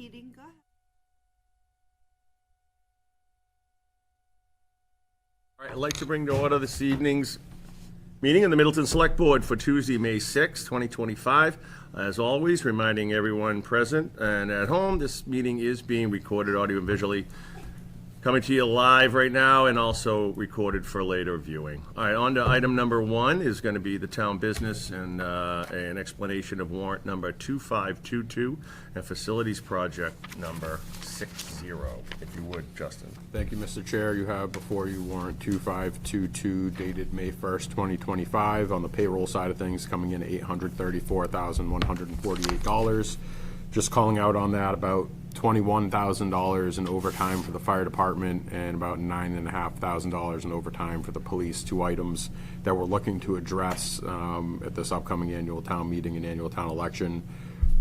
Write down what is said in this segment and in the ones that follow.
meeting. Go ahead. All right, I'd like to bring to order this evening's meeting of the Middleton Select Board for Tuesday, May 6, 2025. As always, reminding everyone present and at home, this meeting is being recorded audio and visually, coming to you live right now and also recorded for later viewing. All right, on to item number 1 is going to be the town business and an explanation of warrant number 2522 and facilities project number 60, if you would, Justin. Thank you, Mr. Chair. You have before you warrant 2522 dated May 1st, 2025. On the payroll side of things, coming in at $834,148. Just calling out on that, about $21,000 in overtime for the fire department and about $9,500 in overtime for the police, 2 items that we're looking to address at this upcoming annual town meeting and annual town election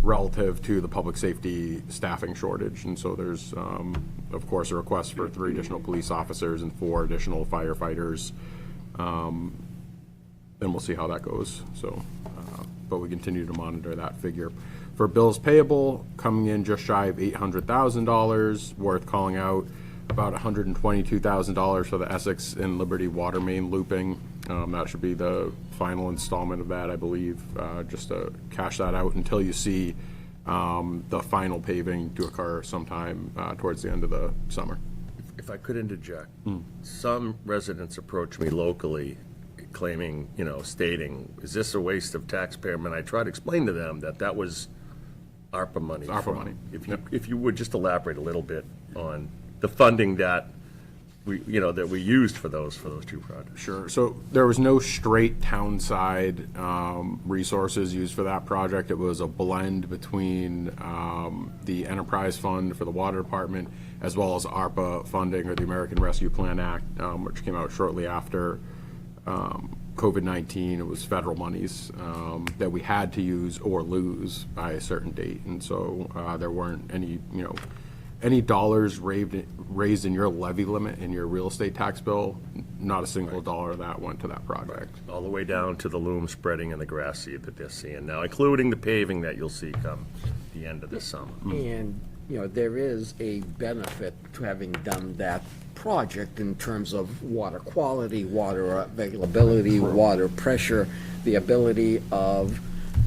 relative to the public safety staffing shortage. And so there's, of course, a request for 3 additional police officers and 4 additional firefighters. And we'll see how that goes. So, but we continue to monitor that figure. For bills payable, coming in just shy of $800,000, worth calling out about $122,000 for the Essex and Liberty water main looping. That should be the final installment of that, I believe, just to cash that out until you see the final paving to occur sometime towards the end of the summer. If I could interject, some residents approach me locally claiming, stating, is this a waste of taxpayer money? I try to explain to them that that was ARPA money. ARPA money. If you would just elaborate a little bit on the funding that we used for those 2 projects. Sure. So there was no straight town side resources used for that project. It was a blend between the enterprise fund for the water department as well as ARPA funding, or the American Rescue Plan Act, which came out shortly after COVID-19. It was federal monies that we had to use or lose by a certain date, and so there weren't any dollars raised in your levy limit in your real estate tax bill. Not a single dollar of that went to that project. All the way down to the loom spreading and the grass seed that they're seeing now, including the paving that you'll see come the end of this summer. And, there is a benefit to having done that project in terms of water quality, water availability, water pressure, the ability of,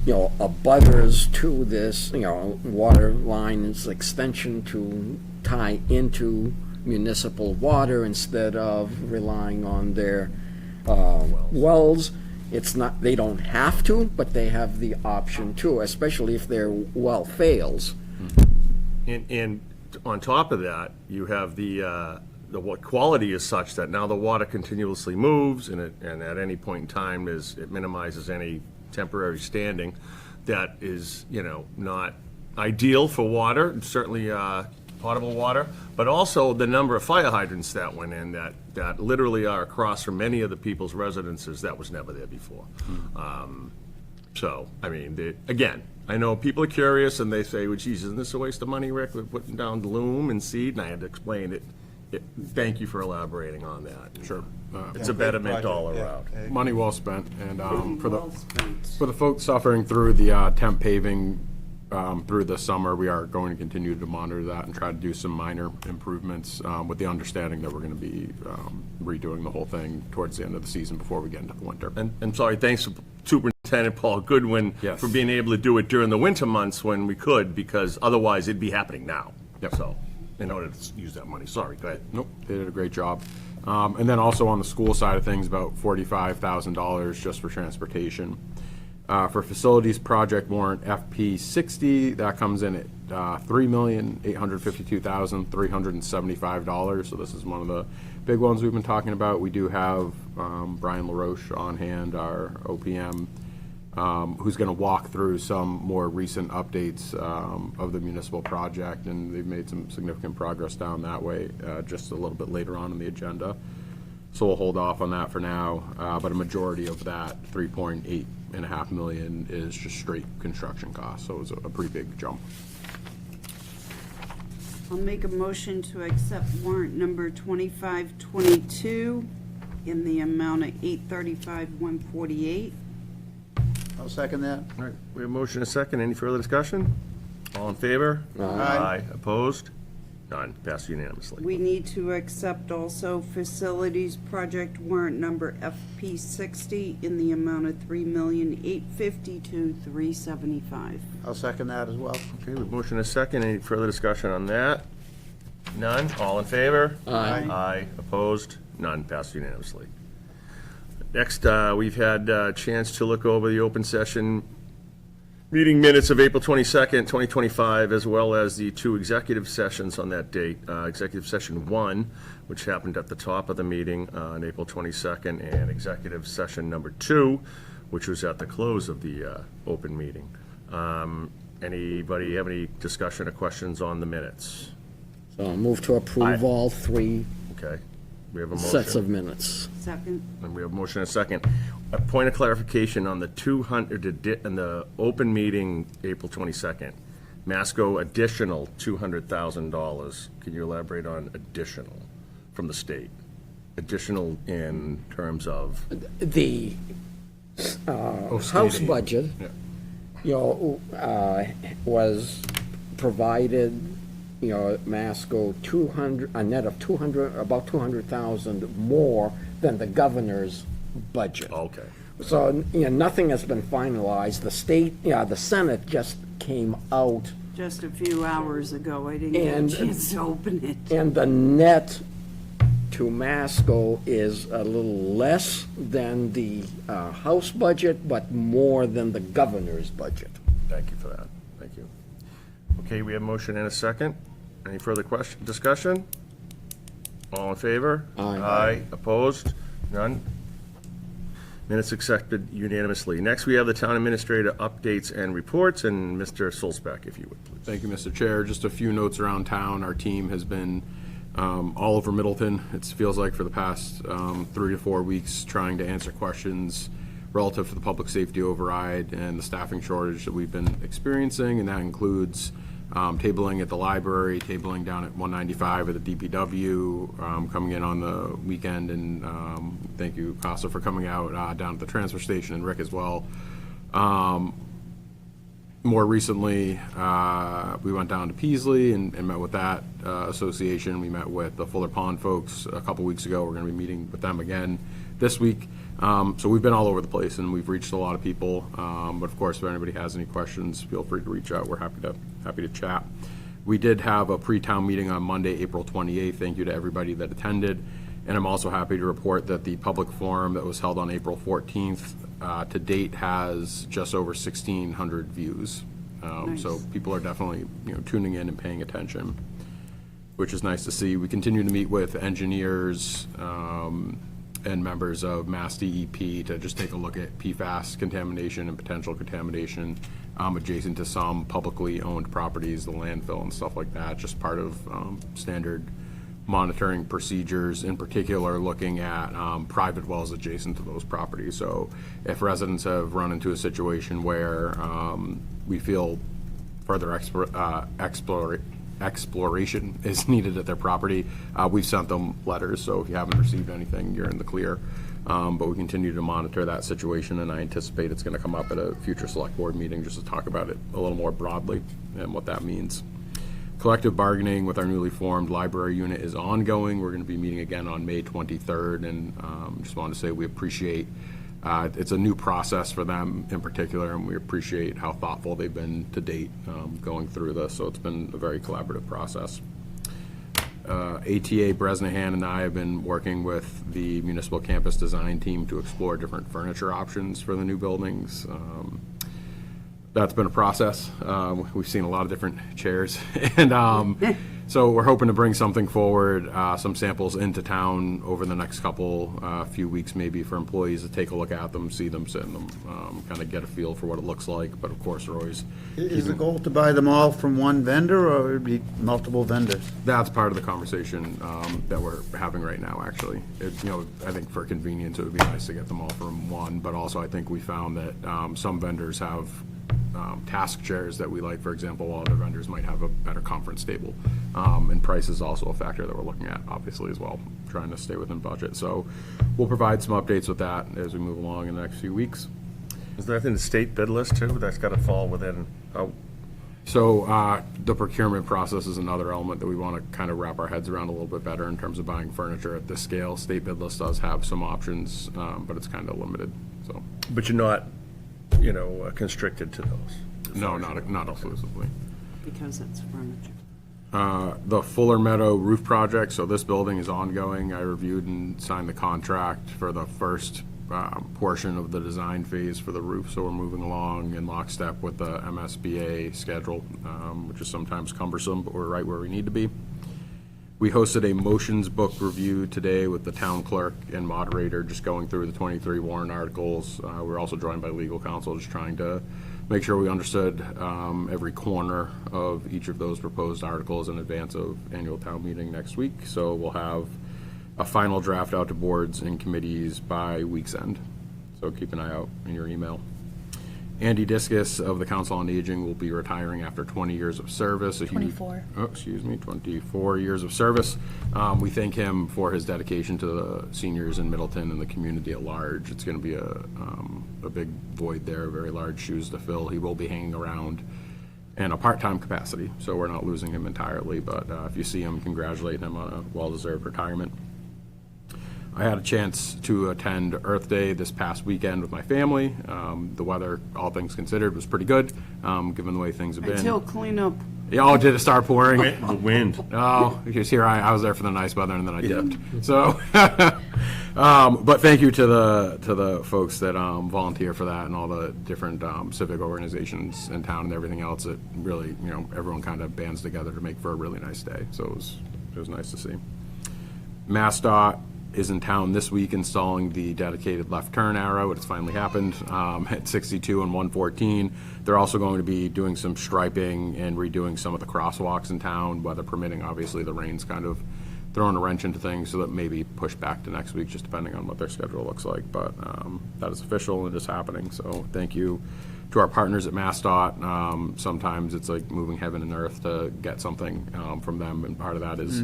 abutters to this, water lines extension to tie into municipal water instead of relying on their wells. It's not, they don't have to, but they have the option to, especially if their well fails. And on top of that, you have the what quality is such that now the water continuously moves, and at any point in time it minimizes any temporary standing. That is, not ideal for water, certainly potable water, but also the number of fire hydrants that went in that literally are across from many of the people's residences that was never there before. So, I mean, again, I know people are curious and they say, well, geez, isn't this a waste of money, Rick? We're putting down loom and seed, and I had to explain it. Thank you for elaborating on that. Sure. It's a betterment all around. Money well spent, and for the folks suffering through the temp paving through the summer, we are going to continue to monitor that and try to do some minor improvements with the understanding that we're going to be redoing the whole thing towards the end of the season before we get into the winter. And I'm sorry, thanks to Superintendent Paul Goodwin for being able to do it during the winter months when we could, because otherwise it'd be happening now. Yep. So, in order to use that money. Sorry, go ahead. Nope, they did a great job. And then also on the school side of things, about $45,000 just for transportation. For facilities project warrant FP60, that comes in at $3,852,375. So this is one of the big ones we've been talking about. We do have Brian LaRoche on hand, our OPM, who's going to walk through some more recent updates of the municipal project, and they've made some significant progress down that way just a little bit later on in the agenda. So we'll hold off on that for now, but a majority of that $3.8.5 million is just straight construction costs, so it was a pretty big jump. I'll make a motion to accept warrant number 2522 in the amount of $835,148. I'll second that. All right, we have a motion and a second. Any further discussion? All in favor? Aye. Opposed? None. Passed unanimously. We need to accept also facilities project warrant number FP 60 in the amount of $3,852,375. I'll second that as well. Okay, we have motion and a second. Any further discussion on that? None. All in favor? Aye. Aye. Opposed? None. Passed unanimously. Next, we've had a chance to look over the open session meeting minutes of April 22nd, 2025, as well as the two executive sessions on that date. Executive session 1, which happened at the top of the meeting on April 22nd, and executive session number 2, which was at the close of the open meeting. Anybody have any discussion or questions on the minutes? So I'll move to approve Aye. all three Okay, we have a motion. sets of minutes. Second. And we have a motion and a second. A point of clarification on the 200, in the open meeting, April 22nd, Masco additional $200,000. Can you elaborate on additional from the state? Additional in terms of, The House stating. budget, Yeah. you know, was provided, you know, Masco 200, a net of 200, about 200,000 more than the governor's budget. okay, So, you know, nothing has been finalized. The state, the Senate just came out, Just a few hours ago. I didn't get And- a chance to open it. and the net to Masco is a little less than the House budget, but more than the governor's budget. thank you for that, thank you. Okay, we have a motion and a second. Any further discussion? All in favor? Aye. Aye, opposed? None? Minutes accepted unanimously. Next, we have the town administrator updates and reports, and Mr. Solzback, if you would, please. Thank you, Mr. Chair. Just a few notes around town. Our team has been all over Middleton. It feels like for the past 3 to 4 weeks, trying to answer questions relative to the public safety override and the staffing shortage that we've been experiencing, and that includes tabling at the library, tabling down at 195 at the DPW, coming in on the weekend, and thank you, Casa, for coming out down at the transfer station, and Rick as well. More recently, we went down to Peasley and met with that association. We met with the Fuller Pond folks a couple weeks ago. We're going to be meeting with them again this week. So we've been all over the place, and we've reached a lot of people. But of course, if anybody has any questions, feel free to reach out. We're happy to chat. We did have a pre-town meeting on Monday, April 28th. Thank you to everybody that attended. And I'm also happy to report that the public forum that was held on April 14th to date has just over 1,600 views. So people are definitely, tuning in and paying attention, which is nice to see. We continue to meet with engineers and members of Mass DEP to just take a look at PFAS contamination and potential contamination adjacent to some publicly owned properties, the landfill and stuff like that, just part of standard monitoring procedures, in particular looking at private wells adjacent to those properties. So if residents have run into a situation where we feel further exploration is needed at their property, we've sent them letters, so if you haven't received anything, you're in the clear. But we continue to monitor that situation, and I anticipate it's going to come up at a future select board meeting just to talk about it a little more broadly and what that means. Collective bargaining with our newly formed library unit is ongoing. We're going to be meeting again on May 23rd, and just wanted to say we appreciate it's a new process for them in particular, and we appreciate how thoughtful they've been to date going through this. So it's been a very collaborative process. ATA Bresnahan and I have been working with the municipal campus design team to explore different furniture options for the new buildings. That's been a process. We've seen a lot of different chairs, and so we're hoping to bring something forward, some samples into town over the next few weeks, maybe for employees to take a look at them, see them, sit in them, kind of get a feel for what it looks like. But of course, we're always Is the goal to buy them all from one vendor, or would it be multiple vendors? that's part of the conversation that we're having right now. Actually, I think for convenience, it would be nice to get them all from one. But also, I think we found that some vendors have task chairs that we like, for example, while other vendors might have a better conference table. And price is also a factor that we're looking at, obviously, as well, trying to stay within budget. So we'll provide some updates with that as we move along in the next few weeks. Is there anything in the state bid list too, that's got to fall within, So the procurement process is another element that we want to kind of wrap our heads around a little bit better in terms of buying furniture at this scale. State bid list does have some options, but it's kind of limited, so. But you're not, constricted to those? No, not exclusively. Because it's furniture. The Fuller Meadow roof project, so this building is ongoing. I reviewed and signed the contract for the first portion of the design phase for the roof, so we're moving along in lockstep with the MSBA schedule, which is sometimes cumbersome, but we're right where we need to be. We hosted a motions book review today with the town clerk and moderator, just going through the 23 warrant articles. We're also joined by legal counsel, just trying to make sure we understood every corner of each of those proposed articles in advance of annual town meeting next week. So we'll have a final draft out to boards and committees by week's end. So keep an eye out in your email. Andy Discus of the Council on Aging will be retiring after 20 years of service. 24. 24 years of service. We thank him for his dedication to the seniors in Middleton and the community at large. It's going to be a big void there, very large shoes to fill. He will be hanging around in a part-time capacity, so we're not losing him entirely, but if you see him, congratulate him on a well-deserved retirement. I had a chance to attend Earth Day this past weekend with my family. The weather, all things considered, was pretty good, given the way things have been. Until cleanup. Yeah, oh, did it start pouring? The wind. Oh, because here I was there for the nice weather and then I dipped. So, but thank you to the folks that volunteer for that and all the different civic organizations in town and everything else. It really, everyone kind of bands together to make for a really nice day. So it was nice to see. MassDOT is in town this week installing the dedicated left turn arrow. It's finally happened at 62 and 114. They're also going to be doing some striping and redoing some of the crosswalks in town, weather permitting. Obviously, the rain's kind of throwing a wrench into things, so that maybe push back to next week, just depending on what their schedule looks like. But that is official and it is happening. So thank you to our partners at MassDOT. Sometimes it's like moving heaven and earth to get something from them, and part of that is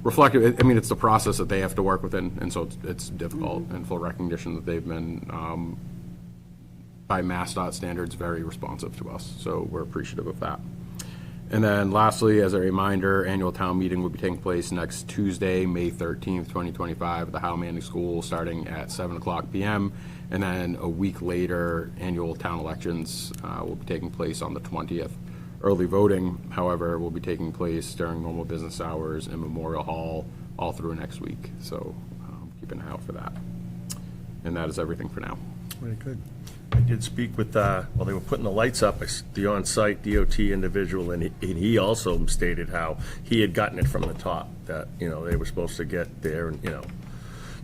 reflective. I mean, it's the process that they have to work within, and so it's difficult, and full recognition that they've been, by MassDOT standards, very responsive to us. So we're appreciative of that. And then lastly, as a reminder, annual town meeting will be taking place next Tuesday, May 13th, 2025, at the Howe Manning School, starting at 7:00 p.m. And then a week later, annual town elections will be taking place on the 20th. Early voting, however, will be taking place during normal business hours in Memorial Hall all through next week. So keep an eye out for that. And that is everything for now. Very good. I did speak with, they were putting the lights up, the on-site DOT individual, and he also stated how he had gotten it from the top, that, they were supposed to get there and,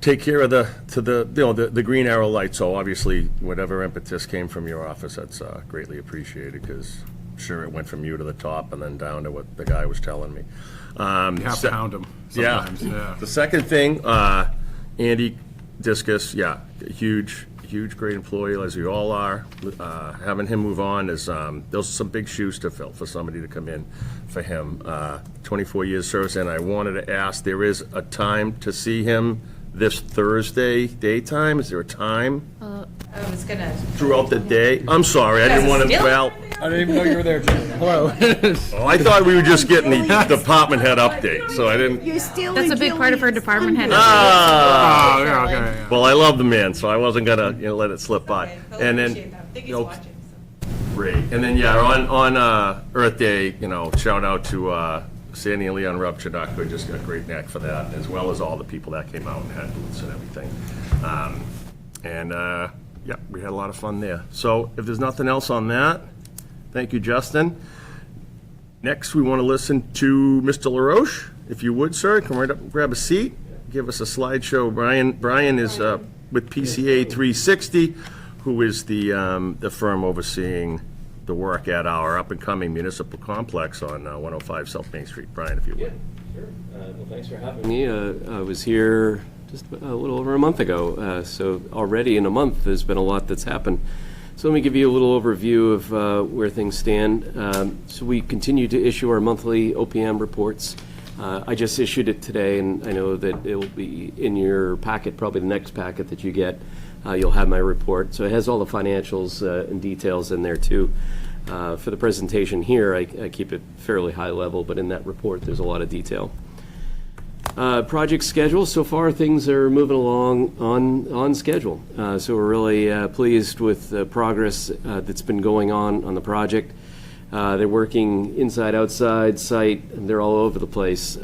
take care of the green arrow light. So obviously, whatever impetus came from your office, that's greatly appreciated, because sure it went from you to the top and then down to what the guy was telling me. You have to hound them sometimes. Yeah. The second thing, Andy Discus, huge, great employee, as we all are. Having him move on is, those are some big shoes to fill for somebody to come in for him. 24 years service, and I wanted to ask, there is a time to see him this Thursday daytime? Is there a time? I was gonna. Throughout the day? I'm sorry, I didn't want to, well, I didn't even know you were there, Jim. Hello. I thought we were just getting the department head update, so I didn't. You're stealing That's a big part of our Julie's department head. thunder. Ah, Oh, yeah, okay, yeah. well, I love the man, so I wasn't gonna, let it slip by. And then, think he's you know, watching. great. And then, on Earth Day, shout out to Sandy and Leon Rupp Chinook, who just got a great knack for that, as well as all the people that came out and had booths and everything. We had a lot of fun there. So if there's nothing else on that, thank you, Justin. Next, we want to listen to Mr. LaRoche. If you would, sir, come right up and grab a seat. Give us a slideshow. Brian is with PCA 360, who is the firm overseeing the work at our up-and-coming municipal complex on 105 South Main Street. Brian, if you would. Sure. Well, thanks for having me. I was here just a little over a month ago, so already in a month there's been a lot that's happened. So let me give you a little overview of where things stand. So we continue to issue our monthly OPM reports. I just issued it today, and I know that it will be in your packet, probably the next packet that you get. You'll have my report. So it has all the financials and details in there too. For the presentation here, I keep it fairly high level, but in that report, there's a lot of detail. Project schedule, so far things are moving along on schedule. So we're really pleased with the progress that's been going on the project. They're working inside, outside, site, and they're all over the place.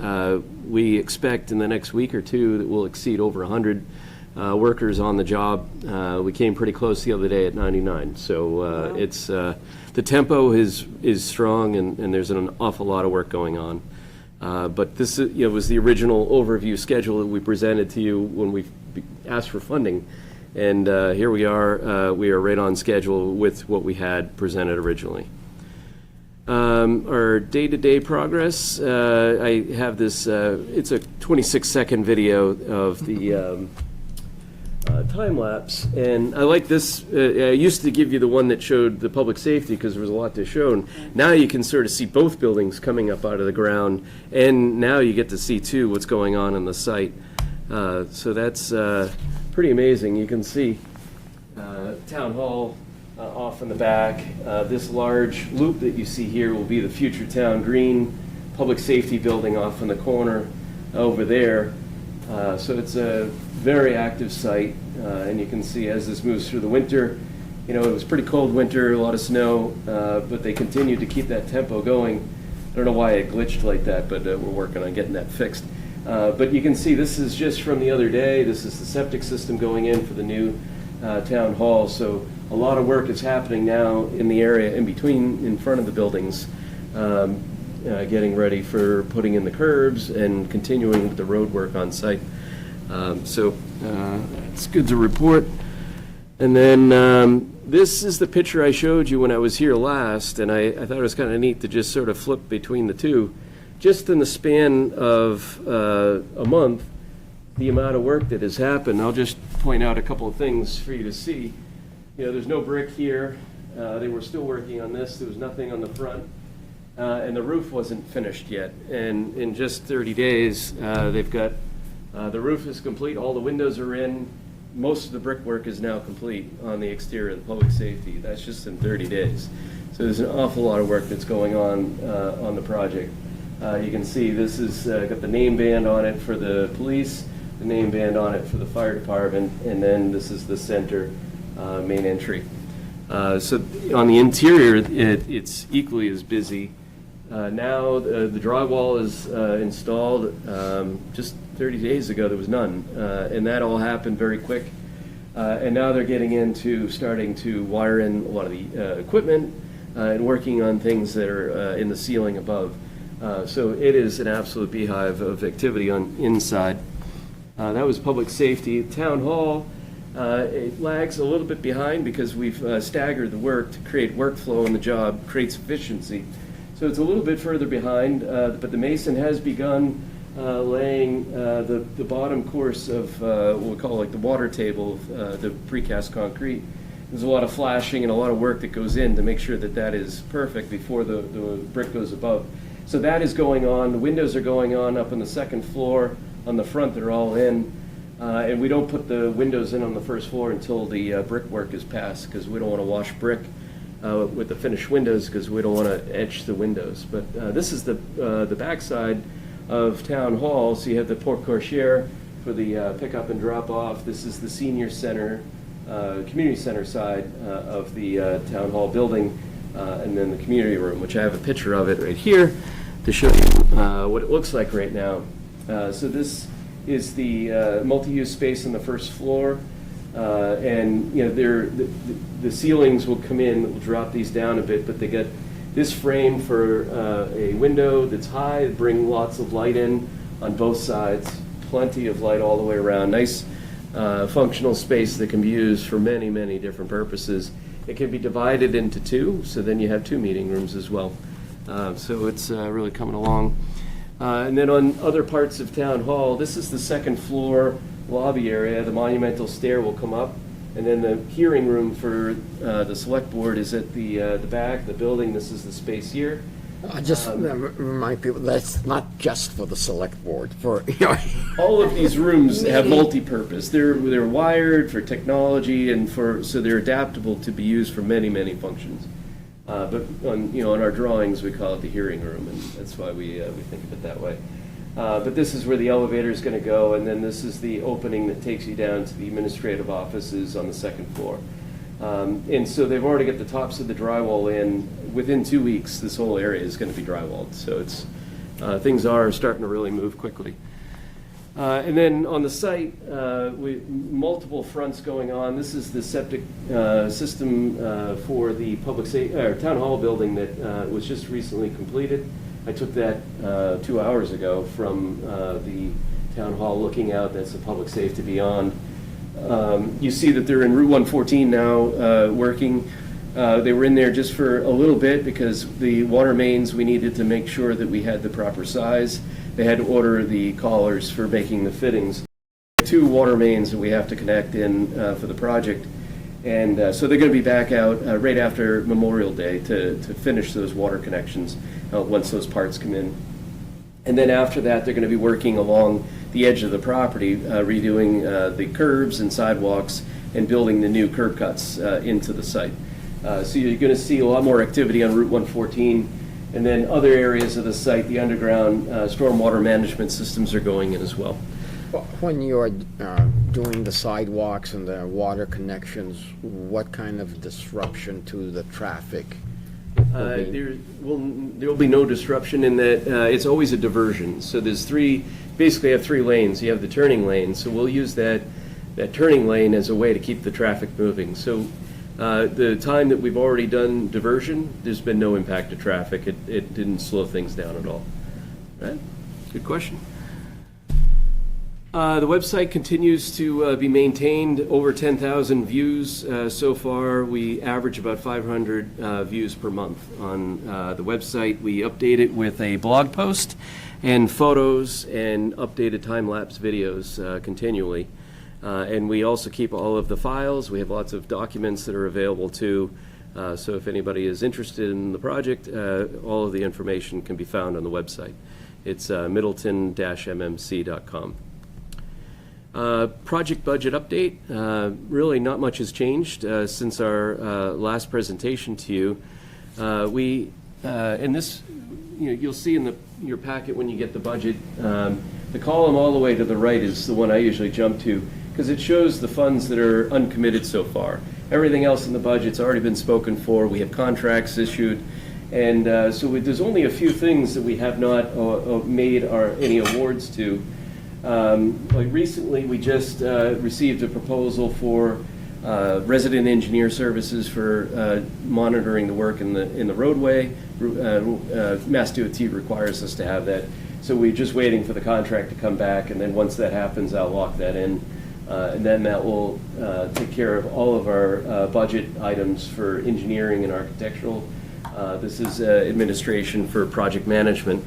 We expect in the next week or two that we'll exceed over 100 workers on the job. We came pretty close the other day at 99. So it's the tempo is strong, and there's an awful lot of work going on. But this was the original overview schedule that we presented to you when we asked for funding. And here we are right on schedule with what we had presented originally. Our day-to-day progress, I have this, it's a 26-second video of the time lapse, and I like this. I used to give you the one that showed the public safety because there was a lot to show. Now you can sort of see both buildings coming up out of the ground, and now you get to see too what's going on the site. So that's pretty amazing. You can see Town Hall off in the back. This large loop that you see here will be the future town green public safety building off in the corner over there. So it's a very active site, and you can see as this moves through the winter, it was a pretty cold winter, a lot of snow, but they continued to keep that tempo going. I don't know why it glitched like that, but we're working on getting that fixed. But you can see this is just from the other day. This is the septic system going in for the new town hall. So a lot of work is happening now in the area in front of the buildings, getting ready for putting in the curbs and continuing with the road work on site. So it's good to report. And then this is the picture I showed you when I was here last, and I thought it was kind of neat to just sort of flip between the two. Just in the span of a month, the amount of work that has happened. I'll just point out a couple of things for you to see. There's no brick here. They were still working on this. There was nothing on the front. And the roof wasn't finished yet. And in just 30 days, they've got, the roof is complete, all the windows are in, most of the brickwork is now complete on the exterior of the public safety. That's just in 30 days. So there's an awful lot of work that's going on the project. You can see this has got the name band on it for the police, the name band on it for the fire department, and then this is the center main entry. So on the interior, it's equally as busy. Now the drywall is installed. Just 30 days ago there was none, and that all happened very quick. And now they're getting into starting to wire in a lot of the equipment and working on things that are in the ceiling above. So it is an absolute beehive of activity on inside. That was public safety. Town hall, it lags a little bit behind because we've staggered the work to create workflow on the job, creates efficiency. So it's a little bit further behind, but the mason has begun laying the bottom course of what we call like the water table of the precast concrete. There's a lot of flashing and a lot of work that goes in to make sure that that is perfect before the brick goes above. So that is going on. The windows are going on up on the second floor. On the front, they're all in. And we don't put the windows in on the first floor until the brickwork is passed because we don't want to wash brick with the finished windows because we don't want to etch the windows. But this is the backside of Town Hall. So you have the porte cochere for the pick up and drop off. This is the senior center, community center side of the Town Hall building, and then the community room, which I have a picture of it right here to show you what it looks like right now. So this is the multi-use space on the first floor. And the ceilings will come in, will drop these down a bit, but they get this frame for a window that's high, bring lots of light in on both sides, plenty of light all the way around. Nice functional space that can be used for many, many different purposes. It can be divided into two, so then you have two meeting rooms as well. So it's really coming along. And then on other parts of Town Hall, this is the second floor lobby area. The monumental stair will come up, and then the hearing room for the select board is at the back of the building. This is the space here. I just remind people that's not just for the select board. For all of these rooms have multi-purpose. They're wired for technology and so they're adaptable to be used for many, many functions. But on our drawings, we call it the hearing room, and that's why we think of it that way. But this is where the elevator is going to go, and then this is the opening that takes you down to the administrative offices on the second floor. And so they've already got the tops of the drywall in. Within 2 weeks, this whole area is going to be drywalled. So things are starting to really move quickly. And then on the site, multiple fronts going on. This is the septic system for the town hall building that was just recently completed. I took that 2 hours ago from the town hall looking out. That's the public safety beyond. You see that they're in Route 114 now working. They were in there just for a little bit because the water mains, we needed to make sure that we had the proper size. They had to order the collars for making the fittings. 2 water mains that we have to connect in for the project. And so they're going to be back out right after Memorial Day to finish those water connections once those parts come in. And then after that, they're going to be working along the edge of the property, redoing the curbs and sidewalks and building the new curb cuts into the site. So you're going to see a lot more activity on Route 114. And then other areas of the site, the underground stormwater management systems are going in as well. When you're doing the sidewalks and the water connections, what kind of disruption to the traffic? There will be no disruption in that it's always a diversion. So there's basically have 3 lanes. You have the turning lane, so we'll use that turning lane as a way to keep the traffic moving. So the time that we've already done diversion, there's been no impact to traffic. It didn't slow things down at all. Right? Good question. The website continues to be maintained, over 10,000 views so far. We average about 500 views per month on the website. We update it with a blog post and photos and updated time-lapse videos continually. And we also keep all of the files. We have lots of documents that are available too. So if anybody is interested in the project, all of the information can be found on the website. It's middleton-mmc.com. Project budget update. Really not much has changed since our last presentation to you. And this, you'll see in your packet when you get the budget, the column all the way to the right is the one I usually jump to because it shows the funds that are uncommitted so far. Everything else in the budget's already been spoken for. We have contracts issued. And so there's only a few things that we have not made any awards to. Like recently, we just received a proposal for resident engineer services for monitoring the work in the roadway. Mass DOT requires us to have that. So we're just waiting for the contract to come back, and then once that happens, I'll lock that in. And then that will take care of all of our budget items for engineering and architectural. This is administration for project management.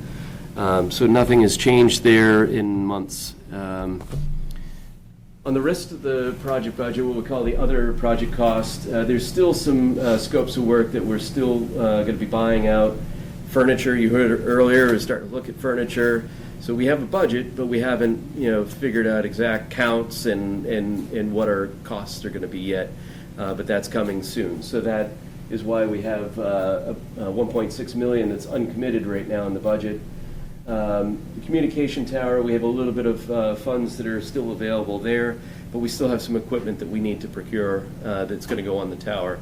So nothing has changed there in months. On the rest of the project budget, what we call the other project cost, there's still some scopes of work that we're still going to be buying out. Furniture, you heard earlier, is starting to look at furniture. So we have a budget, but we haven't, figured out exact counts and what our costs are going to be yet. But that's coming soon. So that is why we have 1.6 million that's uncommitted right now in the budget. The communication tower, we have a little bit of funds that are still available there, but we still have some equipment that we need to procure that's going to go on the tower.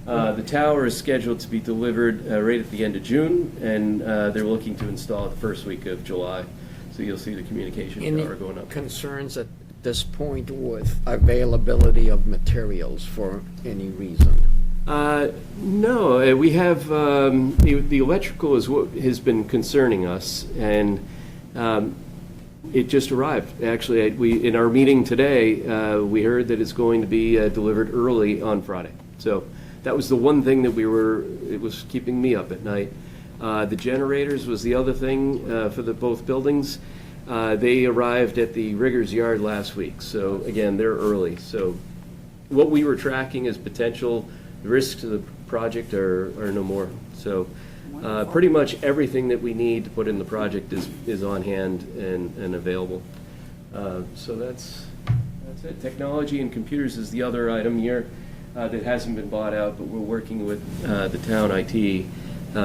The tower is scheduled to be delivered right at the end of June, and they're looking to install it the first week of July. So you'll see the communication tower going up. Any concerns at this point with availability of materials for any reason? No, we have, the electrical is what has been concerning us, and it just arrived. Actually, in our meeting today, we heard that it's going to be delivered early on Friday. So that was the one thing that it was keeping me up at night. The generators was the other thing for both buildings. They arrived at the rigger's yard last week, so again, they're early. So what we were tracking as potential risks to the project are no more. So pretty much everything that we need to put in the project is on hand and available. So that's it. Technology and computers is the other item here. that hasn't been bought out, but we're working with the town IT.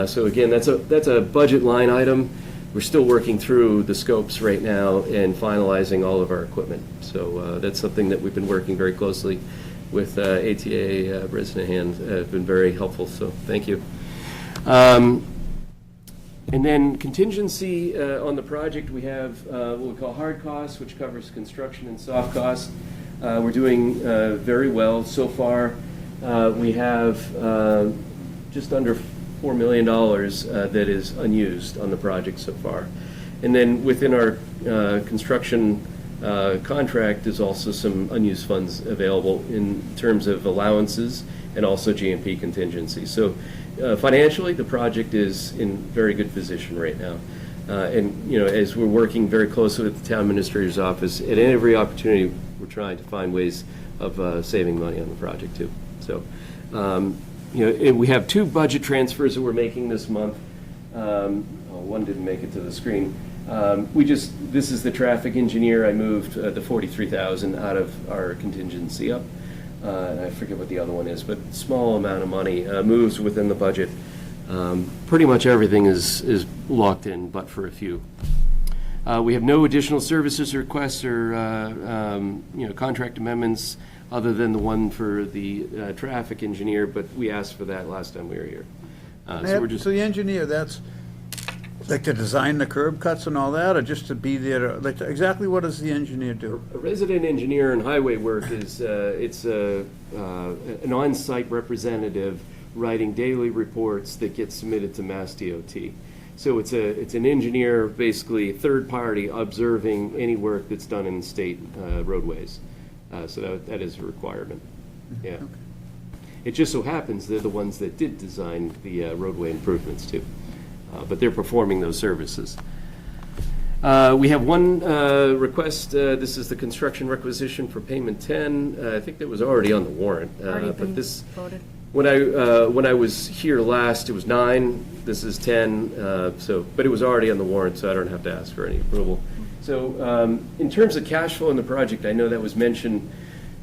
So again, that's a budget line item. We're still working through the scopes right now and finalizing all of our equipment. So that's something that we've been working very closely with ATA Bresnahan. Have been very helpful, so thank you. And then contingency on the project, we have what we call hard costs, which covers construction and soft costs. We're doing very well so far. We have just under $4 million that is unused on the project so far. And then within our construction contract, there's also some unused funds available in terms of allowances and also GMP contingency. So financially, the project is in very good position right now. And, as we're working very closely with the town administrator's office, at every opportunity, we're trying to find ways of saving money on the project too. So, we have 2 budget transfers that we're making this month. One didn't make it to the screen. This is the traffic engineer. I moved the $43,000 out of our contingency up. I forget what the other one is, but small amount of money moves within the budget. Pretty much everything is locked in, but for a few. We have no additional services requests or contract amendments other than the one for the traffic engineer, but we asked for that last time we were here. So we're just. So the engineer, that's like to design the curb cuts and all that, or just to be there, exactly what does the engineer do? A resident engineer in highway work is an on-site representative writing daily reports that get submitted to Mass DOT. So it's an engineer, basically third party, observing any work that's done in state roadways. So that is a requirement. Yeah. Okay. It just so happens they're the ones that did design the roadway improvements too. But they're performing those services. We have one request. This is the construction requisition for payment 10. I think that was already on the warrant. But this, voted. when I was here last, it was 9. This is 10. But it was already on the warrant, so I don't have to ask for any approval. So in terms of cash flow in the project, I know that was mentioned.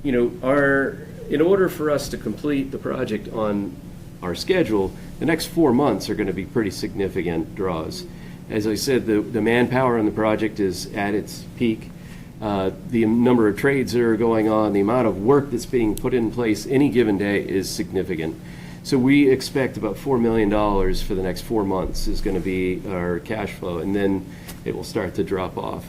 In order for us to complete the project on our schedule, the next 4 months are going to be pretty significant draws. As I said, the manpower on the project is at its peak. The number of trades that are going on, the amount of work that's being put in place any given day is significant. So we expect about $4 million for the next 4 months is going to be our cash flow, and then it will start to drop off.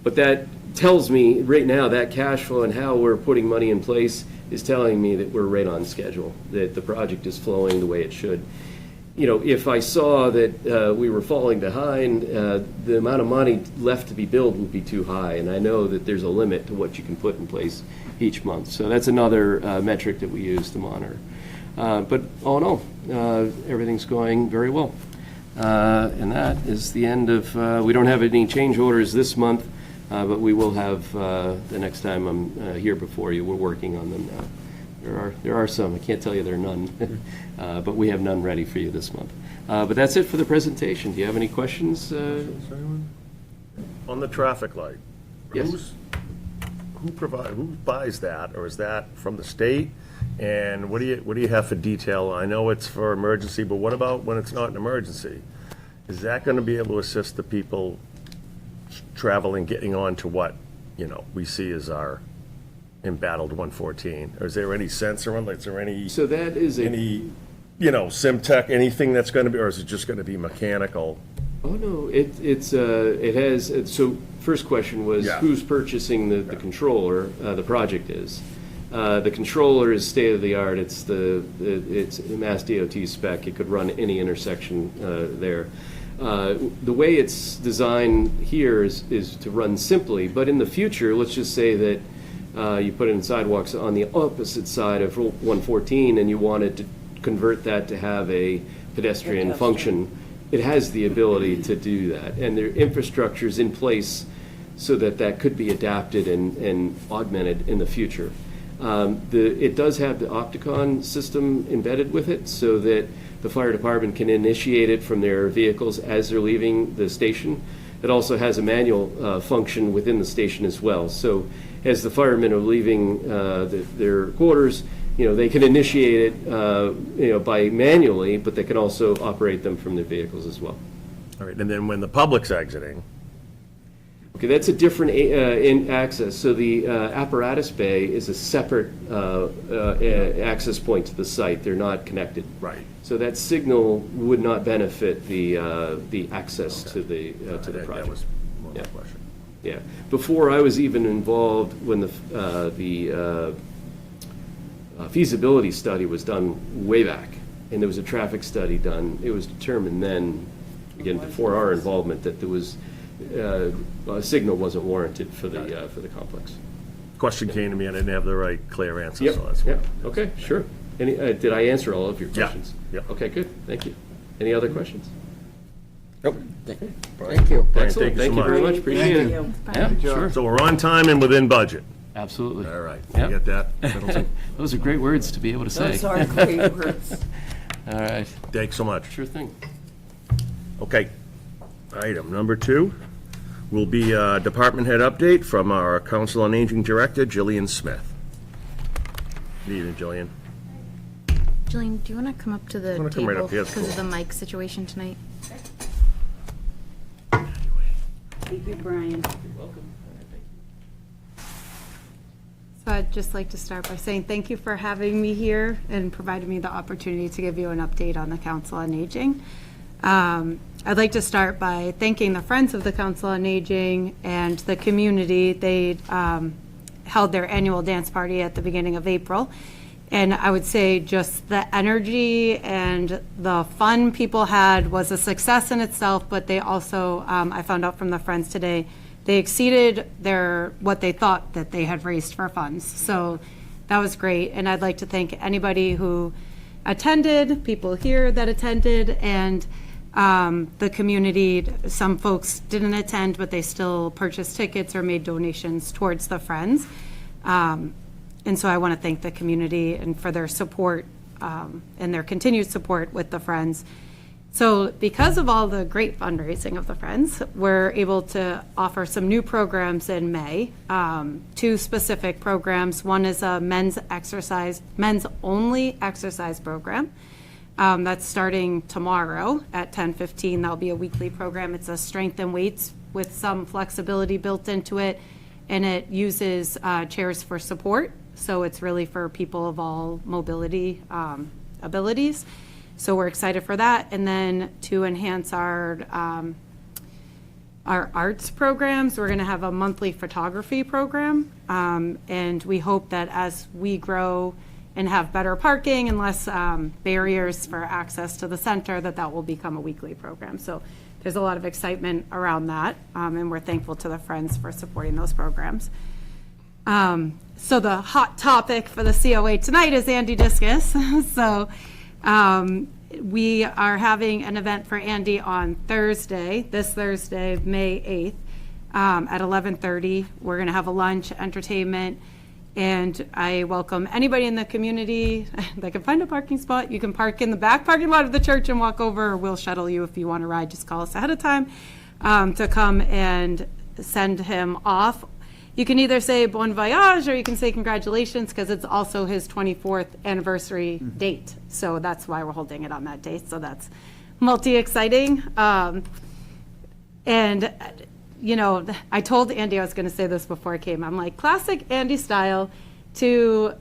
But that tells me right now that cash flow and how we're putting money in place is telling me that we're right on schedule, that the project is flowing the way it should. If I saw that we were falling behind, the amount of money left to be billed would be too high, and I know that there's a limit to what you can put in place each month. So that's another metric that we use to monitor. But all in all, everything's going very well. And that is the end of, we don't have any change orders this month, but we will have the next time I'm here before you. We're working on them now. There are some. I can't tell you there are none, but we have none ready for you this month. But that's it for the presentation. Do you have any questions? On the traffic light? Yes. Who buys that, or is that from the state? And what do you have for detail? I know it's for emergency, but what about when it's not an emergency? Is that going to be able to assist the people traveling, getting on to what, we see as our embattled 114? Or is there any sensor on, is there any, So that is any, SimTech, anything that's going to be, or is it just going to be mechanical? Oh, no, it has, so first question was, Yeah. who's purchasing the controller? The project is. The controller is state-of-the-art. It's it's Mass DOT spec. It could run any intersection there. The way it's designed here is to run simply, but in the future, let's just say that you put in sidewalks on the opposite side of 114 and you wanted to convert that to have a pedestrian function. It has the ability to do that, and their infrastructure is in place so that could be adapted and augmented in the future. It does have the Opticon system embedded with it so that the fire department can initiate it from their vehicles as they're leaving the station. It also has a manual function within the station as well. So as the firemen are leaving their quarters, they can initiate it, by manually, but they can also operate them from their vehicles as well. All right, and then when the public's exiting, Okay, that's a different in access. So the apparatus bay is a separate access point to the site. They're not connected. right. So that signal would not benefit the access to the That project. was one Yeah. question. Yeah. Before I was even involved, when the feasibility study was done way back, and there was a traffic study done, it was determined then, again, before our involvement, that there was, a signal wasn't warranted for the complex. Question came to me, and I didn't have the right clear answer, Yep, so that's why. yep, okay, sure. Did I answer all of your Yeah, questions? yep. Okay, good, thank you. Any other questions? Thank you. Brian, Excellent, thank you very much, appreciate it. you. Yeah, sure, So we're on time and within budget. absolutely. All right, Yep. you get that, Middleton? Those are great words to be able to say. Those are great words. All right, Thanks so much. sure thing. Okay. Item number 2 will be a department head update from our Council on Aging Director, Jillian Smith. Good evening, Jillian. Jillian, do you want to come up to the wanna come right table up here, that's because of cool. the mic situation tonight? Thank you, Brian. So I'd just like to start by saying thank you for having me here and providing me the opportunity to give you an update on the Council on Aging. I'd like to start by thanking the Friends of the Council on Aging and the community. They held their annual dance party at the beginning of April. And I would say just the energy and the fun people had was a success in itself, but they also, I found out from the Friends today, they exceeded what they thought that they had raised for funds. So that was great. And I'd like to thank anybody who attended, people here that attended, and the community. Some folks didn't attend, but they still purchased tickets or made donations towards the Friends. And so I want to thank the community and for their support and their continued support with the Friends. So because of all the great fundraising of the Friends, we're able to offer some new programs in May, 2 specific programs. One is a men's only exercise program. That's starting tomorrow at 10:15. That'll be a weekly program. It's a strength and weights with some flexibility built into it, and it uses chairs for support. So it's really for people of all mobility abilities. So we're excited for that. And then to enhance our arts programs, we're going to have a monthly photography program. And we hope that as we grow and have better parking and less barriers for access to the center, that will become a weekly program. So there's a lot of excitement around that, and we're thankful to the Friends for supporting those programs. So the hot topic for the COA tonight is Andy Discus. So we are having an event for Andy on this Thursday, May 8th, at 11:30. We're going to have a lunch, entertainment, and I welcome anybody in the community that can find a parking spot. You can park in the back parking lot of the church and walk over, or we'll shuttle you if you want to ride. Just call us ahead of time to come and send him off. You can either say bon voyage or you can say congratulations, because it's also his 24th anniversary date. So that's why we're holding it on that date. So that's multi-exciting. And, you know, I told Andy I was going to say this before I came. I'm like, classic Andy style to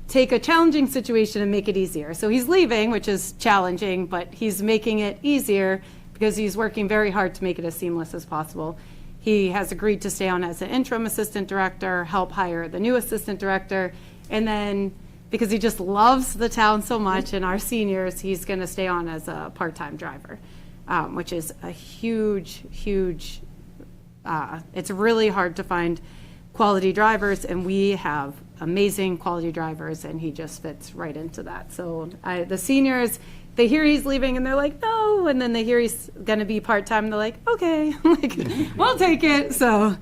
take a challenging situation and make it easier. So he's leaving, which is challenging, but he's making it easier because he's working very hard to make it as seamless as possible. He has agreed to stay on as an interim assistant director, help hire the new assistant director, and then because he just loves the town so much and our seniors, he's going to stay on as a part-time driver, which is a huge, it's really hard to find quality drivers, and we have amazing quality drivers, and he just fits right into that. So the seniors, they hear he's leaving and they're like, no, and then they hear he's going to be part-time and they're like, okay, like, we'll take it. So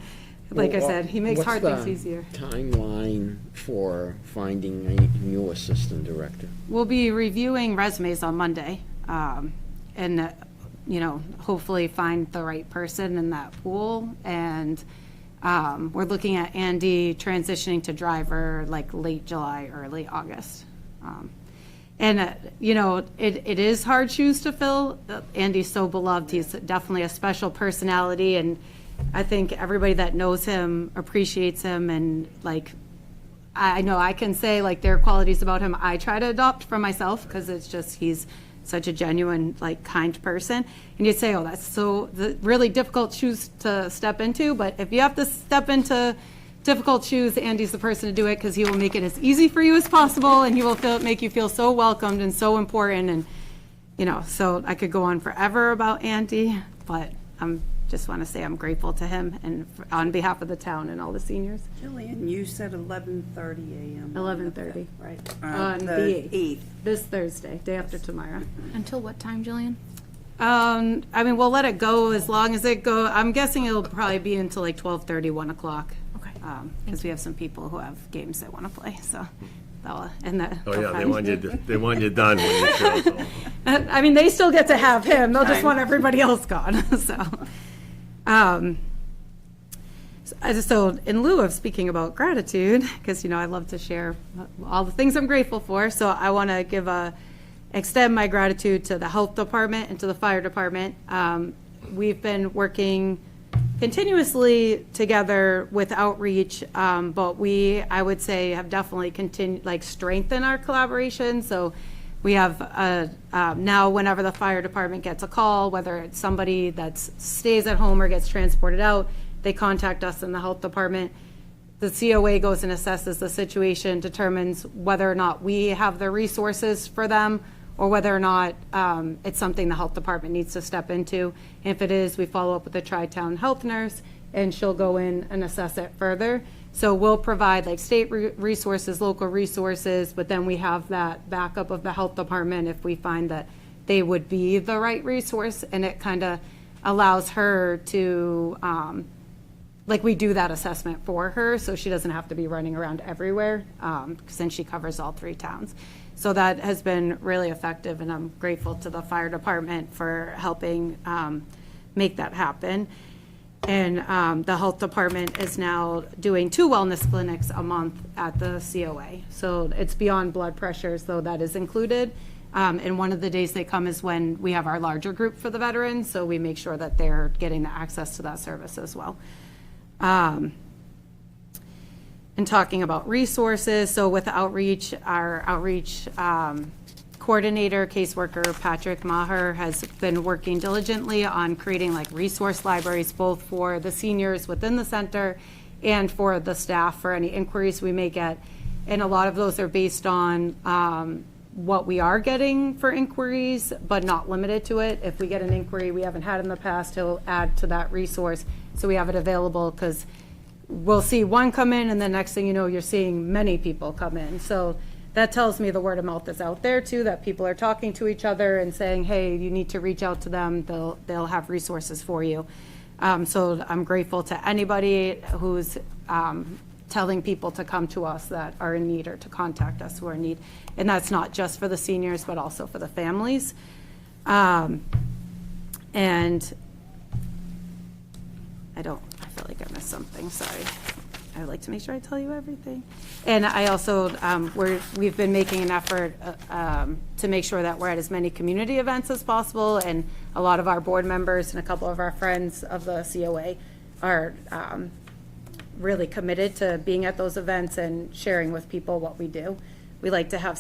like I said, he makes hard things easier. What's the timeline for finding a new assistant director? We'll be reviewing resumes on Monday, and, you know, hopefully find the right person in that pool. And We're looking at Andy transitioning to driver like late July, early August. You know, it is hard shoes to fill. Andy's so beloved. He's definitely a special personality, and I think everybody that knows him appreciates him. And like, I know I can say like there are qualities about him I try to adopt for myself, because it's just he's such a genuine, like, kind person. And you'd say, oh, that's so really difficult shoes to step into. But if you have to step into difficult shoes, Andy's the person to do it, because he will make it as easy for you as possible, and he will make you feel so welcomed and so important. And, you know, so I could go on forever about Andy, but just want to say I'm grateful to him and on behalf of the town and all the seniors. Jillian, you said 11:30 a.m. 11:30. Right. On the 8th. This Thursday, day after tomorrow. Until what time, Jillian? I mean, we'll let it go as long as it go. I'm guessing it'll probably be until like 12:30, 1 o'clock. Okay. Because we have some people who have games they want to play, so. Oh, yeah, they want you done when you show. So. I mean, they still get to have him. They'll just want everybody else gone, so. So in lieu of speaking about gratitude, because, you know, I love to share all the things I'm grateful for, so I want to extend my gratitude to the health department and to the fire department. We've been working continuously together with outreach, but I would say, have definitely strengthened our collaboration. So we have now, whenever the fire department gets a call, whether it's somebody that stays at home or gets transported out, they contact us in the health department. The COA goes and assesses the situation, determines whether or not we have the resources for them, or whether or not it's something the health department needs to step into. And if it is, we follow up with the Tri-Town health nurse, and she'll go in and assess it further. So we'll provide like state resources, local resources, but then we have that backup of the health department if we find that they would be the right resource, and it kind of allows her to, we do that assessment for her, so she doesn't have to be running around everywhere, since she covers all 3 towns. So that has been really effective, and I'm grateful to the fire department for helping make that happen. And the health department is now doing 2 wellness clinics a month at the COA. So it's beyond blood pressures, though that is included. And one of the days they come is when we have our larger group for the veterans, so we make sure that they're getting the access to that service as well. And talking about resources, so with outreach, our outreach coordinator, caseworker Patrick Maher has been working diligently on creating like resource libraries, both for the seniors within the center and for the staff for any inquiries we may get. And a lot of those are based on what we are getting for inquiries, but not limited to it. If we get an inquiry we haven't had in the past, he'll add to that resource so we have it available, because we'll see one come in and the next thing you know, you're seeing many people come in. So that tells me the word of mouth is out there too, that people are talking to each other and saying, hey, you need to reach out to them. They'll have resources for you. So I'm grateful to anybody who's telling people to come to us that are in need, or to contact us who are in need. And that's not just for the seniors, but also for the families. And I feel like I missed something, sorry. I would like to make sure I tell you everything. And I also, we've been making an effort to make sure that we're at as many community events as possible, and a lot of our board members and a couple of our friends of the COA are really committed to being at those events and sharing with people what we do. We like to have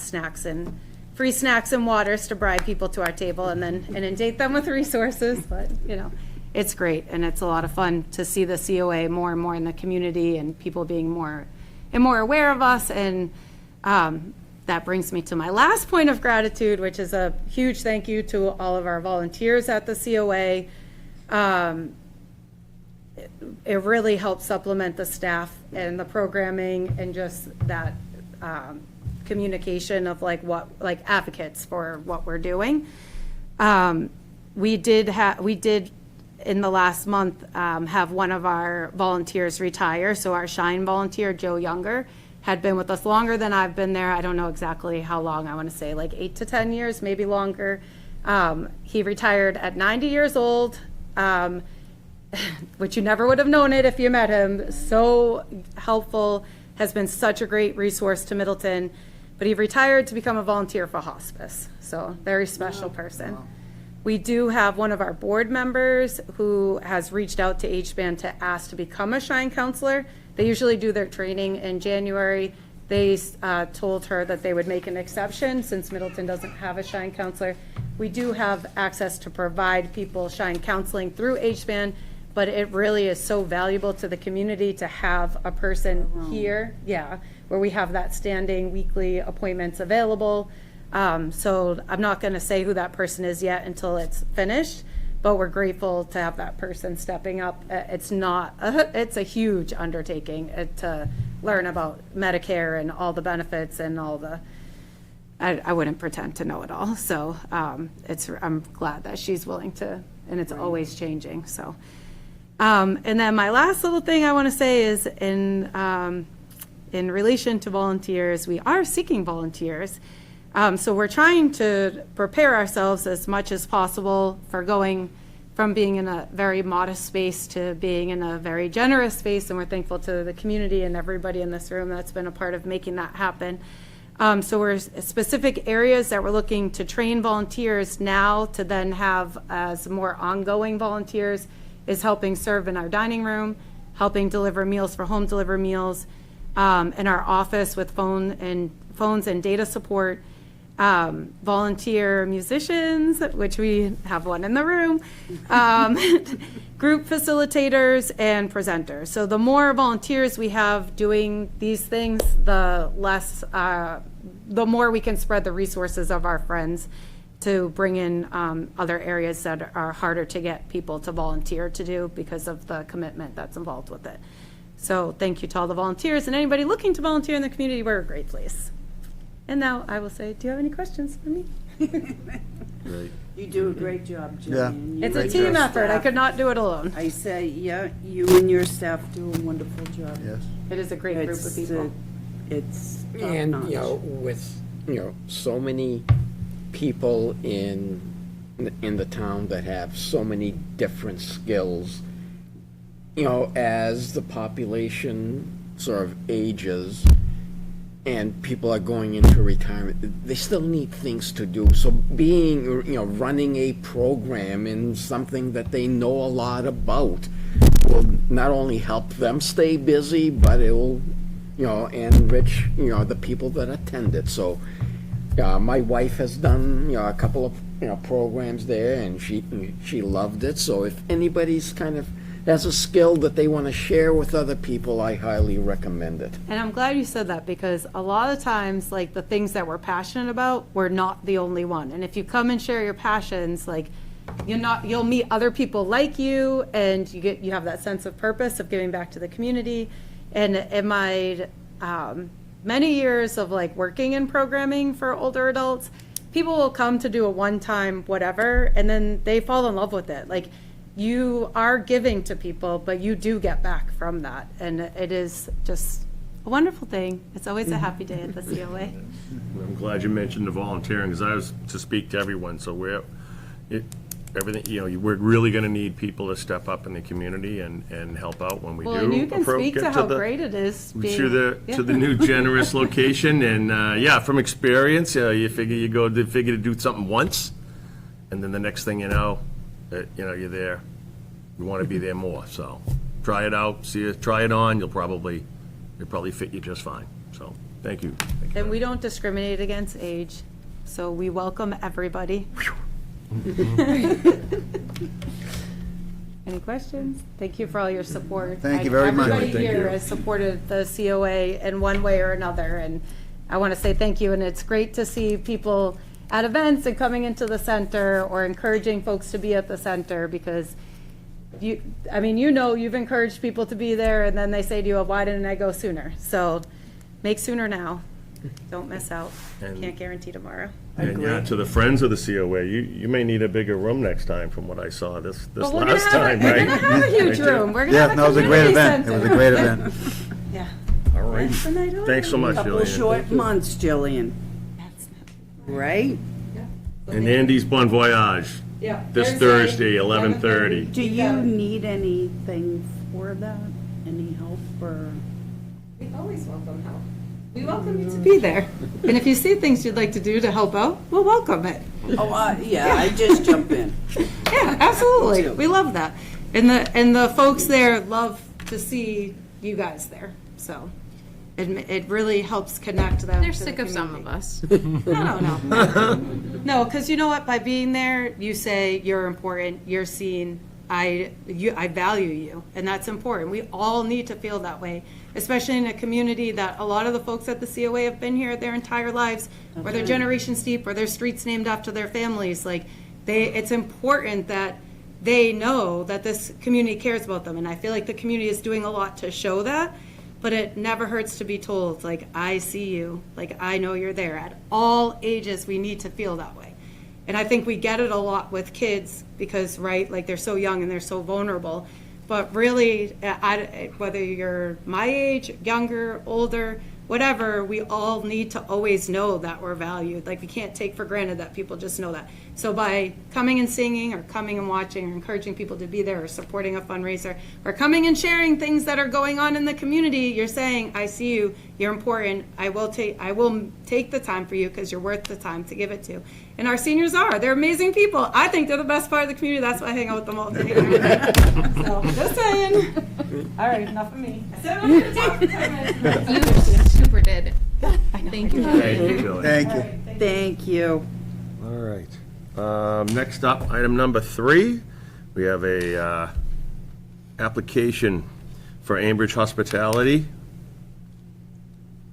free snacks and waters to bribe people to our table, and then inundate them with resources, but, you know. It's great, and it's a lot of fun to see the COA more and more in the community, and people being more and more aware of us. And that brings me to my last point of gratitude, which is a huge thank you to all of our volunteers at the COA. It really helps supplement the staff and the programming, and just that communication of advocates for what we're doing. We did in the last month have one of our volunteers retire. So our Shine volunteer, Joe Younger, had been with us longer than I've been there. I don't know exactly how long. I want to say like 8 to 10 years, maybe longer. He retired at 90 years old. which you never would have known it if you met him, so helpful, has been such a great resource to Middleton, but he retired to become a volunteer for hospice, so very special person. We do have one of our board members who has reached out to HBAN to ask to become a Shine counselor. They usually do their training in January. They told her that they would make an exception since Middleton doesn't have a Shine counselor. We do have access to provide people Shine counseling through HBAN, but it really is so valuable to the community to have a person here, where we have that standing weekly appointments available. So I'm not going to say who that person is yet until it's finished, but we're grateful to have that person stepping up. It's a huge undertaking to learn about Medicare and all the benefits and all the, I wouldn't pretend to know it all. So I'm glad that she's willing to, and it's always changing, so. And then my last little thing I want to say is in relation to volunteers, we are seeking volunteers. So we're trying to prepare ourselves as much as possible for going from being in a very modest space to being in a very generous space, and we're thankful to the community and everybody in this room that's been a part of making that happen. So we're specific areas that we're looking to train volunteers now to then have as more ongoing volunteers is helping serve in our dining room, helping deliver meals for home deliver meals, in our office with phones and data support, volunteer musicians, which we have one in the room, group facilitators, and presenters. So the more volunteers we have doing these things, the more we can spread the resources of our friends to bring in other areas that are harder to get people to volunteer to do because of the commitment that's involved with it. So thank you to all the volunteers and anybody looking to volunteer in the community. We're a great place. And now I will say, do you have any questions for me? You do a great job, Yeah. Jillian. You It's a and team your effort. I staff. could not do it alone. I say, yeah, you and your staff do a wonderful job. Yes. It is a great group of It's, people. It's top And, notch. with, so many people in the town that have so many different skills, as the population sort of ages and people are going into retirement, they still need things to do. So running a program in something that they know a lot about will not only help them stay busy, but it will, enrich, the people that attend it. So, my wife has done, a couple of, programs there, and she loved it. So if anybody's kind of has a skill that they want to share with other people, I highly recommend it. And I'm glad you said that because a lot of times, like the things that we're passionate about, we're not the only one. And if you come and share your passions, like you'll meet other people like you, and you have that sense of purpose of giving back to the community. And in my many years of like working in programming for older adults, people will come to do a one-time whatever, and then they fall in love with it. Like, you are giving to people, but you do get back from that. And it is just a wonderful thing. It's always a happy day at the COA. I'm glad you mentioned the volunteering, because I was to speak to everyone, so we're really gonna need people to step up in the community and help out when we do. Well, and you can speak to how great it is being. To the new generous location, and, from experience, you figure to do something once, and then the next thing you know, you're there. You want to be there more, so try it out, try it on, it'll probably fit you just fine. So, thank you. And we don't discriminate against age, so we welcome everybody. Any questions? Thank you for all your support. Thank you very much. Everybody Thank here you. has supported the COA in one way or another, and I want to say thank you, and it's great to see people at events and coming into the center or encouraging folks to be at the center, because you've encouraged people to be there, and then they say to you, why didn't I go sooner? So make sooner now. Don't miss out. Can't guarantee tomorrow. And to the friends of the COA, you may need a bigger room next time from what I saw this But we're last time, We're right? gonna have a huge room. We're gonna Yeah, have no, it was a great event. It was a great event. Yeah. All right. Thanks so much, Couple Jillian. short months, Jillian, right? And Andy's bon voyage. Yeah. This Thursday, 11:30. Do you need anything for that? Any help or? We always welcome help. We welcome you to be there. And if you see things you'd like to do to help out, we'll welcome it. Oh, yeah, I just jump in. Yeah, absolutely. We love that. And the folks there love to see you guys there. So it really helps connect them. They're to the sick of some community. of us. No. No, because you know what? By being there, you say you're important, you're seen, I value you, and that's important. We all need to feel that way, especially in a community that a lot of the folks at the COA have been here their entire lives, or their generations deep, or their streets named after their families. Like, it's important that they know that this community cares about them, and I feel like the community is doing a lot to show that. But it never hurts to be told, like, I see you, like, I know you're there. At all ages, we need to feel that way. And I think we get it a lot with kids because, right, like, they're so young and they're so vulnerable. But really, whether you're my age, younger, older, whatever, we all need to always know that we're valued. Like, we can't take for granted that people just know that. So by coming and singing or coming and watching or encouraging people to be there or supporting a fundraiser or coming and sharing things that are going on in the community, you're saying, I see you, you're important, I will take the time for you because you're worth the time to give it to. And our seniors they're amazing people. I think they're the best part of the community. That's why I hang out with them all day. So, just saying. All right, enough of me. I said I'm not gonna talk for 10 minutes. You super did. Thank you. Thank you, Julie. Thank you. Thank you. All right. Next up, item number 3, we have a application for Ambridge Hospitality,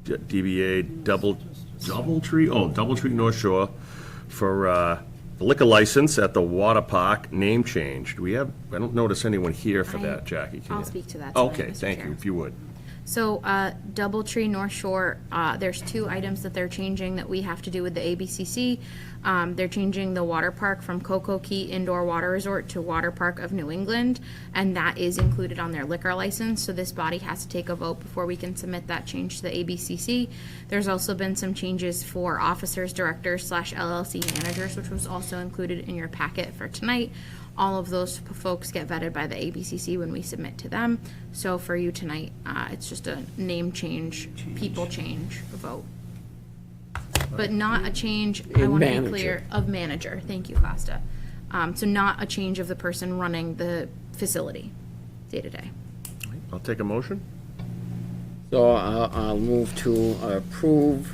DBA Doubletree North Shore, for the liquor license at the water park, name change. I don't notice anyone here for that, Jackie. Can I'll you? speak to that tonight, Okay, Mr. thank you, Chair. if you would. So, Doubletree North Shore, there's 2 items that they're changing that we have to do with the ABCC. They're changing the water park from Cocoa Key Indoor Water Resort to Water Park of New England, and that is included on their liquor license, so this body has to take a vote before we can submit that change to the ABCC. There's also been some changes for officers, directors / LLC managers, which was also included in your packet for tonight. All of those folks get vetted by the ABCC when we submit to them. So for you tonight, it's just a name change, people change vote. But not a change, I want to be clear, of manager. Thank you, Costa. So not a change of the person running the facility day to day. I'll take a motion. So I'll move to approve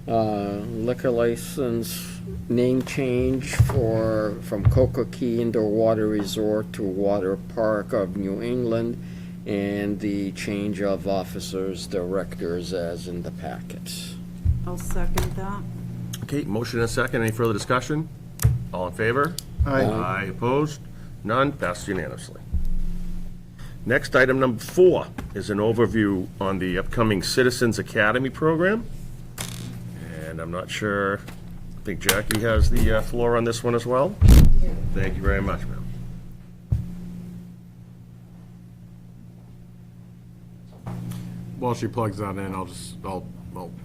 liquor license name change from Cocoa Key Indoor Water Resort to Water Park of New England, and the change of officers, directors as in the packets. I'll second that. Okay, motion and a second. Any further discussion? All in favor? Aye. Aye, opposed? None, passed unanimously. Next, item number 4 is an overview on the upcoming Citizens Academy program. And I'm not sure, I think Jackie has the floor on this one as well. Thank you very much, ma'am. While she plugs that in, I'll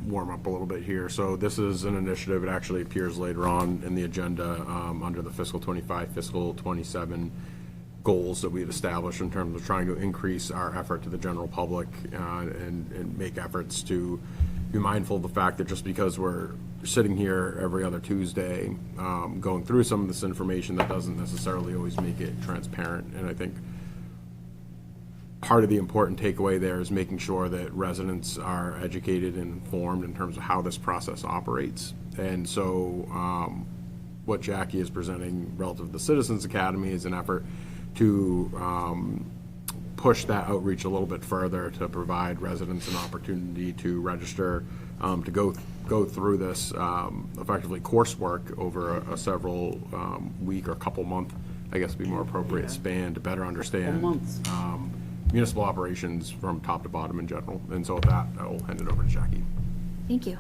warm up a little bit here. So this is an initiative, it actually appears later on in the agenda, under the fiscal 25, fiscal 27 goals that we've established in terms of trying to increase our effort to the general public, and make efforts to be mindful of the fact that just because we're sitting here every other Tuesday, going through some of this information, that doesn't necessarily always make it transparent. And I think part of the important takeaway there is making sure that residents are educated and informed in terms of how this process operates. And so what Jackie is presenting relative to the Citizens Academy is an effort to push that outreach a little bit further, to provide residents an opportunity to register, to go through this effectively coursework over a several week or couple month, I guess would be more appropriate, span to better understand months. municipal operations from top to bottom in general. And so with that, I will hand it over to Jackie. Thank you.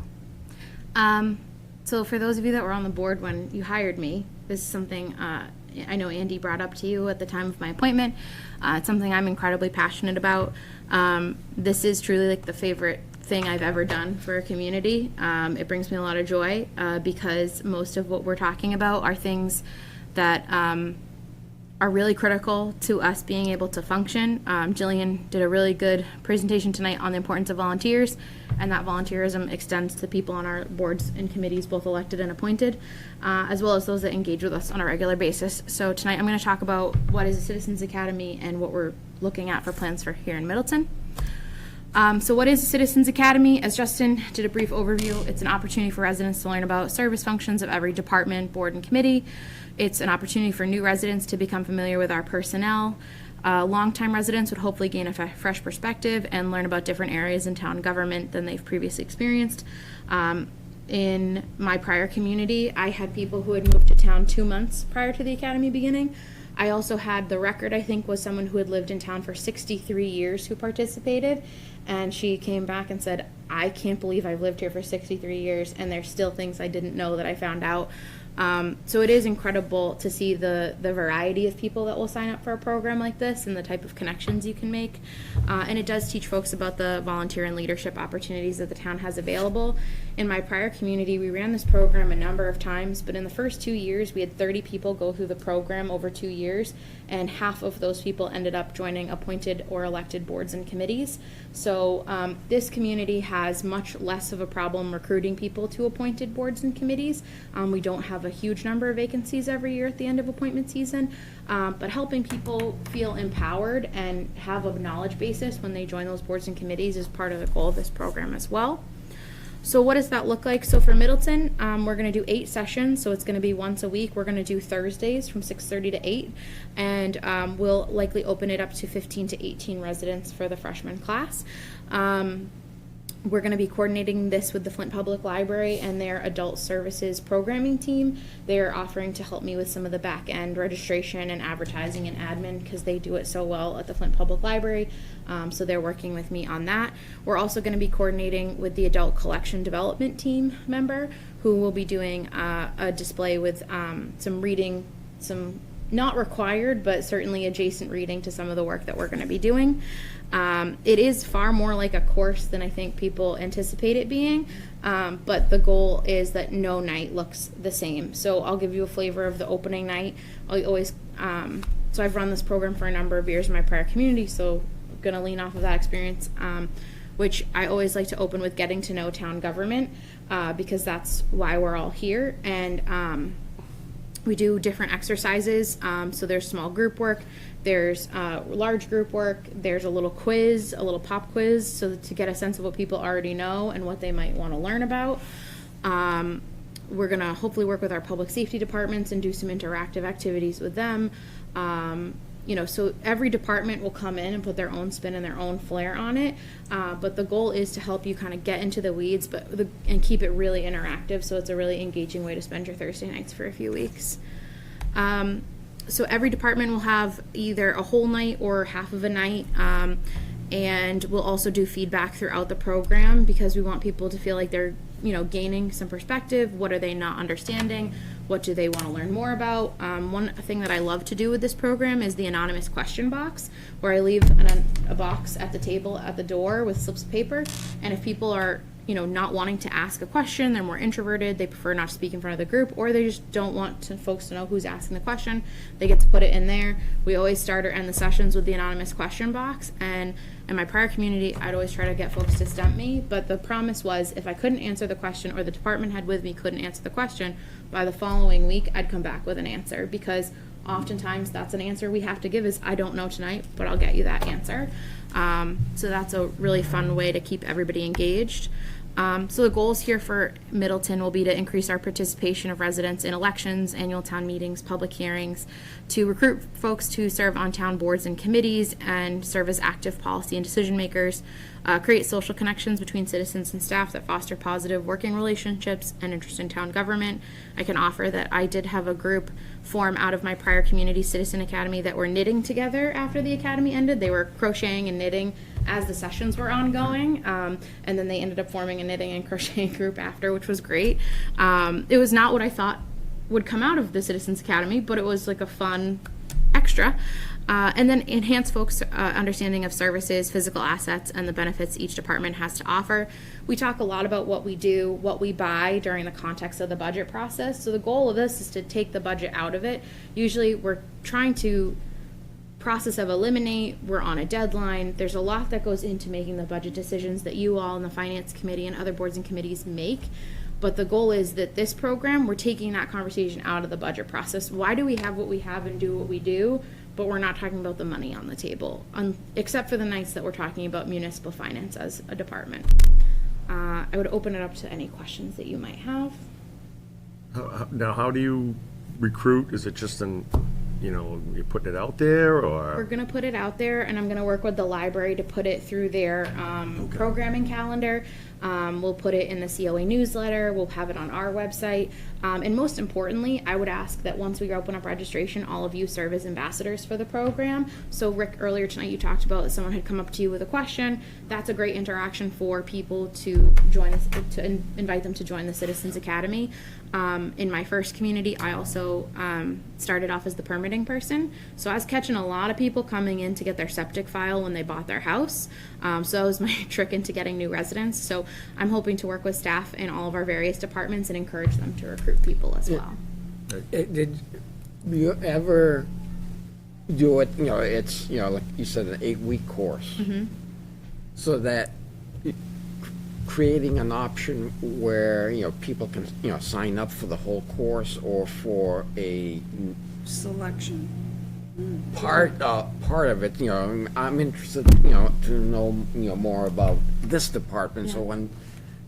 So for those of you that were on the board when you hired me, this is something I know Andy brought up to you at the time of my appointment. It's something I'm incredibly passionate about. This is truly like the favorite thing I've ever done for a community. It brings me a lot of joy because most of what we're talking about are things that are really critical to us being able to function. Jillian did a really good presentation tonight on the importance of volunteers, and that volunteerism extends to people on our boards and committees, both elected and appointed, as well as those that engage with us on a regular basis. So tonight I'm going to talk about what is a Citizens Academy and what we're looking at for plans for here in Middleton. So what is Citizens Academy? As Justin did a brief overview, it's an opportunity for residents to learn about service functions of every department, board, and committee. It's an opportunity for new residents to become familiar with our personnel. Longtime residents would hopefully gain a fresh perspective and learn about different areas in town government than they've previously experienced. In my prior community, I had people who had moved to town 2 months prior to the academy beginning. I also had the record, I think, was someone who had lived in town for 63 years who participated, and she came back and said, I can't believe I've lived here for 63 years and there's still things I didn't know that I found out. So it is incredible to see the variety of people that will sign up for a program like this and the type of connections you can make. And it does teach folks about the volunteer and leadership opportunities that the town has available. In my prior community, we ran this program a number of times, but in the first 2 years, we had 30 people go through the program over 2 years, and half of those people ended up joining appointed or elected boards and committees. So this community has much less of a problem recruiting people to appointed boards and committees. We don't have a huge number of vacancies every year at the end of appointment season, but helping people feel empowered and have a knowledge basis when they join those boards and committees is part of the goal of this program as well. So what does that look like? So for Middleton, we're going to do 8 sessions, so it's going to be once a week. We're going to do Thursdays from 6:30 to 8, and we'll likely open it up to 15 to 18 residents for the freshman class. We're going to be coordinating this with the Flint Public Library and their adult services programming team. They're offering to help me with some of the back end registration and advertising and admin because they do it so well at the Flint Public Library. So they're working with me on that. We're also going to be coordinating with the adult collection development team member who will be doing a display with some reading, some not required, but certainly adjacent reading to some of the work that we're going to be doing. It is far more like a course than I think people anticipate it being, but the goal is that no night looks the same. So I'll give you a flavor of the opening night. I always, so I've run this program for a number of years in my prior community, so I'm going to lean off of that experience, which I always like to open with getting to know town government, because that's why we're all here. And we do different exercises, so there's small group work, there's large group work, there's a little quiz, a little pop quiz, so to get a sense of what people already know and what they might want to learn about. We're going to hopefully work with our public safety departments and do some interactive activities with them. You know, so every department will come in and put their own spin and their own flair on it, but the goal is to help you kind of get into the weeds, and keep it really interactive, so it's a really engaging way to spend your Thursday nights for a few weeks. So every department will have either a whole night or half of a night, and we'll also do feedback throughout the program because we want people to feel like they're, you know, gaining some perspective. What are they not understanding? What do they want to learn more about? One thing that I love to do with this program is the anonymous question box, where I leave a box at the table at the door with slips of paper, and if people are, you know, not wanting to ask a question, they're more introverted, they prefer not to speak in front of the group, or they just don't want folks to know who's asking the question, they get to put it in there. We always start or end the sessions with the anonymous question box, and in my prior community, I'd always try to get folks to stump me, but the promise was if I couldn't answer the question or the department head with me couldn't answer the question, by the following week, I'd come back with an answer, because oftentimes that's an answer we have to give is, I don't know tonight, but I'll get you that answer. So that's a really fun way to keep everybody engaged. So the goals here for Middleton will be to increase our participation of residents in elections, annual town meetings, public hearings, to recruit folks to serve on town boards and committees and serve as active policy and decision makers, create social connections between citizens and staff that foster positive working relationships and interest in town government. I can offer that I did have a group form out of my prior community citizen academy that were knitting together after the academy ended. They were crocheting and knitting as the sessions were ongoing, and then they ended up forming a knitting and crocheting group after, which was great. It was not what I thought would come out of the Citizens Academy, but it was like a fun extra. And then enhance folks' understanding of services, physical assets, and the benefits each department has to offer. We talk a lot about what we do, what we buy during the context of the budget process. So the goal of this is to take the budget out of it. Usually we're trying to process of eliminate, we're on a deadline. There's a lot that goes into making the budget decisions that you all in the finance committee and other boards and committees make. But the goal is that this program, we're taking that conversation out of the budget process. Why do we have what we have and do what we do? But we're not talking about the money on the table, except for the nights that we're talking about municipal finance as a department. I would open it up to any questions that you might have. Now, how do you recruit? Is it just you're putting it out there, We're or? gonna put it out there, and I'm gonna work with the library to put it through their programming calendar. We'll put it in the COA newsletter, we'll have it on our website. And most importantly, I would ask that once we open up registration, all of you serve as ambassadors for the program. So Rick, earlier tonight you talked about that someone had come up to you with a question. That's a great interaction for people to join us, to invite them to join the Citizens Academy. In my first community, I also started off as the permitting person. So I was catching a lot of people coming in to get their septic file when they bought their house. So that was my trick into getting new residents. So I'm hoping to work with staff in all of our various departments and encourage them to recruit people as well. Did you ever do it, it's, like you said, an 8-week course? So that creating an option where, people can, sign up for the whole course or for a Selection. part of it, I'm interested, to know, more about this department. So when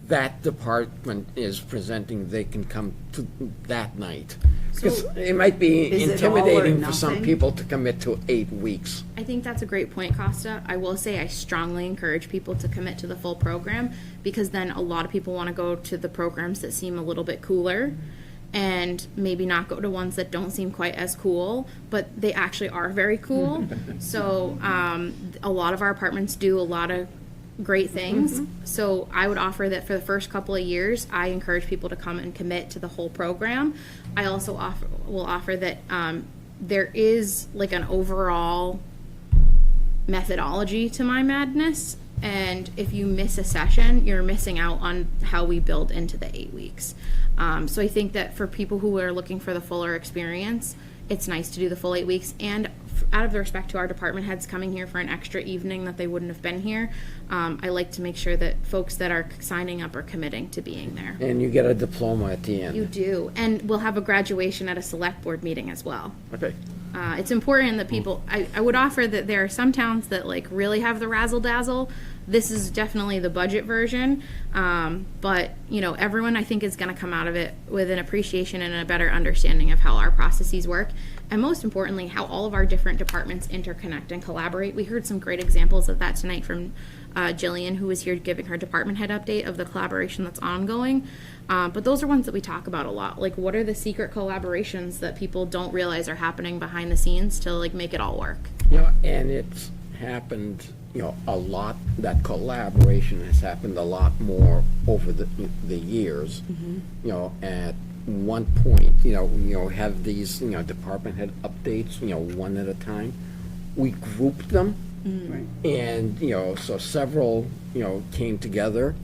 that department is presenting, they can come to that night. Because it might be Is it all or intimidating for some nothing? people to commit to 8 weeks. I think that's a great point, Costa. I will say I strongly encourage people to commit to the full program, because then a lot of people want to go to the programs that seem a little bit cooler and maybe not go to ones that don't seem quite as cool, but they actually are very cool. So a lot of our apartments do a lot of great things. So I would offer that for the first couple of years, I encourage people to come and commit to the whole program. I also will offer that there is like an overall methodology to my madness. And if you miss a session, you're missing out on how we build into the 8 weeks. So I think that for people who are looking for the fuller experience, it's nice to do the full 8 weeks. And out of the respect to our department heads coming here for an extra evening that they wouldn't have been here, I like to make sure that folks that are signing up are committing to being there. And you get a diploma at the end. You do. And we'll have a graduation at a select board meeting as well. Okay. It's important that people, I would offer that there are some towns that like really have the razzle dazzle. This is definitely the budget version. But everyone I think is going to come out of it with an appreciation and a better understanding of how our processes work. And most importantly, how all of our different departments interconnect and collaborate. We heard some great examples of that tonight from Jillian, who was here giving her department head update of the collaboration that's ongoing. But those are ones that we talk about a lot. Like, what are the secret collaborations that people don't realize are happening behind the scenes to like make it all work? And it's happened, a lot, that collaboration has happened a lot more over the years. At one point, have these, department head updates, one at a time. We grouped them. And, so several, came together,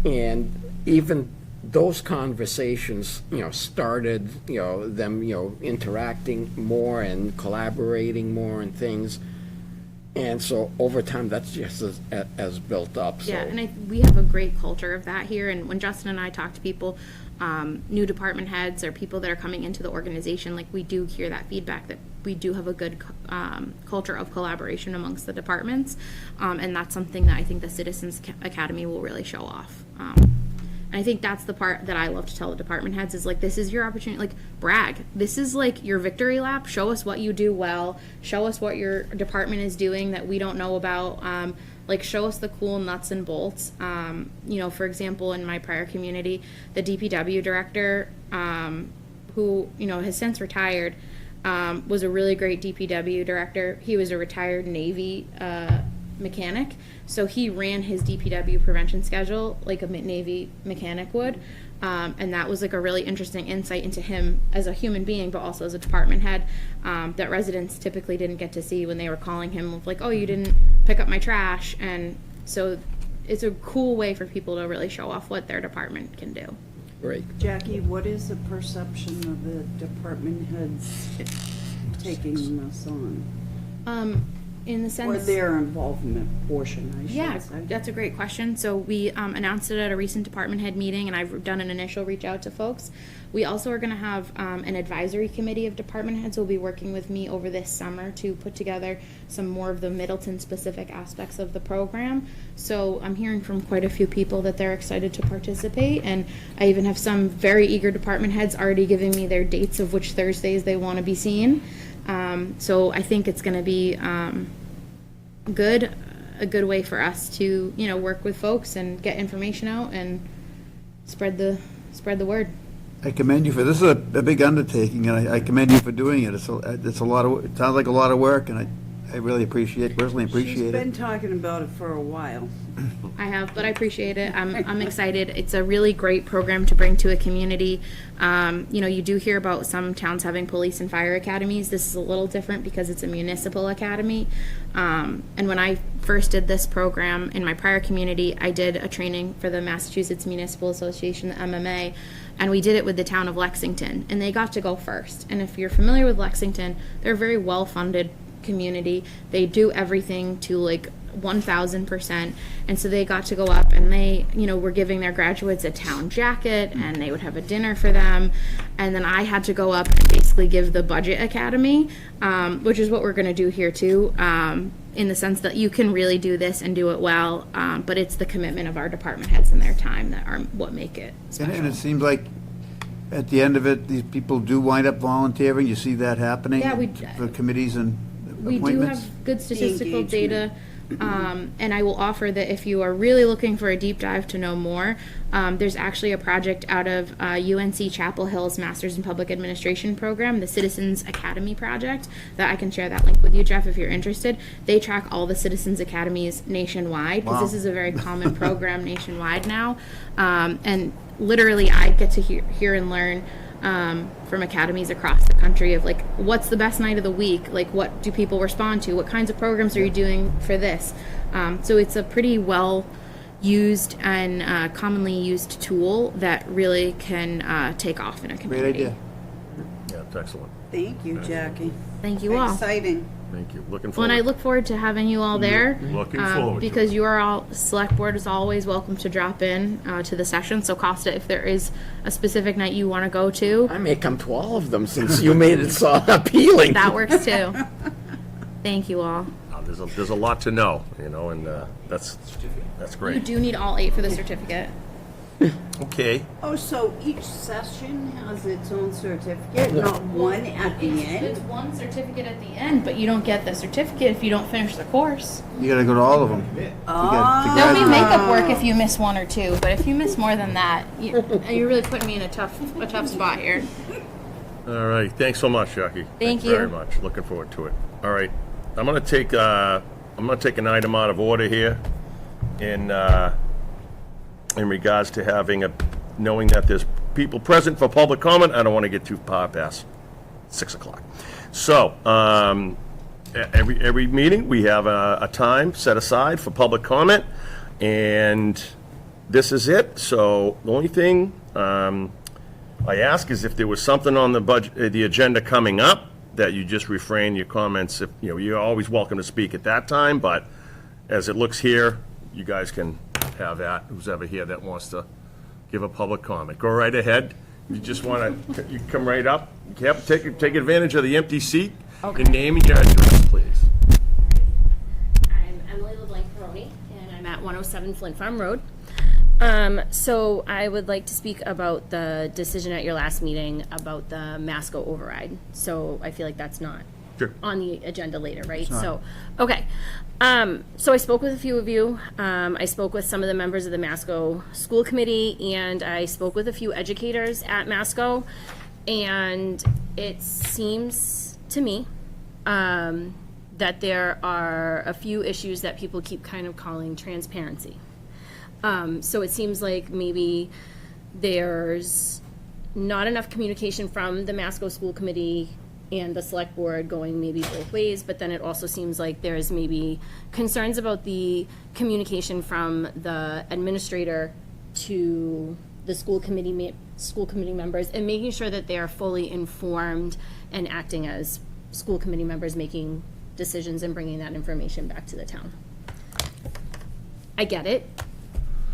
and even those conversations, started, them, interacting more and collaborating more and things. And so over time, that's just as built up. So. Yeah, and we have a great culture of that here. And when Justin and I talk to people, new department heads or people that are coming into the organization, like we do hear that feedback that we do have a good culture of collaboration amongst the departments. And that's something that I think the Citizens Academy will really show off. And I think that's the part that I love to tell the department heads is like, this is your opportunity, like brag. This is like your victory lap. Show us what you do well. Show us what your department is doing that we don't know about. Like show us the cool nuts and bolts. For example, in my prior community, the DPW director, who, has since retired, was a really great DPW director. He was a retired Navy mechanic, so he ran his DPW prevention schedule like a Navy mechanic would. And that was like a really interesting insight into him as a human being, but also as a department head, that residents typically didn't get to see when they were calling him of like, oh, you didn't pick up my trash. And so it's a cool way for people to really show off what their department can do. Great. Jackie, what is the perception of the department heads taking this on? In the Or sense. their involvement portion, I Yeah, should say. that's a great question. So we announced it at a recent department head meeting, and I've done an initial reach out to folks. We also are going to have an advisory committee of department heads who will be working with me over this summer to put together some more of the Middleton-specific aspects of the program. So I'm hearing from quite a few people that they're excited to participate, and I even have some very eager department heads already giving me their dates of which Thursdays they want to be seen. So I think it's going to be a good way for us to, work with folks and get information out and spread the word. I commend you for, this is a big undertaking, and I commend you for doing it. It's a lot of, it sounds like a lot of work, and I really personally She's appreciate been it. talking about it for a while. I have, but I appreciate it. I'm excited. It's a really great program to bring to a community. You do hear about some towns having police and fire academies. This is a little different because it's a municipal academy. And when I first did this program in my prior community, I did a training for the Massachusetts Municipal Association, the MMA, and we did it with the town of Lexington, and they got to go first. And if you're familiar with Lexington, they're a very well-funded community. They do everything to like 1,000%, and so they got to go up, and they were giving their graduates a town jacket, and they would have a dinner for them. And then I had to go up and basically give the budget academy, which is what we're going to do here too, in the sense that you can really do this and do it well, but it's the commitment of our department heads and their time that are what make it special. And it seems like at the end of it, these people do wind up volunteering. You see that happening? Yeah, For committees and We do appointments? have good statistical engagement. data, and I will offer that if you are really looking for a deep dive to know more, there's actually a project out of UNC Chapel Hill's Masters in Public Administration program, the Citizens Academy Project, that I can share that link with you, Jeff, if you're interested. They track all the Citizens Academies nationwide, because this is a very common program nationwide now, and literally I get to hear and learn from academies across the country of like, what's the best night of the week? Like, what do people respond to? What kinds of programs are you doing for this? So it's a pretty well used and commonly used tool that really can take off in a community. Great idea. Yeah, it's excellent. Thank you, Jackie. Thank you all. Exciting. Thank you. Looking Well, forward. and I look forward to having you all there. Looking forward to Because it. you are all, select board is always welcome to drop in to the session. So Costa, if there is a specific night you want to go to, I may come to all of them since you made it so appealing. that works too. Thank you all. There's a lot to know, and that's You great. do need all 8 for the certificate. Okay. Oh, so each session has its own certificate, not one at the It's end? one certificate at the end, but you don't get the certificate if you don't finish the course. You gotta go to all of them. There'll be makeup work if you miss 1 or 2, but if you miss more than that, you're really putting me in a tough spot here. All right. Thanks so much, Jackie. Thank Thanks you. very much. Looking forward to it. All right. I'm gonna take an item out of order here in regards to knowing that there's people present for public comment. I don't want to get too far past 6 o'clock. So, every meeting, we have a time set aside for public comment, and this is it. So, the only thing I ask is if there was something on the agenda coming up, that you just refrain your comments. If you're always welcome to speak at that time, but as it looks here, you guys can have that, who's ever here that wants to give a public comment. Go right ahead. You just want to, you come right up. Yep, take advantage of the empty seat. Okay. And name and your address, please. I'm Emily LeBlanc Peroni, and I'm at 107 Flint Farm Road. So I would like to speak about the decision at your last meeting about the Masco override. So I feel like that's not Sure. on the agenda later, right? So, okay. So I spoke with a few of you. I spoke with some of the members of the Masco School Committee, and I spoke with a few educators at Masco. And it seems to me that there are a few issues that people keep kind of calling transparency. So it seems like maybe there's not enough communication from the Masco School Committee and the select board going maybe both ways, but then it also seems like there's maybe concerns about the communication from the administrator to the school committee members, and making sure that they are fully informed and acting as school committee members, making decisions and bringing that information back to the town. I get it.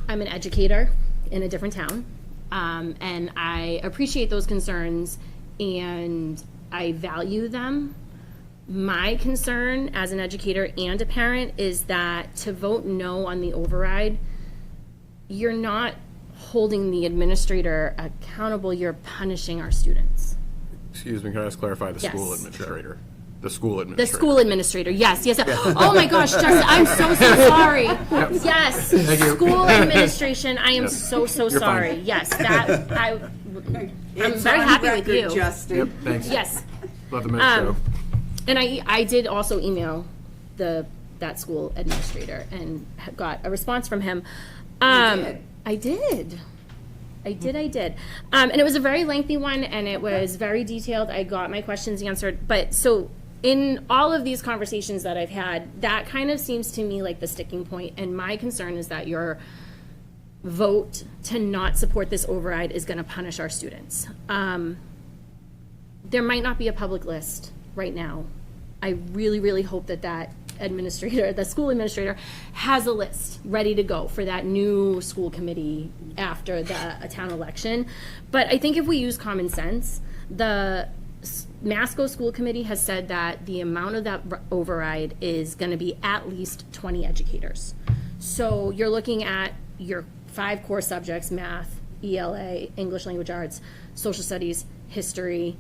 I'm an educator in a different town, and I appreciate those concerns, and I value them. My concern as an educator and a parent is that to vote no on the override, you're not holding the administrator accountable, you're punishing our students. Excuse me, can I just clarify the school Yes. administrator? The school The administrator. school administrator, yes. Oh my gosh, Justin, I'm so sorry. Yes, school administration, I am so sorry. fine. Yes, I'm It's very on happy with record, you. Justin. Yep, thanks. Yes. Let the minutes show. And I did also email that school administrator and got a response from him. did? I did. And it was a very lengthy one, and it was very detailed. I got my questions answered. But so in all of these conversations that I've had, that kind of seems to me like the sticking point. And my concern is that your vote to not support this override is going to punish our students. There might not be a public list right now. I really, really hope that administrator, the school administrator, has a list ready to go for that new school committee after a town election. But I think if we use common sense, the Masco School Committee has said that the amount of that override is going to be at least 20 educators. So you're looking at your 5 core subjects: math, ELA, English Language Arts, social studies, history,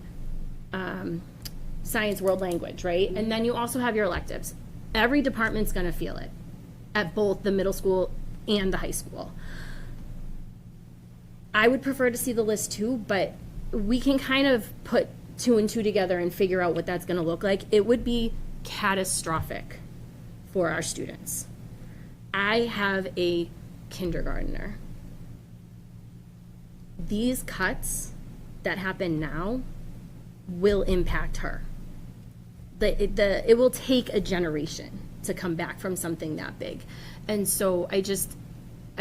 science, world language, right? And then you also have your electives. Every department's going to feel it at both the middle school and the high school. I would prefer to see the list too, but we can kind of put 2 and 2 together and figure out what that's going to look like. It would be catastrophic for our students. I have a kindergartner. These cuts that happen now will impact her. It will take a generation to come back from something that big. And so I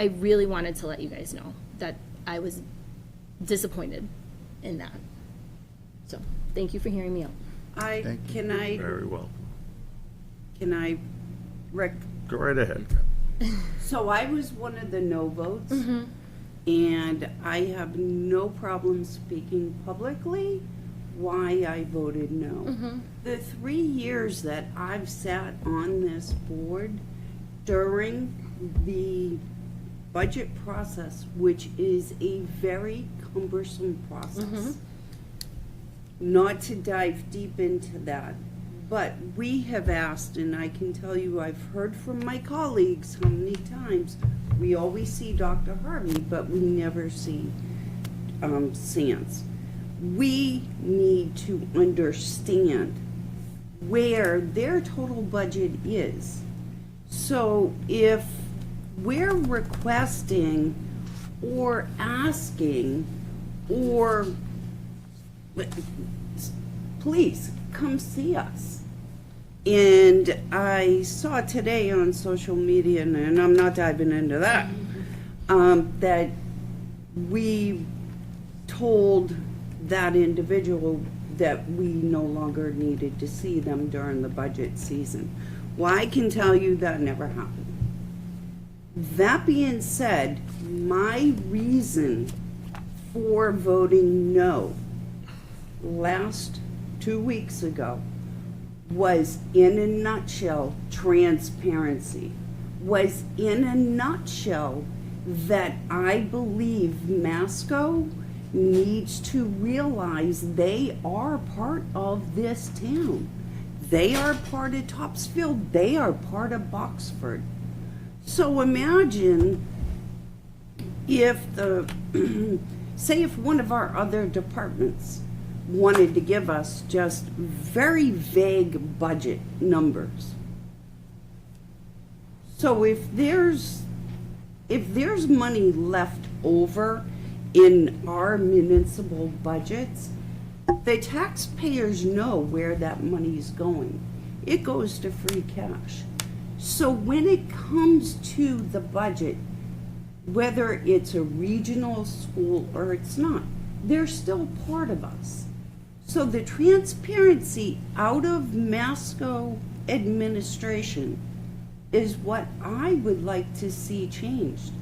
really wanted to let you guys know that I was disappointed in that. So thank you for hearing me out. Very well. Rick, Go right ahead. so I was one of the no votes, and I have no problem speaking publicly why I voted no. The 3 years that I've sat on this board during the budget process, which is a very cumbersome process, not to dive deep into that, but we have asked, and I can tell you I've heard from my colleagues how many times we always see Dr. Harvey, but we never see Sands. We need to understand where their total budget is. So if we're requesting or asking, or please come see us. And I saw today on social media, and I'm not diving into that, that we told that individual that we no longer needed to see them during the budget season. Well, I can tell you that never happened. That being said, my reason for voting no last 2 weeks ago was, in a nutshell, transparency. Was in a nutshell that I believe Masco needs to realize they are part of this town. They are part of Topsfield. They are part of Boxford. So imagine if say if one of our other departments wanted to give us just very vague budget numbers. So if there's money left over in our municipal budgets, the taxpayers know where that money is going. It goes to free cash. So when it comes to the budget, whether it's a regional school or it's not, they're still part of us. So the transparency out of Masco administration is what I would like to see changed.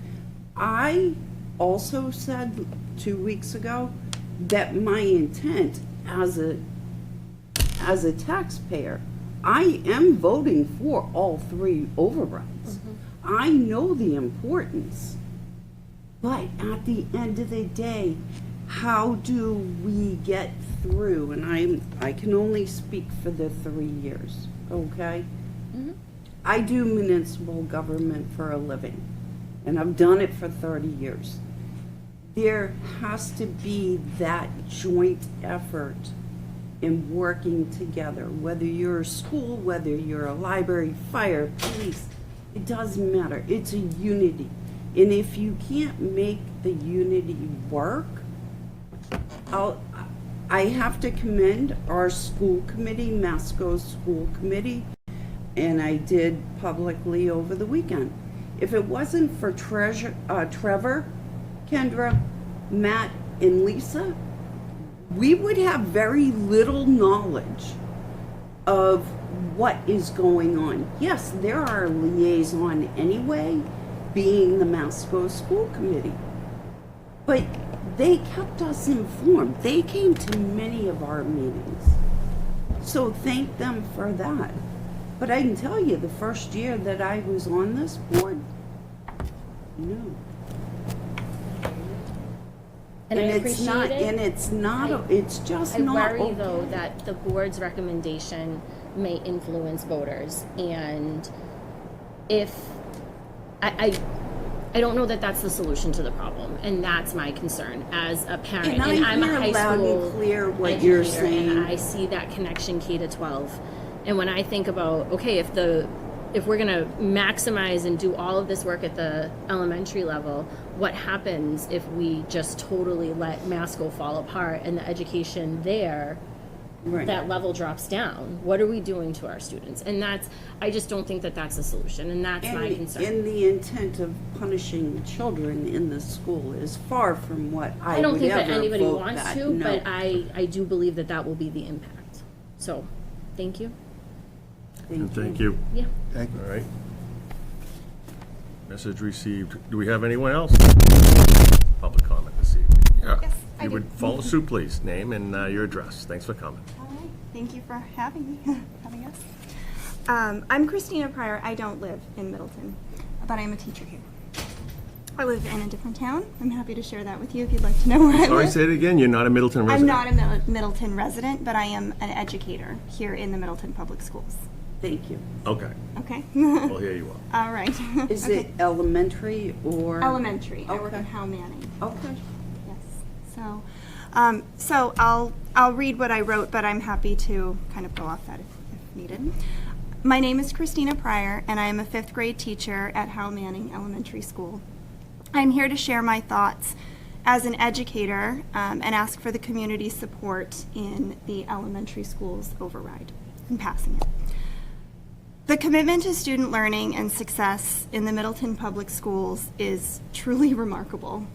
I also said 2 weeks ago that my intent as a taxpayer, I am voting for all 3 overrides. I know the importance. But at the end of the day, how do we get through? And I can only speak for the 3 years, okay? I do municipal government for a living, and I've done it for 30 years. There has to be that joint effort in working together, whether you're a school, whether you're a library, fire, police, it doesn't matter. It's a unity. And if you can't make the unity work, I have to commend our school committee, Masco School Committee, and I did publicly over the weekend. If it wasn't for Trevor, Kendra, Matt, and Lisa, we would have very little knowledge of what is going on. Yes, they're our liaison anyway, being the Masco School Committee. But they kept us informed. They came to many of our meetings. So thank them for that. But I can tell you, the first year that I was on this board, no. And I it's not, appreciate it. and it's not, it's just not. I worry, okay. though, that the board's recommendation may influence voters, and if, I don't know that that's the solution to the problem, and that's my concern as a parent. And I I'm a hear high loud and school clear what you're educator, saying. and I see that connection K to 12. And when I think about, okay, if we're gonna maximize and do all of this work at the elementary level, what happens if we just totally let Masco fall apart and the education there, Right. that level drops down? What are we doing to our students? And I just don't think that that's a solution, and that's my concern. And the intent of punishing children in the school is far from what I I don't would think that ever anybody vote wants that, to, no. but I do believe that that will be the impact. So, thank you. Thank you. Yeah. Thank you. All right. Message received. Do we have anyone else? Public comment this evening. Yeah. Yes, If I you do. would follow suit, please. Name and your address. Thanks for coming. All right, thank you for having me, having us. I'm Christina Pryor. I don't live in Middleton, but I'm a teacher here. I live in a different town. I'm happy to share that with you if you'd like to know where I Sorry, live. say it again. You're not a Middleton I'm resident. not a Middleton resident, but I am an educator here in the Middleton Public Schools. Thank you. Okay. Okay? Well, here you are. All right. Is Okay. it elementary or? Elementary. I work Okay. in Howe Manning. Okay. Yes. So I'll read what I wrote, but I'm happy to kind of go off that if needed. My name is Christina Pryor, and I am a 5th grade teacher at Howe Manning Elementary School. I'm here to share my thoughts as an educator and ask for the community's support in the elementary schools override and passing it. The commitment to student learning and success in the Middleton Public Schools is truly remarkable.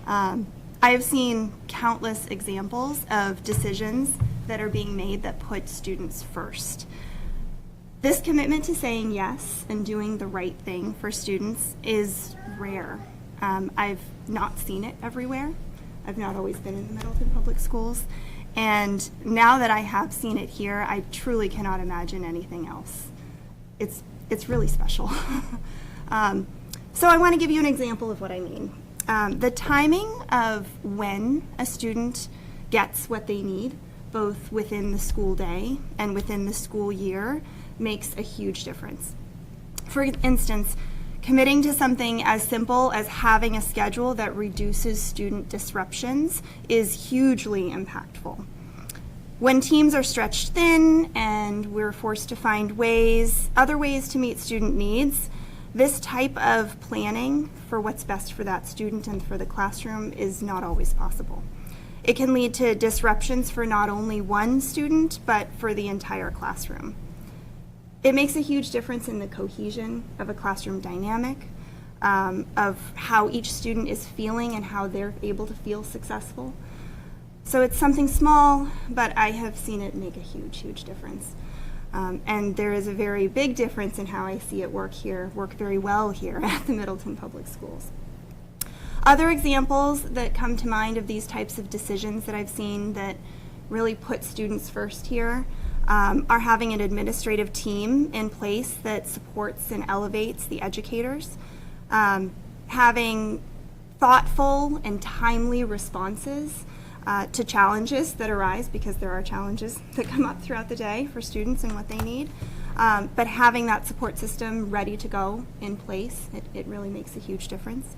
I have seen countless examples of decisions that are being made that put students first. This commitment to saying yes and doing the right thing for students is rare. I've not seen it everywhere. I've not always been in the Middleton Public Schools. And now that I have seen it here, I truly cannot imagine anything else. It's really special. So I want to give you an example of what I mean. The timing of when a student gets what they need, both within the school day and within the school year, makes a huge difference. For instance, committing to something as simple as having a schedule that reduces student disruptions is hugely impactful. When teams are stretched thin and we're forced to find other ways to meet student needs, This type of planning for what's best for that student and for the classroom is not always possible. It can lead to disruptions for not only one student, but for the entire classroom. It makes a huge difference in the cohesion of a classroom dynamic, of how each student is feeling and how they're able to feel successful. So it's something small, but I have seen it make a huge, huge difference. And there is a very big difference in how I see it work very well here at the Middleton Public Schools. Other examples that come to mind of these types of decisions that I've seen that really put students first here are having an administrative team in place that supports and elevates the educators, having thoughtful and timely responses to challenges that arise, because there are challenges that come up throughout the day for students and what they need, but having that support system ready to go in place, it really makes a huge difference.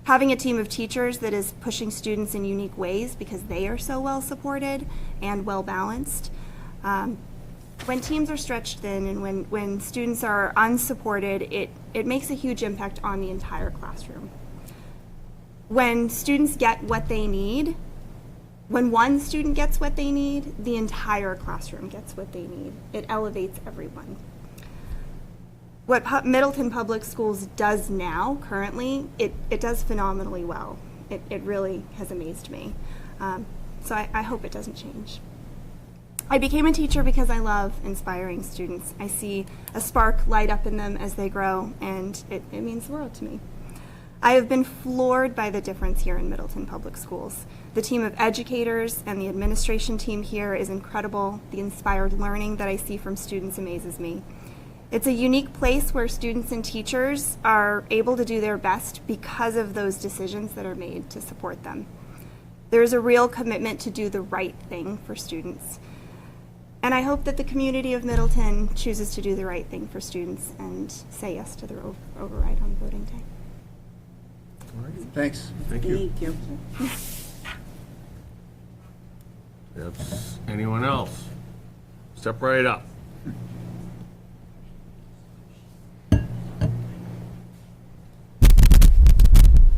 Having a team of teachers that is pushing students in unique ways because they are so well supported and well balanced. When teams are stretched thin and when students are unsupported, it makes a huge impact on the entire classroom. When students get what they need, when one student gets what they need, the entire classroom gets what they need. It elevates everyone. What Middleton Public Schools does now, currently, it does phenomenally well. It really has amazed me. So I hope it doesn't change. I became a teacher because I love inspiring students. I see a spark light up in them as they grow, and it means the world to me. I have been floored by the difference here in Middleton Public Schools. The team of educators and the administration team here is incredible. The inspired learning that I see from students amazes me. It's a unique place where students and teachers are able to do their best because of those decisions that are made to support them. There is a real commitment to do the right thing for students. And I hope that the community of Middleton chooses to do the right thing for students and say yes to their override on voting day. Thanks. Thank you. Thank you. Yes. Anyone else? Step right up.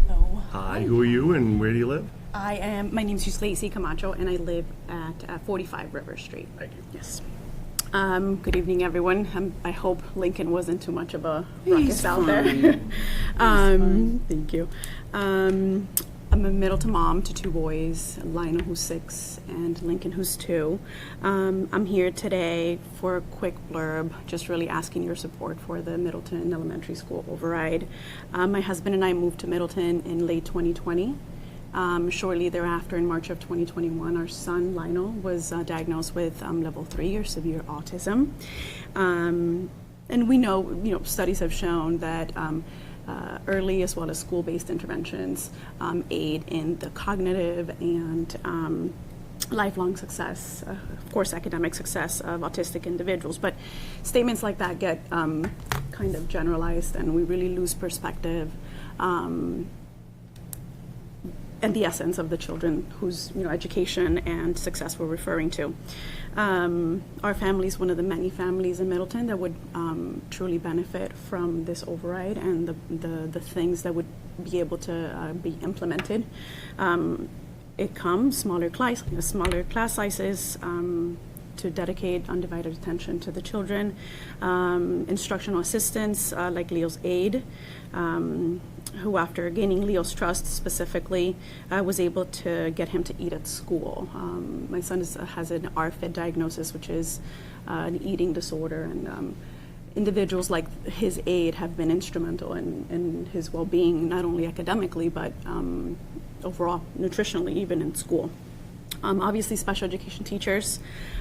Hello. Hi, who are you and where do you live? My name's Lacey Camacho, and I live at 45 River Street. Thank you. Yes. Good evening, everyone. I hope Lincoln wasn't too much of a ruckus out there. Thank you. I'm a Middleton mom to two boys, Lionel who's 6 and Lincoln who's 2. I'm here today for a quick blurb, just really asking your support for the Middleton Elementary School override. My husband and I moved to Middleton in late 2020. Shortly thereafter, in March of 2021, our son Lionel was diagnosed with level 3 or severe autism. And we know, studies have shown that early as well as school-based interventions aid in the cognitive and lifelong success, of course, academic success of autistic individuals. But statements like that get kind of generalized, and we really lose perspective and the essence of the children whose education and success we're referring to. Our family is one of the many families in Middleton that would truly benefit from this override and the things that would be able to be implemented. It comes smaller class sizes, to dedicate undivided attention to the children, instructional assistants like Leo's aide, who after gaining Leo's trust specifically, was able to get him to eat at school. My son has an RFID diagnosis, which is an eating disorder, and individuals like his aide have been instrumental in his well-being, not only academically, but overall nutritionally, even in school. Obviously, special education teachers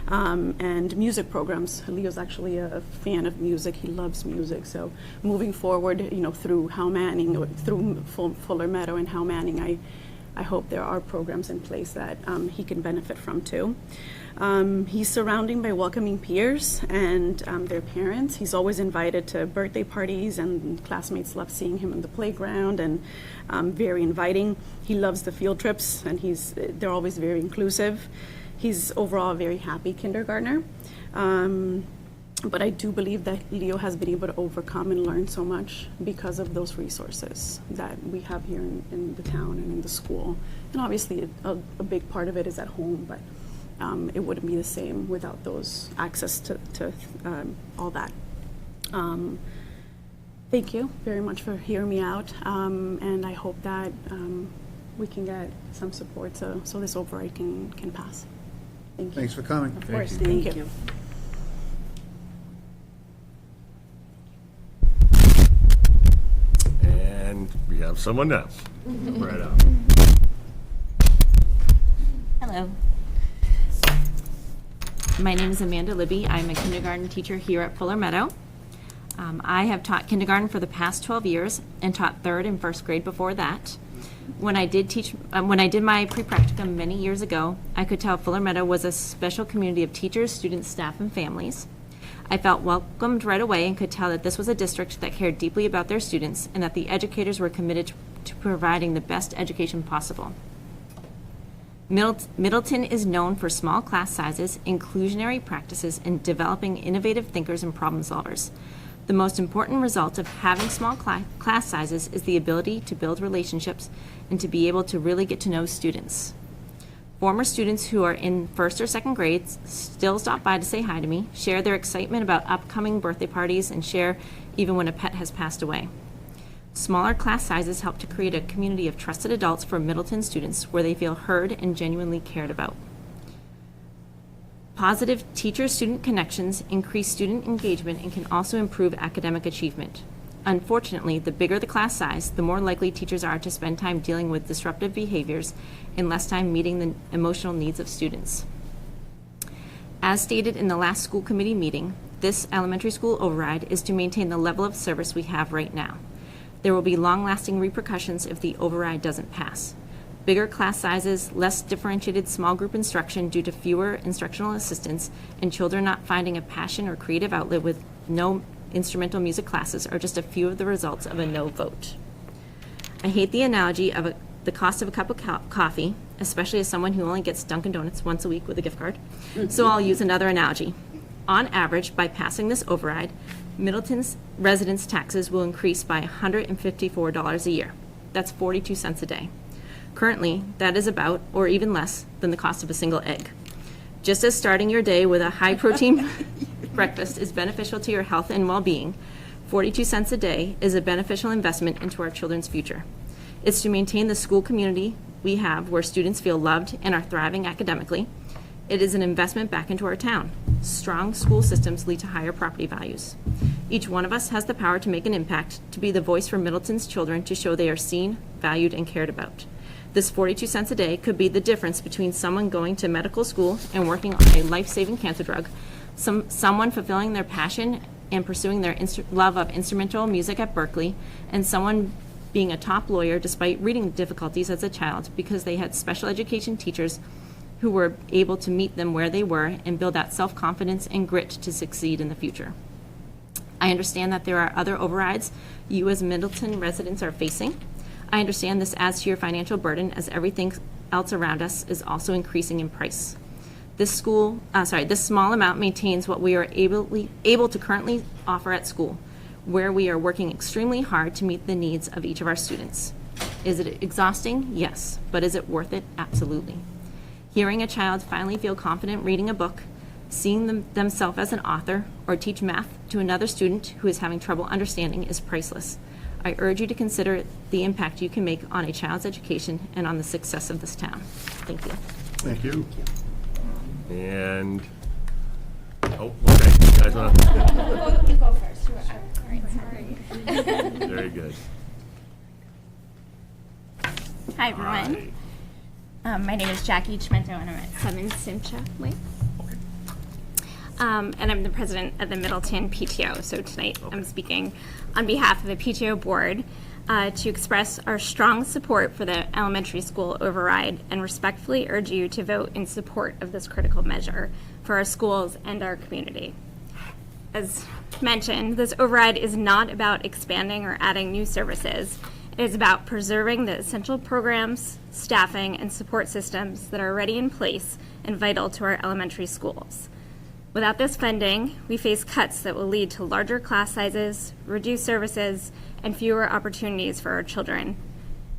and music programs. Leo's actually a fan of music. He loves music. So moving forward, through Hal Manning, or through Fuller Meadow and Hal Manning, I hope there are programs in place that he can benefit from too. He's surrounded by welcoming peers and their parents. He's always invited to birthday parties, and classmates love seeing him in the playground, and very inviting. He loves the field trips, and they're always very inclusive. He's overall a very happy kindergartner. But I do believe that Leo has been able to overcome and learn so much because of those resources that we have here in the town and in the school. And obviously, a big part of it is at home, but it wouldn't be the same without those access to all that. Thank you very much for hearing me out, and I hope that we can get some support so this override can pass. Thank you. Thanks for coming. Of course, thank you. And we have someone now. Right up. Hello. My name is Amanda Libby. I'm a kindergarten teacher here at Fuller Meadow. I have taught kindergarten for the past 12 years and taught third and first grade before that. When I did my pre-practicum many years ago, I could tell Fuller Meadow was a special community of teachers, students, staff, and families. I felt welcomed right away and could tell that this was a district that cared deeply about their students and that the educators were committed to providing the best education possible. Middleton is known for small class sizes, inclusionary practices, and developing innovative thinkers and problem solvers. The most important result of having small class sizes is the ability to build relationships and to be able to really get to know students. Former students who are in first or second grades still stop by to say hi to me, share their excitement about upcoming birthday parties, and share even when a pet has passed away. Smaller class sizes help to create a community of trusted adults for Middleton students where they feel heard and genuinely cared about. Positive teacher-student connections increase student engagement and can also improve academic achievement. Unfortunately, the bigger the class size, the more likely teachers are to spend time dealing with disruptive behaviors and less time meeting the emotional needs of students. As stated in the last school committee meeting, this elementary school override is to maintain the level of service we have right now. There will be long-lasting repercussions if the override doesn't pass. Bigger class sizes, less differentiated small group instruction due to fewer instructional assistants, and children not finding a passion or creative outlet with no instrumental music classes are just a few of the results of a no vote. I hate the analogy of the cost of a cup of coffee, especially as someone who only gets Dunkin' Donuts once a week with a gift card. So I'll use another analogy. On average, by passing this override, Middleton's residents' taxes will increase by $154 a year. That's 42 cents a day. Currently, that is about, or even less, than the cost of a single egg. Just as starting your day with a high-protein breakfast is beneficial to your health and well-being, 42 cents a day is a beneficial investment into our children's future. It's to maintain the school community we have where students feel loved and are thriving academically. It is an investment back into our town. Strong school systems lead to higher property values. Each one of us has the power to make an impact, to be the voice for Middleton's children, to show they are seen, valued, and cared about. This 42 cents a day could be the difference between someone going to medical school and working on a life-saving cancer drug, someone fulfilling their passion and pursuing their love of instrumental music at Berkeley, and someone being a top lawyer despite reading difficulties as a child because they had special education teachers who were able to meet them where they were and build that self-confidence and grit to succeed in the future. I understand that there are other overrides you as Middleton residents are facing. I understand this adds to your financial burden as everything else around us is also increasing in price. This small amount maintains what we are able to currently offer at school, where we are working extremely hard to meet the needs of each of our students. Is it exhausting? Yes. But is it worth it? Absolutely. Hearing a child finally feel confident reading a book, seeing themselves as an author, or teach math to another student who is having trouble understanding is priceless. I urge you to consider the impact you can make on a child's education and on the success of this town. Thank you. Thank you. And, oh, okay, you guys want to? You go first. Sorry. Very good. Hi, everyone. My name is Jackie Chimento, and I'm at 7 Simcha Way. And I'm the president of the Middleton PTO. So tonight I'm speaking on behalf of the PTO board to express our strong support for the elementary school override and respectfully urge you to vote in support of this critical measure for our schools and our community. As mentioned, this override is not about expanding or adding new services. It is about preserving the essential programs, staffing, and support systems that are already in place and vital to our elementary schools. Without this funding, we face cuts that will lead to larger class sizes, reduced services, and fewer opportunities for our children.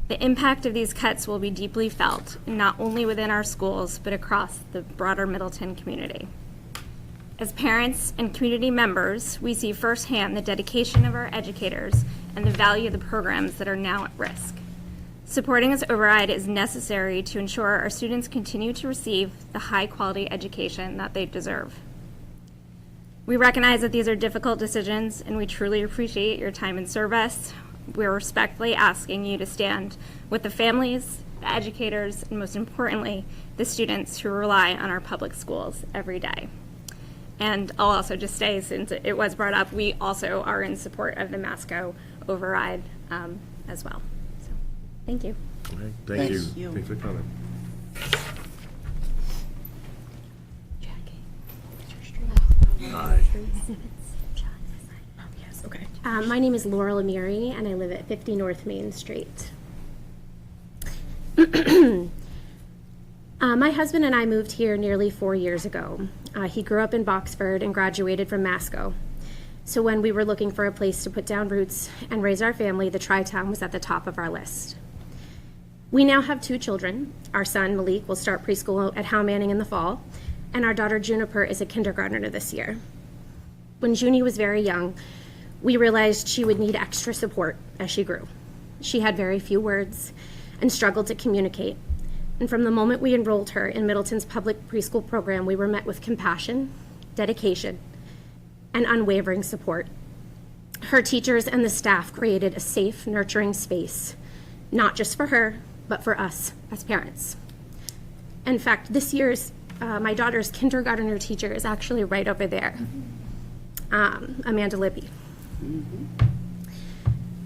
The impact of these cuts will be deeply felt, not only within our schools, but across the broader Middleton community. As parents and community members, we see firsthand the dedication of our educators and the value of the programs that are now at risk. Supporting this override is necessary to ensure our students continue to receive the high-quality education that they deserve. We recognize that these are difficult decisions, and we truly appreciate your time and service. We're respectfully asking you to stand with the families, the educators, and most importantly, the students who rely on our public schools every day. And I'll also just say, since it was brought up, we also are in support of the Masco override as well. So, thank you. Okay, thank you. Thank you. Thanks for coming. Hi. Okay. My name is Laura Lemire, and I live at 50 North Main Street. My husband and I moved here nearly 4 years ago. He grew up in Boxford and graduated from Masco. So when we were looking for a place to put down roots and raise our family, the Tri-Town was at the top of our list. We now have 2 children. Our son, Malik, will start preschool at Howe Manning in the fall, and our daughter, Juniper, is a kindergartner this year. When Junie was very young, we realized she would need extra support as she grew. She had very few words and struggled to communicate. And from the moment we enrolled her in Middleton's public preschool program, we were met with compassion, dedication, and unwavering support. Her teachers and the staff created a safe, nurturing space, not just for her, but for us as parents. In fact, this year's my daughter's kindergartner teacher is actually right over there, Amanda Libby.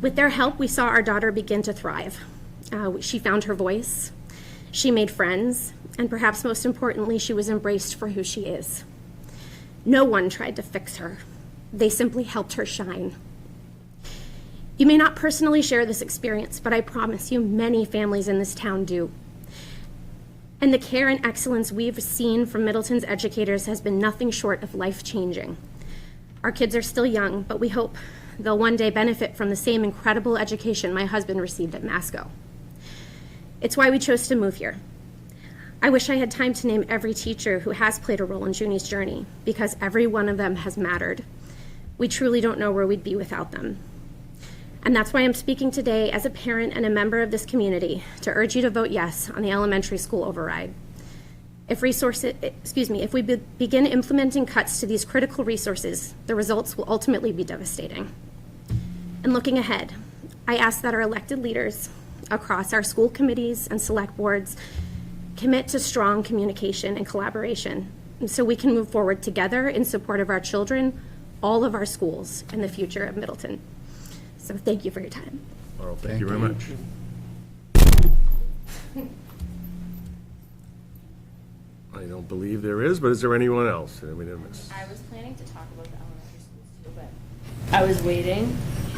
With their help, we saw our daughter begin to thrive. She found her voice, she made friends, and perhaps most importantly, she was embraced for who she is. No one tried to fix her. They simply helped her shine. You may not personally share this experience, but I promise you many families in this town do. And the care and excellence we've seen from Middleton's educators has been nothing short of life-changing. Our kids are still young, but we hope they'll one day benefit from the same incredible education my husband received at Masco. It's why we chose to move here. I wish I had time to name every teacher who has played a role in Junie's journey, because every one of them has mattered. We truly don't know where we'd be without them. And that's why I'm speaking today as a parent and a member of this community to urge you to vote yes on the elementary school override. If we begin implementing cuts to these critical resources, the results will ultimately be devastating. And looking ahead, I ask that our elected leaders across our school committees and select boards commit to strong communication and collaboration so we can move forward together in support of our children, all of our schools, and the future of Middleton. So thank you for your time. Well, thank you very much. I don't believe there is, but is there anyone else that we didn't miss? I was planning to talk about the elementary schools too, but I was waiting.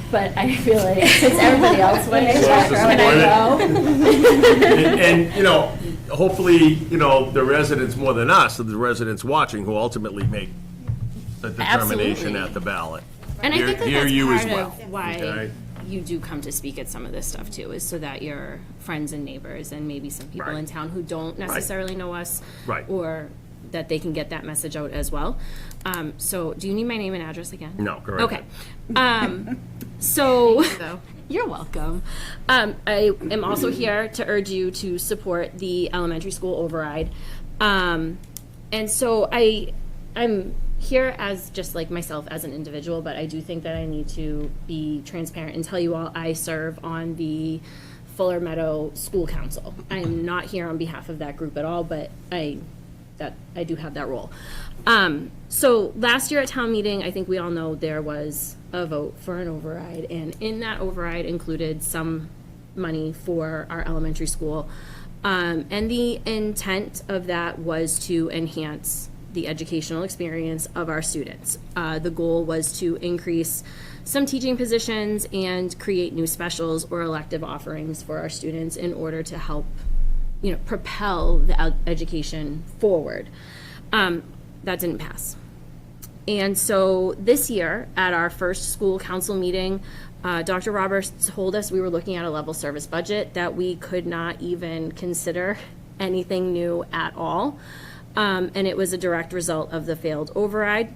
But I feel like since everybody else went, I go. And, hopefully, the residents more than us, the residents watching who ultimately make the determination Absolutely. at the ballot. And I think that Hear that's you as part well, of why okay? you do come to speak at some of this stuff too, is so that your friends and neighbors and maybe some people Right. in town who don't necessarily know us, Right. or that they can get that message out as well. So do you need my name and address again? No, correct. Okay. So, you're welcome. I am also here to urge you to support the elementary school override. And so I'm here as just like myself as an individual, but I do think that I need to be transparent and tell you all I serve on the Fuller Meadow School Council. I am not here on behalf of that group at all, but I do have that role. So last year at town meeting, I think we all know there was a vote for an override, and in that override included some money for our elementary school. And the intent of that was to enhance the educational experience of our students. The goal was to increase some teaching positions and create new specials or elective offerings for our students in order to help propel the education forward. That didn't pass. And so this year, at our first school council meeting, Dr. Roberts told us we were looking at a level service budget, that we could not even consider anything new at all. And it was a direct result of the failed override.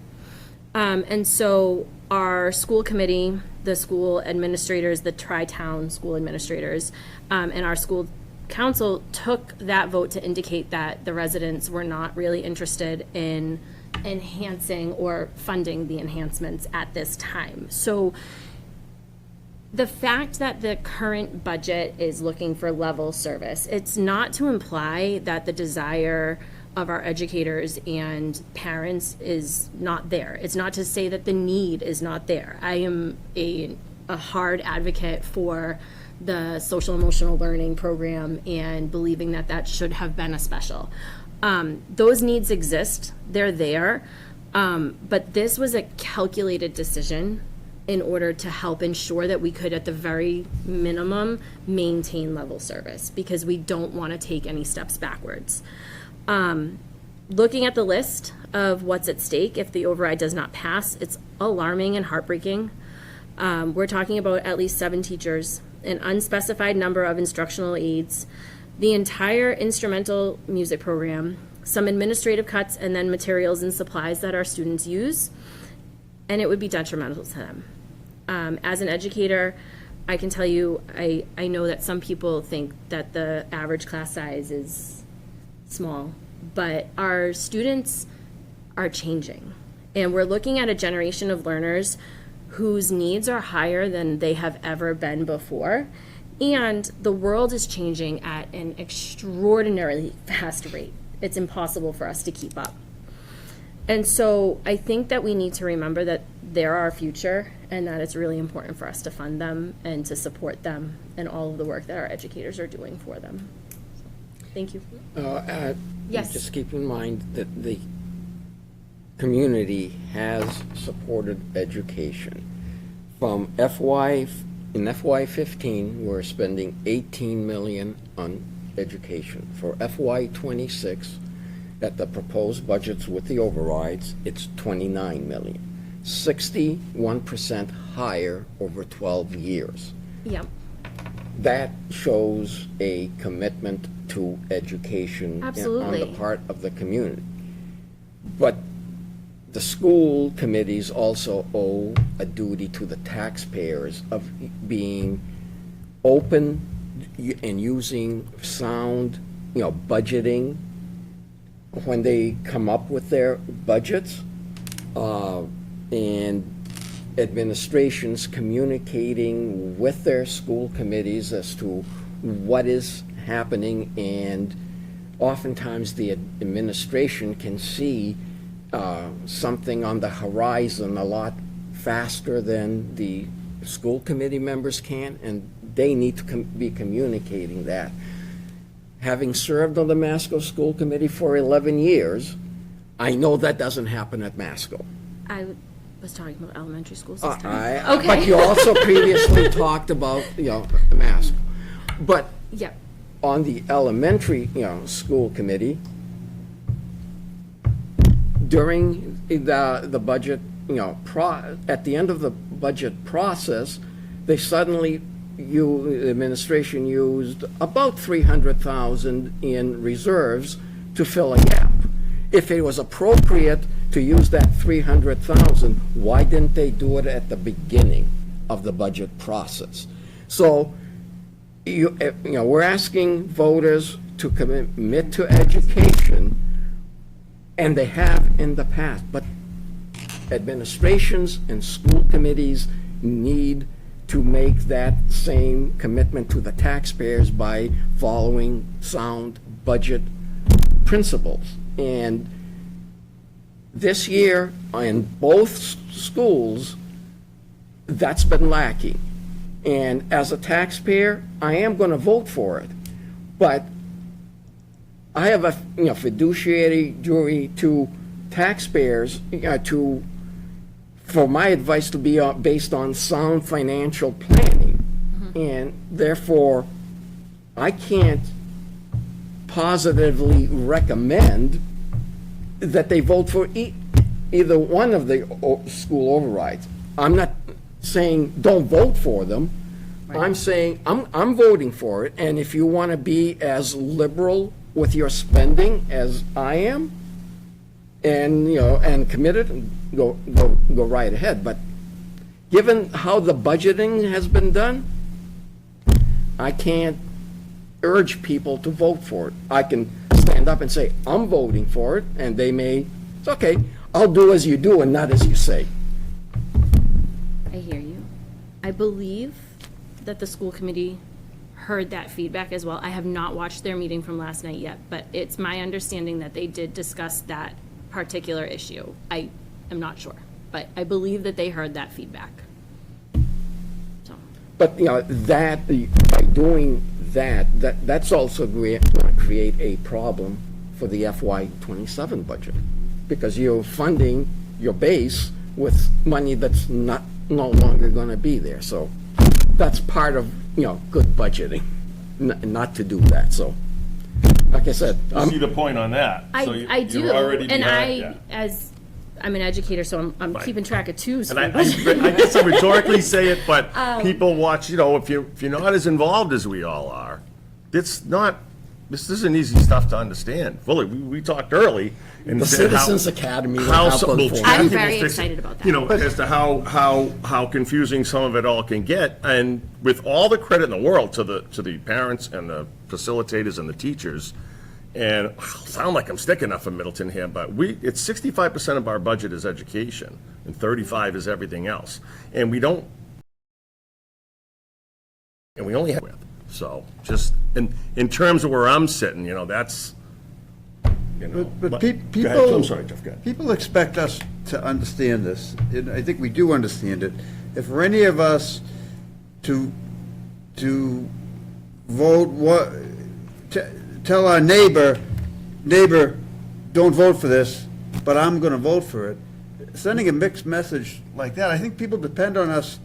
And so our school committee, the school administrators, the tri-town school administrators, and our school council took that vote to indicate that the residents were not really interested in enhancing or funding the enhancements at this time. So the fact that the current budget is looking for level service, it's not to imply that the desire of our educators and parents is not there. It's not to say that the need is not there. I am a hard advocate for the social emotional learning program and believing that that should have been a special. Those needs exist, they're there, but this was a calculated decision in order to help ensure that we could, at the very minimum, maintain level service, because we don't want to take any steps backwards. Looking at the list of what's at stake if the override does not pass, it's alarming and heartbreaking. We're talking about at least 7 teachers, an unspecified number of instructional aides, the entire instrumental music program, some administrative cuts, and then materials and supplies that our students use, and it would be detrimental to them. As an educator, I can tell you, I know that some people think that the average class size is small, but our students are changing, and we're looking at a generation of learners whose needs are higher than they have ever been before, and the world is changing at an extraordinarily fast rate. It's impossible for us to keep up. And so I think that we need to remember that they're our future, and that it's really important for us to fund them and to support them and all of the work that our educators are doing for them. So, thank you. Yes. Just keep in mind that the community has supported education. In FY15, we're spending $18 million on education. For FY26, at the proposed budgets with the overrides, it's $29 million. 61% higher over 12 years. Yep. That shows a commitment to education on Absolutely. the part of the community. But the school committees also owe a duty to the taxpayers of being open and using sound, budgeting when they come up with their budgets, and administrations communicating with their school committees as to what is happening, and oftentimes the administration can see something on the horizon a lot faster than the school committee members can, and they need to be communicating that. Having served on the Masco School Committee for 11 years, I know that doesn't happen at Masco. I was talking about elementary schools this time. Okay. But you also previously talked about, Masco. But Yep. on the elementary, school committee, during the budget, at the end of the budget process, they suddenly, the administration used about $300,000 in reserves to fill a gap. If it was appropriate to use that $300,000, why didn't they do it at the beginning of the budget process? So, we're asking voters to commit to education, and they have in the past, but administrations and school committees need to make that same commitment to the taxpayers by following sound budget principles. And this year, in both schools, that's been lacking. And as a taxpayer, I am going to vote for it. But I have a fiduciary duty to taxpayers for my advice to be based on sound financial planning. And therefore, I can't positively recommend that they vote for either one of the school overrides. I'm not saying don't vote for them. I'm saying I'm voting for it, and if you want to be as liberal with your spending as I am, and, you know, and committed, go right ahead. But given how the budgeting has been done, I can't urge people to vote for it. I can stand up and say, I'm voting for it, and they may, it's okay, I'll do as you do and not as you say. I hear you. I believe that the school committee heard that feedback as well. I have not watched their meeting from last night yet, but it's my understanding that they did discuss that particular issue. I am not sure, but I believe that they heard that feedback. So, But, you know, that, by doing that's also going to create a problem for the FY '27 budget, because you're funding your base with money that's no longer going to be there. So that's part of, you know, good budgeting, not to do that. So, like I said, You see the point on that. So I do, you're already and behind, yeah. as I'm an educator, so I'm keeping track of two. And I guess I rhetorically say it, but people watch, you know, if you're not as involved as we all are, this isn't easy stuff to understand fully. We talked early. And the said Citizens Academy will help inform. I'm very excited about that. You know, as to how confusing some of it all can get, and with all the credit in the world to the parents and the facilitators and the teachers, and I sound like I'm sticking up for Middleton here, but it's 65% of our budget is education, and 35% is everything else, and we only have so just in terms of where I'm sitting, you know, that's. You know, But go ahead. I'm sorry, Jeff, go ahead. people expect us to understand this, and I think we do understand it. If for any of us to vote, tell our neighbor, don't vote for this, but I'm going to vote for it, sending a mixed message like that, I think people depend on us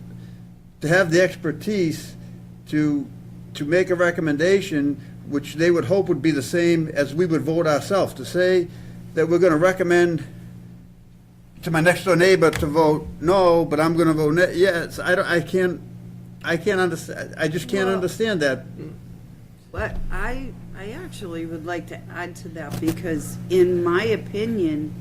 to have the expertise to make a recommendation which they would hope would be the same as we would vote ourselves, to say that we're going to recommend to my next door neighbor to vote no, but I'm going to vote yes. I can't understand. I just can't understand that. But I actually would like to add to that, because in my opinion,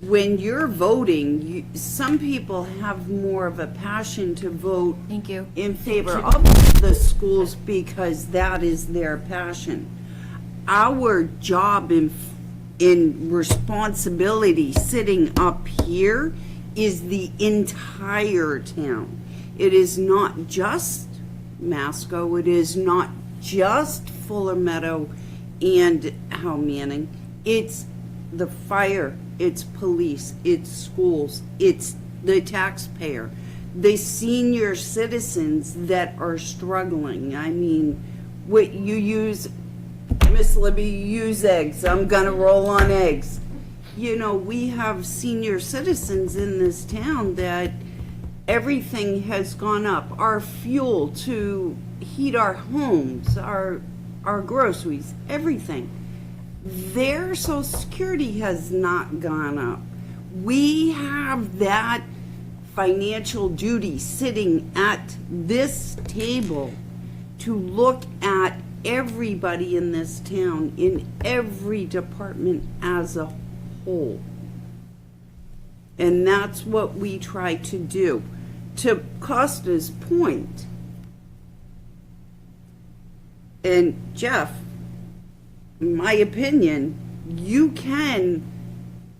when you're voting, some people have more of a passion to vote Thank you. in favor of the schools because that is their passion. Our job in responsibility sitting up here is the entire town. It is not just Masco, it is not just Fuller Meadow and Howe Manning. It's the fire, it's police, it's schools, it's the taxpayer, the senior citizens that are struggling. I mean, what you use, Miss Libby, you use eggs. I'm gonna roll on eggs. You know, we have senior citizens in this town that everything has gone up. Our fuel to heat our homes, our groceries, everything. Their Social Security has not gone up. We have that financial duty sitting at this table to look at everybody in this town, in every department as a whole. And that's what we try to do. To Costa's point, and Jeff, in my opinion, you can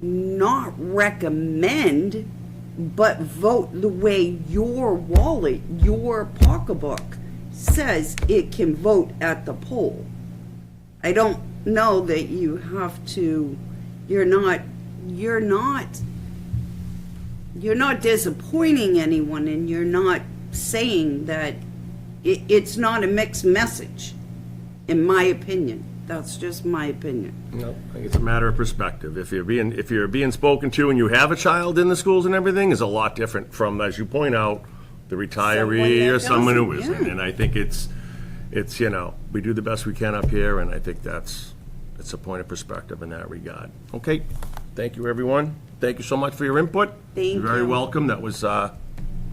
not recommend, but vote the way your wallet, your pocketbook says it can vote at the poll. I don't know that you have to, you're not disappointing anyone, and you're not saying that it's not a mixed message, in my opinion. That's just my opinion. No, I think it's a matter of perspective. If you're being spoken to and you have a child in the schools and everything, is a lot different from, as you point out, the retiree or someone who isn't. Yeah. And I think it's you know, we do the best we can up here, and I think it's a point of perspective in that regard. Okay, thank you, everyone. thank you so much for your input. Thank You're very you. welcome. That was, like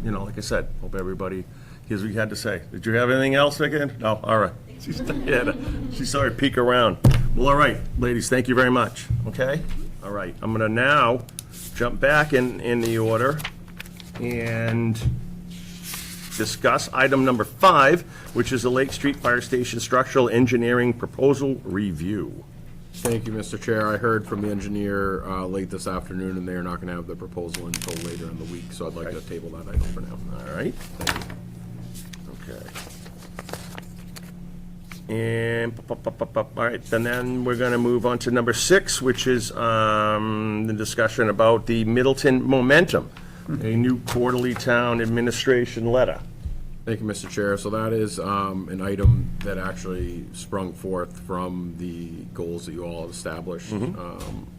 I said, hope everybody hears what you had to say. Did you have anything else, Vicky? No? All right. She saw her peek around. Well, all right, ladies, thank you very much, okay? All right, I'm gonna now jump back in the order and discuss item number 5, which is the Lake Street Fire Station Structural Engineering Proposal Review. Thank you, Mr. Chair. I heard from the engineer late this afternoon, and they are not going to have the proposal until later in the week, so I'd like to table that item for now. All right. Okay. And, all right, then we're going to move on to number 6, which is the discussion about the Middleton Momentum, a new quarterly town administration letter. Thank you, Mr. Chair. So that is an item that actually sprung forth from the goals that you all established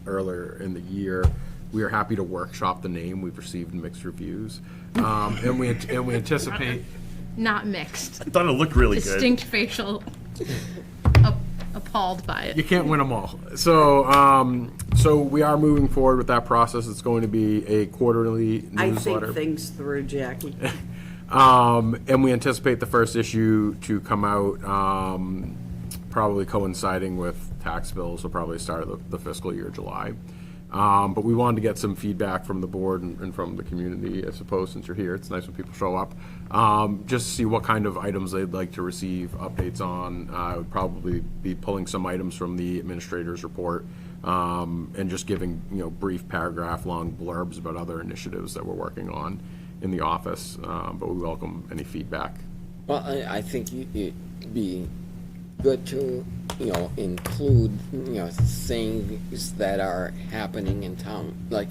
earlier in the year. We are happy to workshop the name. We've received mixed reviews. And we anticipate... Not mixed. I thought it looked really good. Distinct facial, appalled by it. You can't win them all. So, so we are moving forward with that process. It's going to be a quarterly I newsletter. think things through, Jackie. And we anticipate the first issue to come out probably coinciding with tax bills, so probably start of the fiscal year, July. But we wanted to get some feedback from the board and from the community, I suppose, since you're here. It's nice when people show up. Just to see what kind of items they'd like to receive updates on. I would probably be pulling some items from the administrator's report and just giving, brief paragraph-long blurbs about other initiatives that we're working on in the office. But we welcome any feedback. Well, I think it'd be good to, include, things that are happening in town. Like,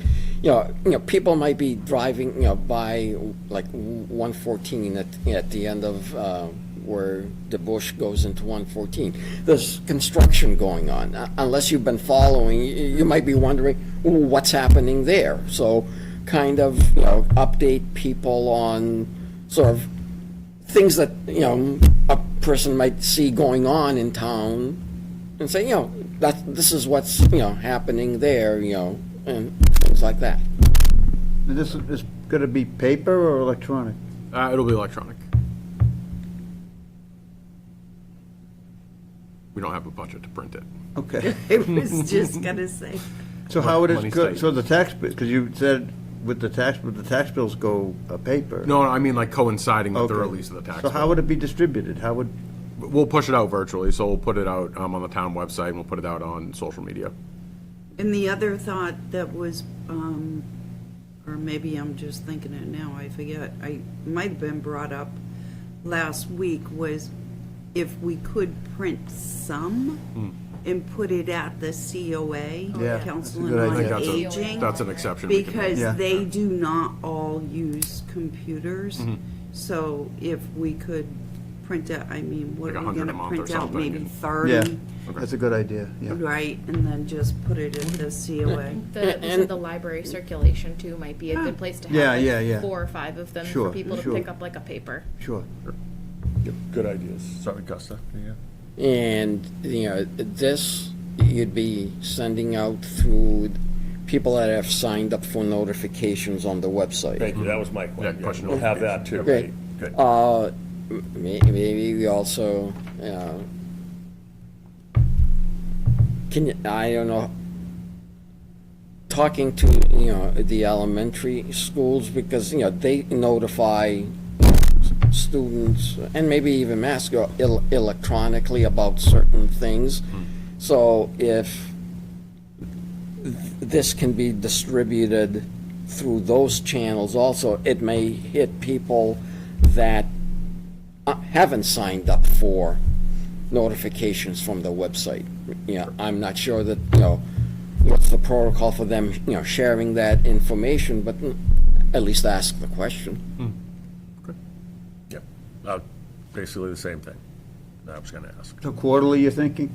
people might be driving, by like 114 at the end of where the bush goes into 114. There's construction going on. Unless you've been following, you might be wondering, what's happening there? So kind of, update people on sort of things that, a person might see going on in town and say, this is what's, happening there, and things like that. This is going to be paper or electronic? It'll be electronic. We don't have a budget to print it. Okay. I was just gonna say. So how would it Money's go, tight. so the tax, because you said would the tax bills go paper? No, I mean like coinciding with the Okay. release of the tax So how bill. would it be distributed? How would, We'll push it out virtually, so we'll put it out on the town website, and we'll put it out on social media. And the other thought that was, or maybe I'm just thinking it now, I forget, I might have been brought up last week, was if we could print some and put it at the COA, Yeah, Council that's a good on idea. Aging. That's an exception. we can make. Because Yeah. they do not all use computers. So if we could print out, I mean, what Like are we 100 a gonna month or print out, something, maybe and- 30? yeah, that's a good idea, yeah. Right, and then just put it at the COA. The library circulation too might be a good place to have Yeah, like yeah, yeah. 4 or 5 of them Sure, for people to sure. pick up like a paper. Sure. Good ideas. Sorry, Costa. Yeah. And, this you'd be sending out through people that have signed up for notifications on the website. Thank you, that was my question. push We'll have that too. Great. Good. Maybe we also, I don't know, talking to, the elementary schools, because, they notify students, and maybe even Masco, electronically about certain things. So if this can be distributed through those channels also, it may hit people that haven't signed up for notifications from the website. I'm not sure that, what's the protocol for them, sharing that information, but at least ask the question. Yep. Basically the same thing I was gonna ask. So quarterly, you're thinking?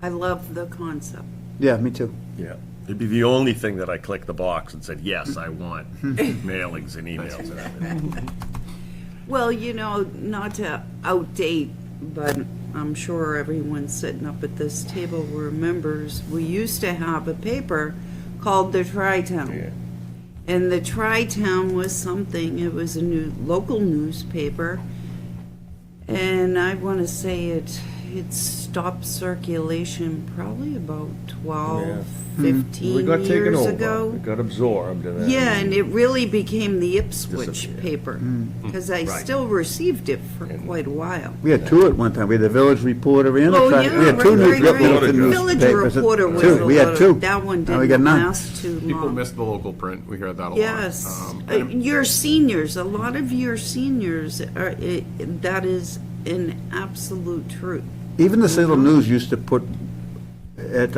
I love the concept. Yeah, me too. Yeah. It'd be the only thing that I clicked the box and said, yes, I want mailings and emails and everything. Well, not to outdate, but I'm sure everyone sitting up at this table remembers, we used to have a paper called the Tri-Town. And the Tri-Town was something, it was a local newspaper. And I want to say it stopped circulation probably about 12, 15 We got taken years over. ago. It got absorbed. And Yeah, and it really became the Ipswich Disappeared. paper, because I still received it for quite a while. We had two at one time. We had the Village Reporter and the Oh, Tri- yeah, we had two right, new right, Middleton right. Village newspapers. Reporter was Two. a We had lot two. of, that one Now we got didn't none. last too long. People miss the local print. We hear that a lot. Yes, And your seniors, a lot of your seniors, that is an absolute truth. Even the Salem News used to put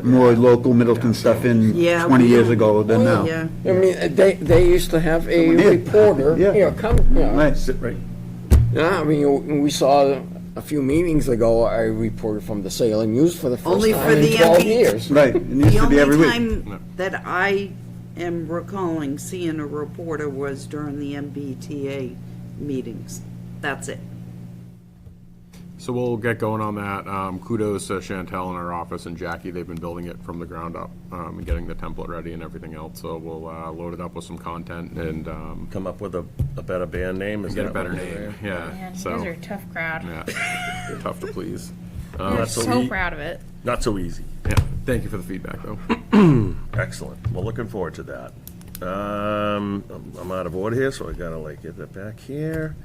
more local Middleton stuff in Yeah, 20 we years don't- ago than now. Yeah. I mean, they used to have a Someone here. reporter, Yeah. come, Right. Sit right. yeah, I mean, we saw a few meetings ago, a reporter from the Salem News for the first Only for time in the 12 MB. years. Right. It used The to be every only week. time that I am recalling seeing a reporter was during the MBTA meetings. That's it. So we'll get going on that. Kudos to Chantel in our office and Jackie. They've been building it from the ground up and getting the template ready and everything else. So we'll load it up with some content and Come up with a better band name. Is get a that better what name. we're- Yeah. Man, you So guys are a tough crowd. yeah, they're tough to please. I'm Not so so e- proud of it. Not so easy. Yeah. Thank you for the feedback, though. Excellent. Well, looking forward to that. I'm out of order here, so I gotta get that back here.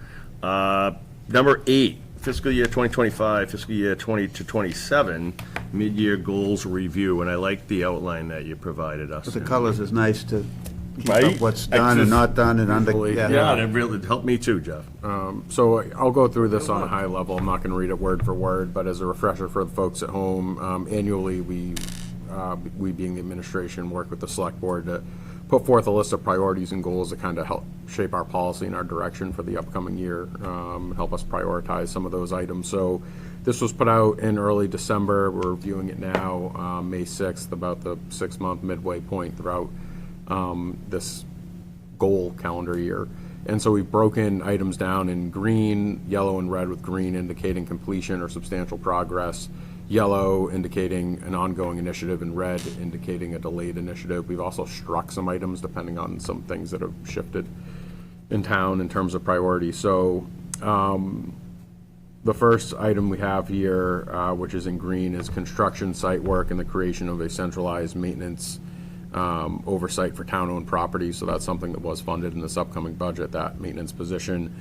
Number 8, fiscal year 2025, fiscal year 20 to 27, mid-year goals review, and I like the outline that you provided us. But the colors is nice to keep Right? up what's done and not done and under, Yeah. Yeah, that really helped me too, Jeff. So I'll go through this on a high level. I'm not going to read it word for word, but as a refresher for the folks at home, annually we being the administration, work with the select board to put forth a list of priorities and goals that kind of help shape our policy and our direction for the upcoming year, help us prioritize some of those items. So this was put out in early December. We're reviewing it now, May 6th, about the 6-month midway point throughout this goal calendar year. And so we've broken items down in green, yellow, and red, with green indicating completion or substantial progress, yellow indicating an ongoing initiative, and red indicating a delayed initiative. We've also struck some items depending on some things that have shifted in town in terms of priority. So the first item we have here, which is in green, is construction site work and the creation of a centralized maintenance oversight for town-owned property. So that's something that was funded in this upcoming budget, that maintenance position.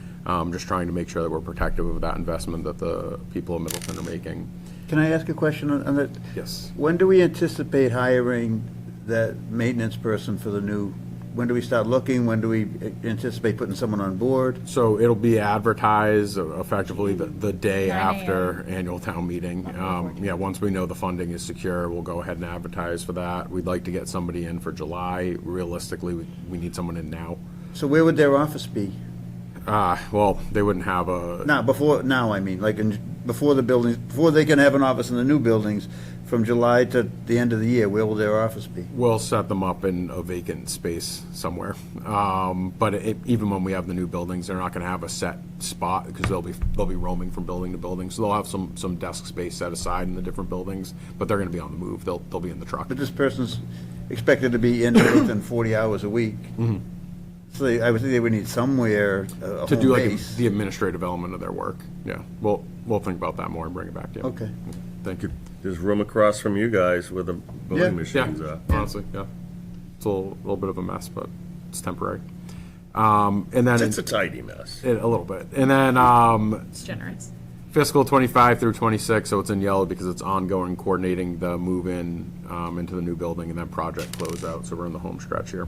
Just trying to make sure that we're protective of that investment that the people of Middleton are making. Can I ask a question on that? Yes. When do we anticipate hiring that maintenance person for the new, when do we start looking? When do we anticipate putting someone on board? So it'll be advertised effectively the day 9 a.m. after annual town meeting. Yeah, once we know the funding is secure, we'll go ahead and advertise for that. We'd like to get somebody in for July. Realistically, we need someone in now. So where would their office be? Well, they wouldn't have a, Now, I mean, like, before the buildings, before they can have an office in the new buildings, from July to the end of the year, where will their office be? we'll set them up in a vacant space somewhere. But even when we have the new buildings, they're not gonna have a set spot, because they'll be roaming from building to building. So they'll have some desk space set aside in the different buildings, but they're gonna be on the move. They'll be in the truck. But this person's expected to be in within 40 hours a week. So I would think they would need somewhere, a To home do like base. the administrative element of their work, yeah. We'll think about that more and bring it back to you. Okay. Thank you. There's room across from you guys where the Yeah. voting machines Yeah, are. honestly, yeah. It's a little bit of a mess, but it's temporary. And then, It's a tidy mess. a little bit. And then It's generous. fiscal 25 through 26, so it's in yellow because it's ongoing coordinating the move-in into the new building and then project closeout, so we're in the home stretch here.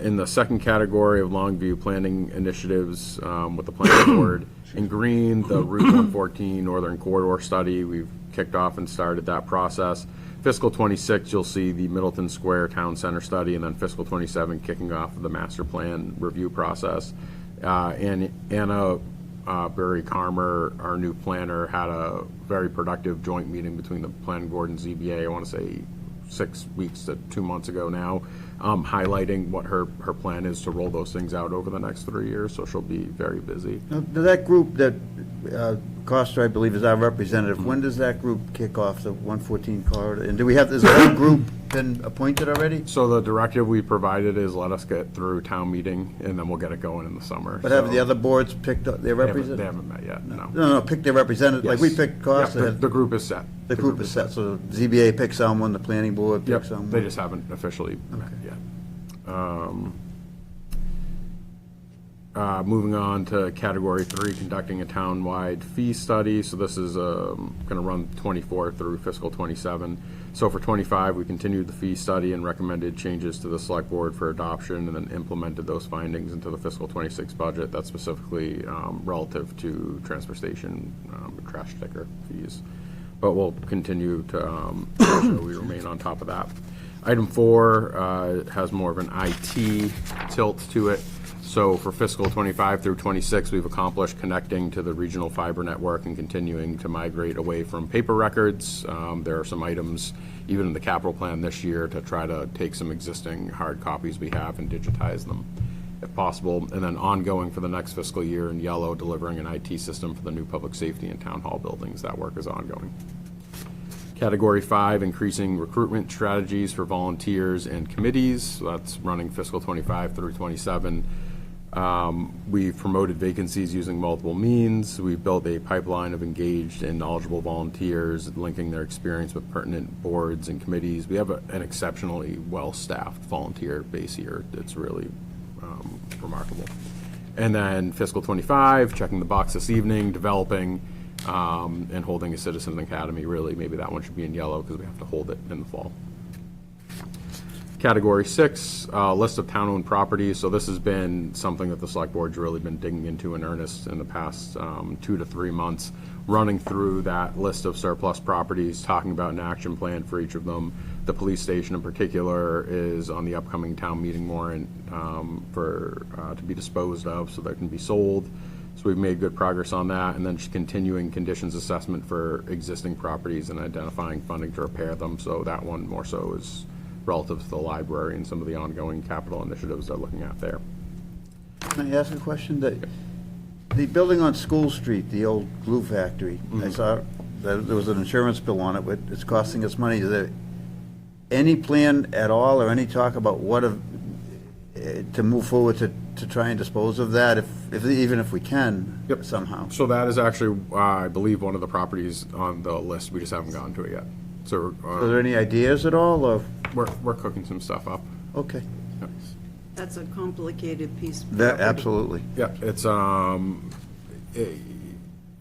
In the second category of Longview planning initiatives with the planning board, in green, the Route 114 Northern Corridor Study, we've kicked off and started that process. Fiscal 26, you'll see the Middleton Square Town Center Study, and then fiscal 27 kicking off the master plan review process. And Anna Berry-Carmer, our new planner, had a very productive joint meeting between the planning board and ZBA, I want to say 6 weeks to 2 months ago now, highlighting what her plan is to roll those things out over the next 3 years, so she'll be very busy. Now, that group that Costa, I believe, is our representative. When does that group kick off, the 114 corridor? And do we have, has the whole group been appointed already? So the directive we provided is let us get through town meeting, and then we'll get it going in the summer. But have So the other boards picked up their They representative? haven't met yet, no. No, pick their representative, like we Yes. picked Costa. Yep, the group is set. The group is set, so ZBA picks someone, the planning board Yep, picks someone. they just haven't officially met yet. Moving on to category 3, conducting a town-wide fee study. So this is going to run 24 through fiscal 27. So for 25, we continued the fee study and recommended changes to the select board for adoption, and then implemented those findings into the fiscal 26 budget. That's specifically relative to transfer station trash sticker fees. But we'll continue to make sure we remain on top of that. Item 4 has more of an IT tilt to it. So for fiscal 25 through 26, we've accomplished connecting to the regional fiber network and continuing to migrate away from paper records. There are some items, even in the capital plan this year, to try to take some existing hard copies we have and digitize them if possible. And then ongoing for the next fiscal year in yellow, delivering an IT system for the new public safety and town hall buildings. That work is ongoing. Category 5, increasing recruitment strategies for volunteers and committees. So that's running fiscal 25 through 27. We've promoted vacancies using multiple means. We've built a pipeline of engaged and knowledgeable volunteers, linking their experience with pertinent boards and committees. We have an exceptionally well-staffed volunteer base here. It's really remarkable. And then fiscal 25, checking the box this evening, developing and holding a Citizen Academy. Really, maybe that one should be in yellow because we have to hold it in the fall. Category 6, list of town-owned properties. So this has been something that the select board's really been digging into in earnest in the past 2 to 3 months, running through that list of surplus properties, talking about an action plan for each of them. The police station in particular is on the upcoming town meeting warrant to be disposed of so that it can be sold. So we've made good progress on that, and then just continuing conditions assessment for existing properties and identifying funding to repair them. So that one more so is relative to the library and some of the ongoing capital initiatives they're looking at there. Can I ask a question? The building on School Street, the old glue factory, I saw that there was an insurance bill on it, but it's costing us money. Is there any plan at all or any talk about to move forward to try and dispose of that, even if we can somehow? So that is actually, I believe, one of the properties on the list. We just haven't gotten to it yet. So Are there any ideas at all, or? we're cooking some stuff up. Okay. That's a complicated piece of That, property. absolutely. Yeah,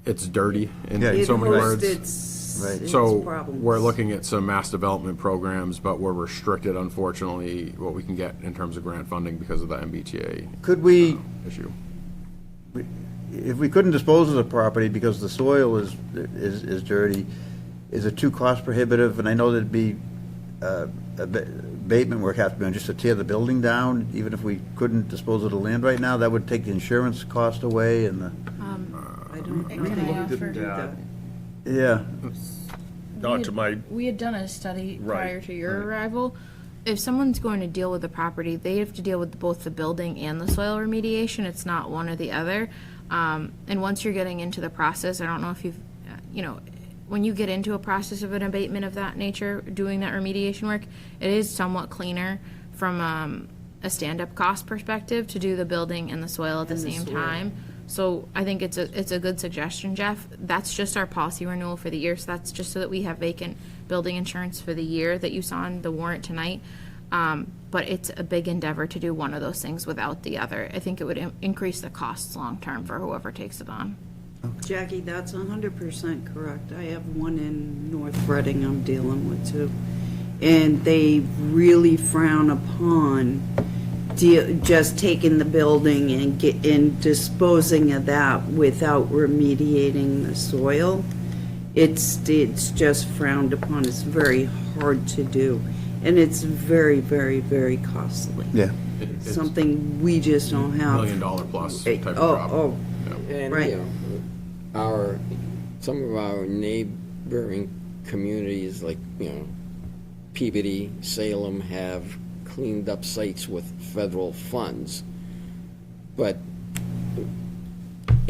it's dirty in Yeah, so many words. Right. So problems. we're looking at some mass development programs, but we're restricted, unfortunately, what we can get in terms of grant funding because of the MBTA Could we, issue. if we couldn't dispose of the property because the soil is dirty, is it too cost prohibitive? And I know there'd be abatement work have to be done just to tear the building down, even if we couldn't dispose of the land right now, that would take the insurance cost away and the, I don't do that. yeah. Not to my, We had done a study Right, prior to your arrival. If someone's going to deal with the property, they have to deal with both the building and the soil remediation. It's not one or the other. And once you're getting into the process, I don't know if you've, when you get into a process of an abatement of that nature, doing that remediation work, it is somewhat cleaner from a stand-up cost perspective to do the building and the soil at the same time. So I think it's a good suggestion, Jeff. That's just our policy renewal for the year, so that's just so that we have vacant building insurance for the year that you saw on the warrant tonight. But it's a big endeavor to do one of those things without the other. I think it would increase the costs long-term for whoever takes it on. Jackie, that's 100% correct. I have one in North Reading I'm dealing with too. And they really frown upon just taking the building and disposing of that without remediating the soil. It's just frowned upon. It's very hard to do. And it's very, very, very costly. Yeah. It's Something we just don't have. $1 million plus type of job. Oh, And, Right. Some of our neighboring communities, like, Peabody, Salem, have cleaned up sites with federal funds. But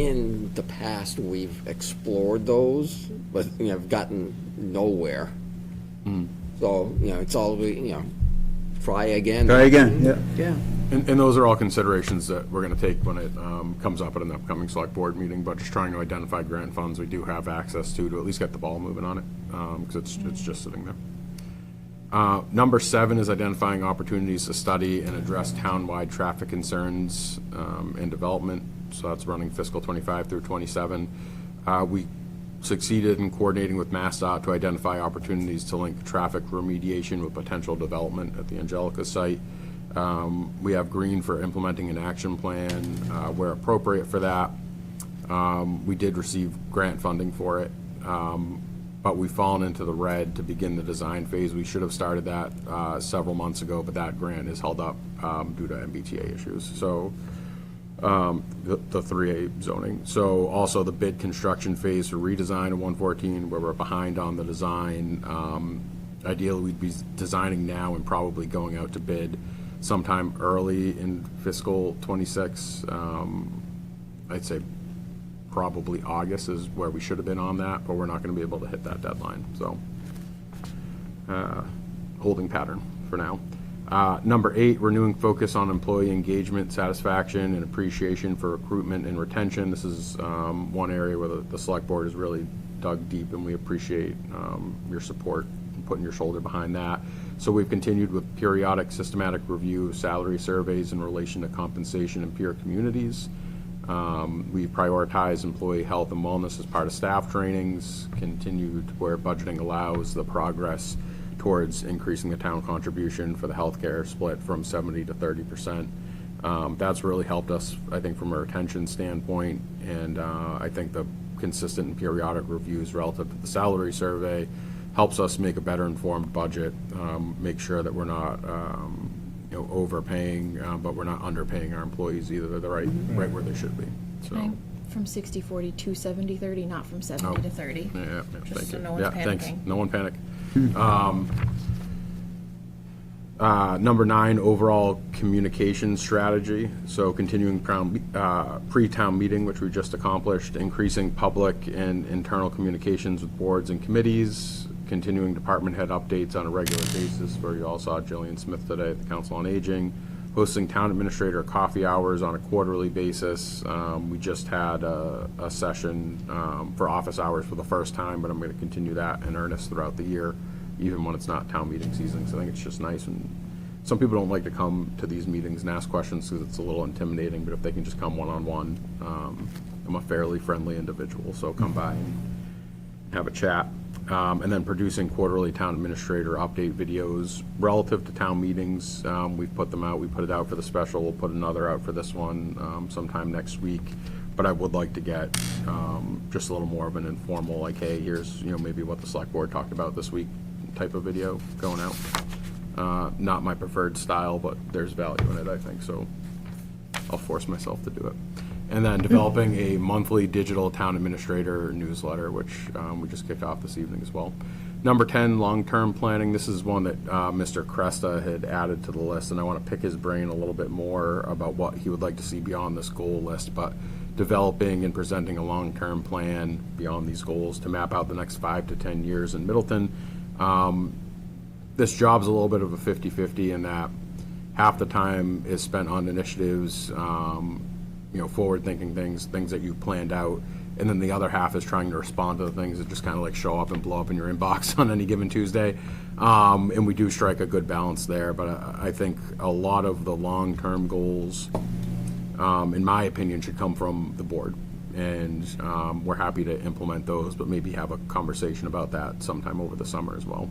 in the past, we've explored those, but, have gotten nowhere. So, it's all, try again. Try again, yeah. Yeah. And those are all considerations that we're gonna take when it comes up at an upcoming select board meeting, but just trying to identify grant funds we do have access to at least get the ball moving on it, because it's just sitting there. Number 7 is identifying opportunities to study and address town-wide traffic concerns and development. So that's running fiscal 25 through 27. We succeeded in coordinating with MassDOT to identify opportunities to link traffic remediation with potential development at the Angelica site. We have green for implementing an action plan where appropriate for that. We did receive grant funding for it, but we've fallen into the red to begin the design phase. We should have started that several months ago, but that grant is held up due to MBTA issues. So the 3A zoning. So also the bid construction phase for redesign of 114, where we're behind on the design. Ideally, we'd be designing now and probably going out to bid sometime early in fiscal 26. I'd say probably August is where we should have been on that, but we're not going to be able to hit that deadline. So holding pattern for now. Number 8, renewing focus on employee engagement, satisfaction, and appreciation for recruitment and retention. This is one area where the select board has really dug deep, and we appreciate your support and putting your shoulder behind that. So we've continued with periodic systematic review of salary surveys in relation to compensation in peer communities. We prioritize employee health and wellness as part of staff trainings, continued where budgeting allows the progress towards increasing the town contribution for the healthcare split from 70 to 30%. That's really helped us, I think, from a retention standpoint, and I think the consistent and periodic reviews relative to the salary survey helps us make a better informed budget, make sure that we're not overpaying, but we're not underpaying our employees either. They're right where they should be. So. From 60-40 to 70-30, not from 70 to 30. Yeah, Just thank so you. no one's Yeah, thanks. panicking. No one panic. Number 9, overall communication strategy. So continuing pre-town meeting, which we just accomplished, increasing public and internal communications with boards and committees, continuing department head updates on a regular basis, where you all saw Jillian Smith today at the Council on Aging, hosting town administrator coffee hours on a quarterly basis. We just had a session for office hours for the first time, but I'm going to continue that in earnest throughout the year, even when it's not town meeting season. So I think it's just nice, and some people don't like to come to these meetings and ask questions because it's a little intimidating, but if they can just come one-on-one, I'm a fairly friendly individual, so come by and have a chat. And then producing quarterly town administrator update videos relative to town meetings. We've put them out. We put it out for the special. We'll put another out for this one sometime next week. But I would like to get just a little more of an informal, like, hey, here's maybe what the select board talked about this week type of video going out. Not my preferred style, but there's value in it, I think. So I'll force myself to do it. And then developing a monthly digital town administrator newsletter, which we just kicked off this evening as well. Number 10, long-term planning. This is one that Mr. Cresta had added to the list, and I want to pick his brain a little bit more about what he would like to see beyond this goal list. But developing and presenting a long-term plan beyond these goals to map out the next 5 to 10 years in Middleton. This job's a little bit of a 50-50 in that half the time is spent on initiatives, forward-thinking things that you planned out, and then the other half is trying to respond to the things that just kind of like show up and blow up in your inbox on any given Tuesday. And we do strike a good balance there, but I think a lot of the long-term goals, in my opinion, should come from the board. And we're happy to implement those, but maybe have a conversation about that sometime over the summer as well.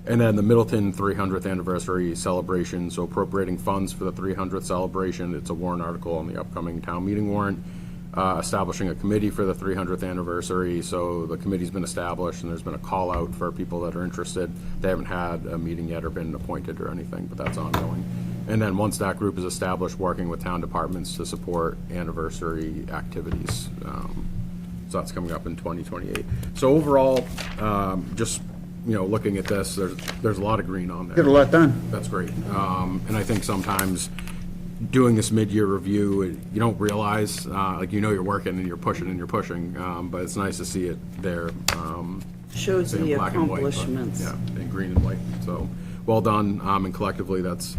And then the Middleton 300th anniversary celebration, so appropriating funds for the 300th celebration. It's a warrant article on the upcoming town meeting warrant. Establishing a committee for the 300th anniversary. So the committee's been established, and there's been a call out for people that are interested. They haven't had a meeting yet or been appointed or anything, but that's ongoing. And then once that group is established, working with town departments to support anniversary activities. So that's coming up in 2028. So overall, just looking at this, there's a lot of green on there. Get a lot done. That's great. And I think sometimes doing this mid-year review, you don't realize, like, you're working and you're pushing, but it's nice to see it there. Shows in the black and white, but, accomplishments. Yeah, in green and white. So, well done, and collectively, that's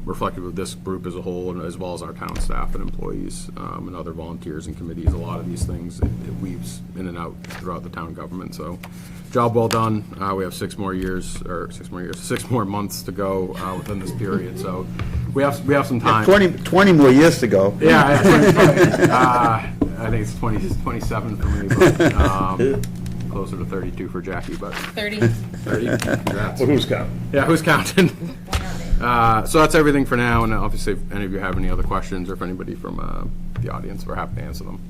reflective of this group as a whole, and as well as our town staff and employees, and other volunteers and committees. A lot of these things, it weaves in and out throughout the town government, so job well done. We have 6 more months to go within this period, so we have some time. 20 more years to go. Yeah, I think it's 27 for me, but closer to 32 for Jackie, but 30. 30. Congrats. Well, who's counting? Yeah, who's counting? So that's everything for now, and obviously, if any of you have any other questions, or if anybody from the audience, we're happy to answer them.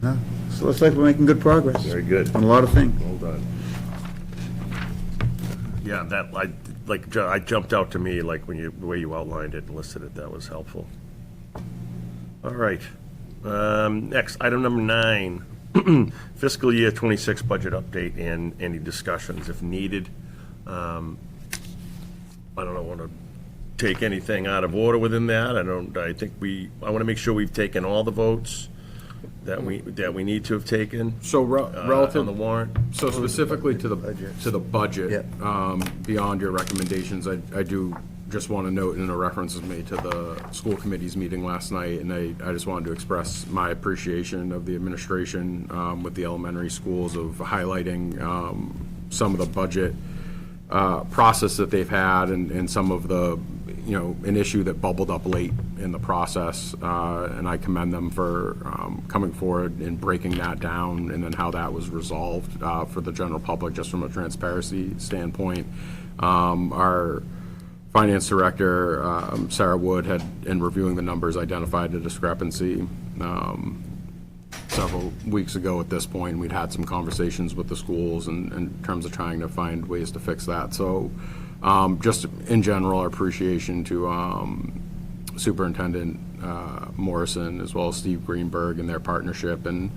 So it looks like we're making good progress. Very good. On a lot of things. Well done. Yeah, I jumped out to me, like, the way you outlined it and listed it, that was helpful. All right. Next, item number 9, fiscal year 26 budget update and any discussions if needed. I don't want to take anything out of order within that. I want to make sure we've taken all the votes that we need to have taken. So relative on the warrant. So specifically to the budget, beyond your recommendations, I do just want to note, and a reference is made to the school committee's meeting last night, and I just wanted to express my appreciation of the administration with the elementary schools of highlighting some of the budget process that they've had, and some of the, an issue that bubbled up late in the process, and I commend them for coming forward and breaking that down, and then how that was resolved for the general public, just from a transparency standpoint. Our finance director, Sarah Wood, had, in reviewing the numbers, identified a discrepancy several weeks ago at this point. We'd had some conversations with the schools in terms of trying to find ways to fix that. So just in general, our appreciation to Superintendent Morrison, as well as Steve Greenberg, and their partnership. And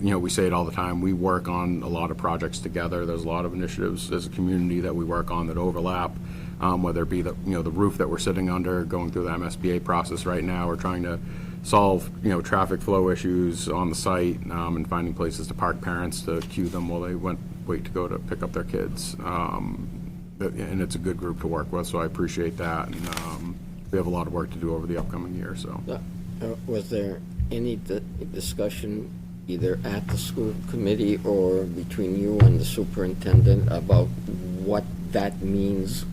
we say it all the time, we work on a lot of projects together. There's a lot of initiatives as a community that we work on that overlap, whether it be the roof that we're sitting under, going through the MSBA process right now. We're trying to solve, traffic flow issues on the site, and finding places to park parents to queue them while they wait to go to pick up their kids. And it's a good group to work with, so I appreciate that. And we have a lot of work to do over the upcoming year, so. Was there any discussion either at the school committee or between you and the superintendent about what that means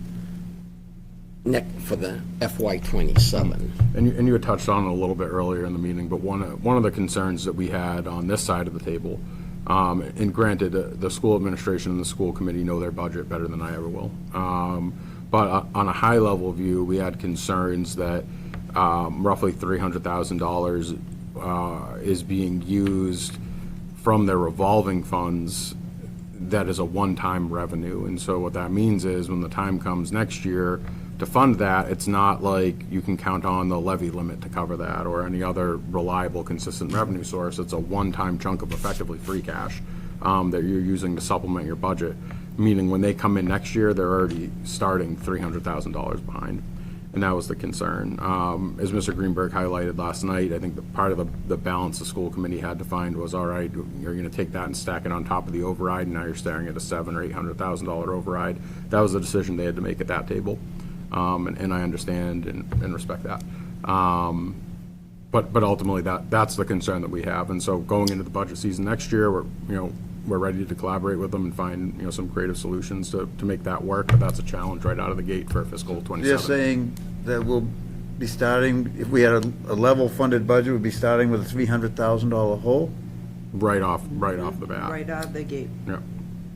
for the FY27? And you had touched on it a little bit earlier in the meeting, but one of the concerns that we had on this side of the table, and granted, the school administration and the school committee know their budget better than I ever will, but on a high level view, we had concerns that roughly $300,000 is being used from their revolving funds that is a one-time revenue. And so what that means is, when the time comes next year to fund that, it's not like you can count on the levy limit to cover that or any other reliable, consistent revenue source. It's a one-time chunk of effectively free cash that you're using to supplement your budget, meaning when they come in next year, they're already starting $300,000 behind. And that was the concern. As Mr. Greenberg highlighted last night, I think the part of the balance the school committee had to find was, all right, you're going to take that and stack it on top of the override, and now you're staring at a $700,000 or $800,000 override. That was the decision they had to make at that table, and I understand and respect that. But ultimately, that's the concern that we have. And so going into the budget season next year, we're ready to collaborate with them and find some creative solutions to make that work. But that's a challenge right out of the gate for fiscal 27. They're saying that we'll be starting, if we had a level funded budget, we'd be starting with a $300,000 hole? Right off the bat. Right out of the gate. Yeah.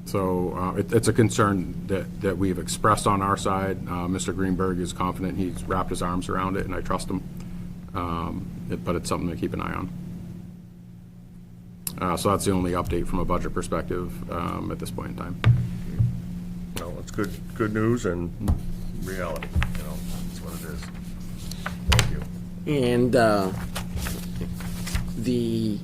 So it's a concern that we've expressed on our side. Mr. Greenberg is confident. He's wrapped his arms around it, and I trust him. But it's something to keep an eye on. So that's the only update from a budget perspective at this point in time. Well, it's good news and reality. That's what it is. Thank you. And the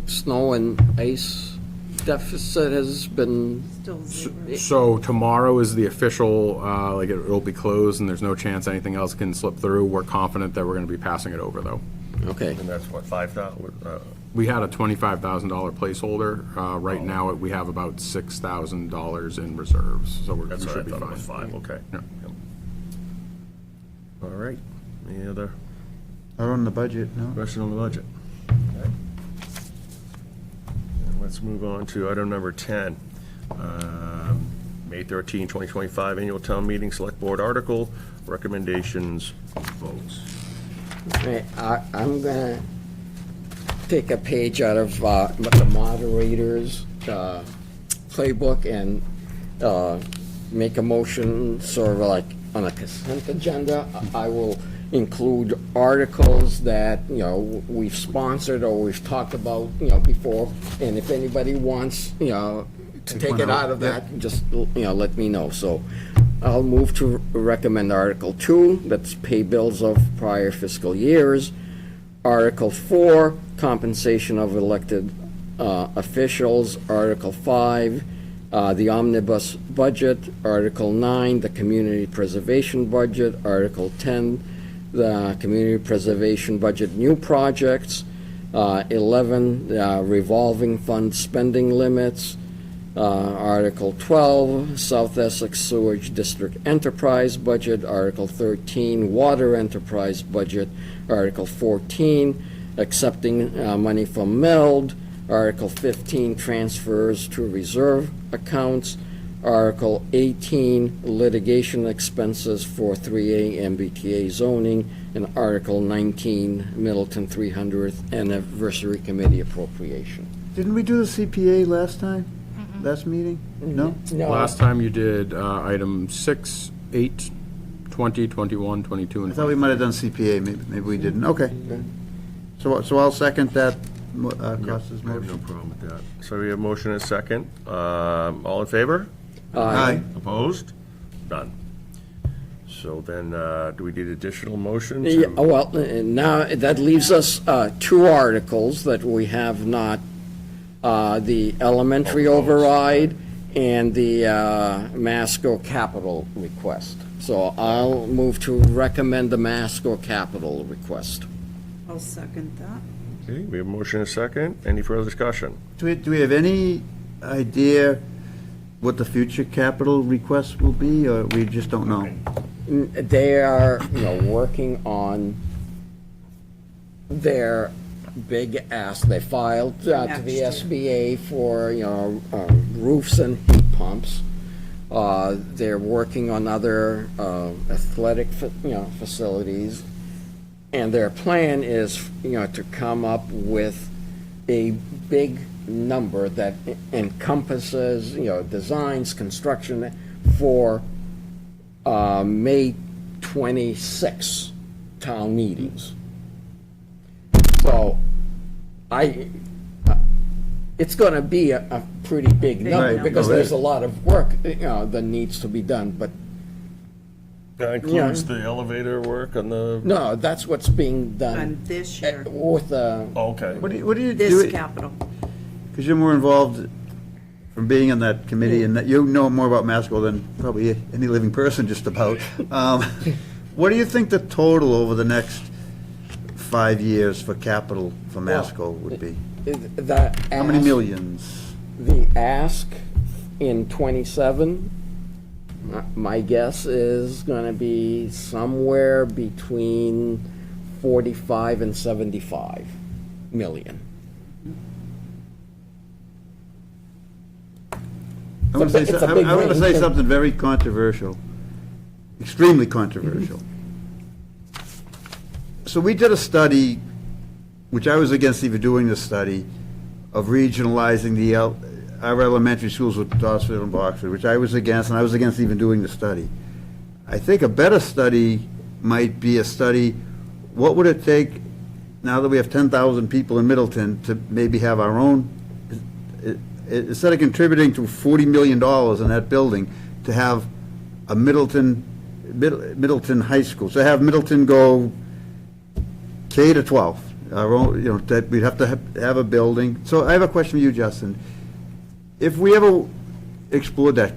snow and ice deficit has been, Still zero. So tomorrow is the official, like it'll be closed and there's no chance anything else can slip through. We're confident that we're gonna be passing it over though. okay. And that's what, 5,000? We had a $25,000 placeholder. Right now, we have about $6,000 in reserves, so we That's what I should be thought it was fine. 5, okay. Yeah. Yep. All right. Any other Not on the budget, no? question on the budget? Okay. And let's move on to item number 10. May 13, 2025 Annual Town Meeting Select Board Article, Recommendations, Votes. Okay, I'm gonna take a page out of the moderator's playbook and make a motion sort of like on a consent agenda. I will include articles that, you know, we've sponsored or we've talked about, you know, before. And if anybody wants, you know, to take it out of that, just, you know, let me know. So I'll move to recommend Article 2, that's pay bills of prior fiscal years. Article 4, compensation of elected officials. Article 5, the omnibus budget. Article 9, the community preservation budget. Article 10, the community preservation budget new projects. 11, revolving fund spending limits. Article 12, South Essex Sewage District Enterprise Budget. Article 13, Water Enterprise Budget. Article 14, accepting money from MELD. Article 15, transfers to reserve accounts. Article 18, litigation expenses for 3A MBTA zoning. And Article 19, Middleton 300th Anniversary Committee appropriation. Didn't we do the CPA last time? Last meeting? No? No. Last time you did item 6, 8, 20, 21, 22, I and thought we might have done CPA, maybe we didn't. Okay. So I'll second that, Costa's I have no motion. problem with that. So we have motion and a second. All in favor? Aye. Opposed? None. So then, do we need additional motion Yeah, to? well, now that leaves us two articles that we have not, the elementary override and the Masco capital request. So I'll move to recommend the Masco capital request. I'll second that. Okay, we have motion and a second. Any further discussion? Do we have any idea what the future capital requests will be, or we just don't know? They are, you know, working on their big ask. They filed to the Next year. SBA for, you know, roofs and heat pumps. They're working on other athletic, facilities. And their plan is, you know, to come up with a big number that encompasses, you know, designs, construction for May 26 town meetings. So it's going to be a pretty big number Right. because there's a lot of work, you know, that needs to be done, but That includes the elevator work on the, no, that's what's being done And this year, with okay. What do you this do? capital. Because you're more involved from being in that committee, and that you know more about Masco than probably any living person, just about. What do you think the total over the next 5 years for capital for Masco would be? How many millions? The ask in '27, my guess is going to be somewhere between 45 and 75 million. I'm going to It's a big range. say something very controversial, extremely controversial. So we did a study, which I was against even doing this study, of regionalizing our elementary schools with Dossville and Boxford, which I was against, and I was against even doing the study. I think a better study might be a study, what would it take, now that we have 10,000 people in Middleton, to maybe have our own, instead of contributing to $40 million in that building, to have a Middleton High School, so have Middleton go K to 12, our own, you know, that we'd have to have a building. So I have a question for you, Justin. if we ever explored that,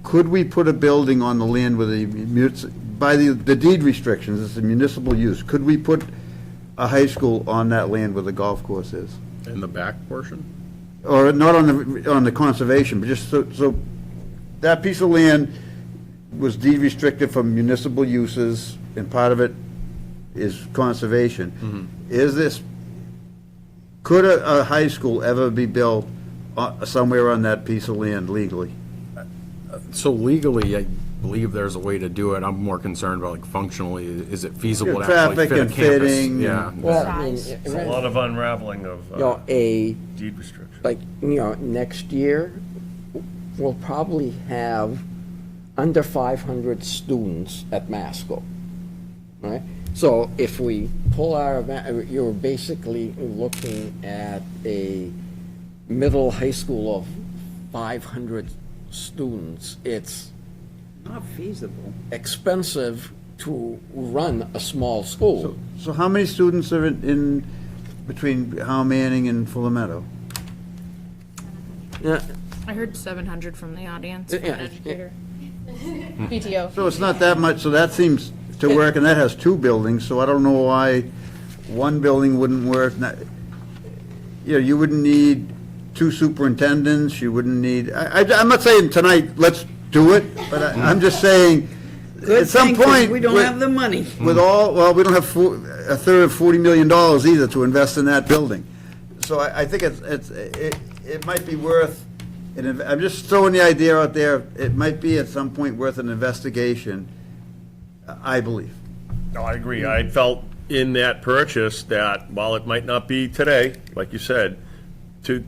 could we put a building on the land with by the deed restrictions, it's a municipal use, could we put a high school on that land where the golf course is? In the back portion? Or not on the conservation, but just so that piece of land was deed restricted from municipal uses, and part of it is conservation. Could a high school ever be built somewhere on that piece of land legally? So legally, I believe there's a way to do it. I'm more concerned about, like, functionally, is it feasible to actually Traffic fit a and campus? fitting. Yeah. Well, I mean, It's a lot of unraveling of a, deed restrictions. like, next year, we'll probably have under 500 students at Masco, right? So if we pull our, you're basically looking at a middle high school of 500 students. It's Not feasible. expensive to run a small school. So how many students are in between Howe Manning and Fuller Meadow? Yeah, I heard 700 from the audience, Yeah, from an yeah. educator. PTO. So it's not that much, so that seems to work, and that has two buildings, so I don't know why one building wouldn't work. You wouldn't need two superintendents, you wouldn't need, I'm not saying tonight, let's do it, but I'm just saying, at some Good thing, 'cause point. we don't have the money. With well, we don't have a third of $40 million either to invest in that building. So I think it might be worth, I'm just throwing the idea out there, it might be at some point worth an investigation, I believe. No, I agree. I felt in that purchase that while it might not be today, like you said, to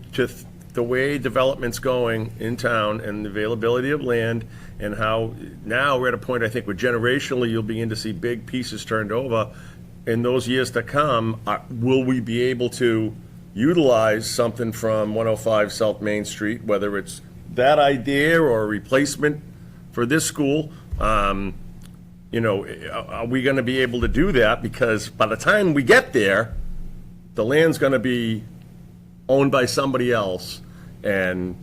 the way development's going in town and the availability of land and how now we're at a point, I think, where generationally you'll begin to see big pieces turned over. In those years to come, will we be able to utilize something from 105 South Main Street, whether it's that idea or a replacement for this school? Are we going to be able to do that? Because by the time we get there, the land's going to be owned by somebody else, and,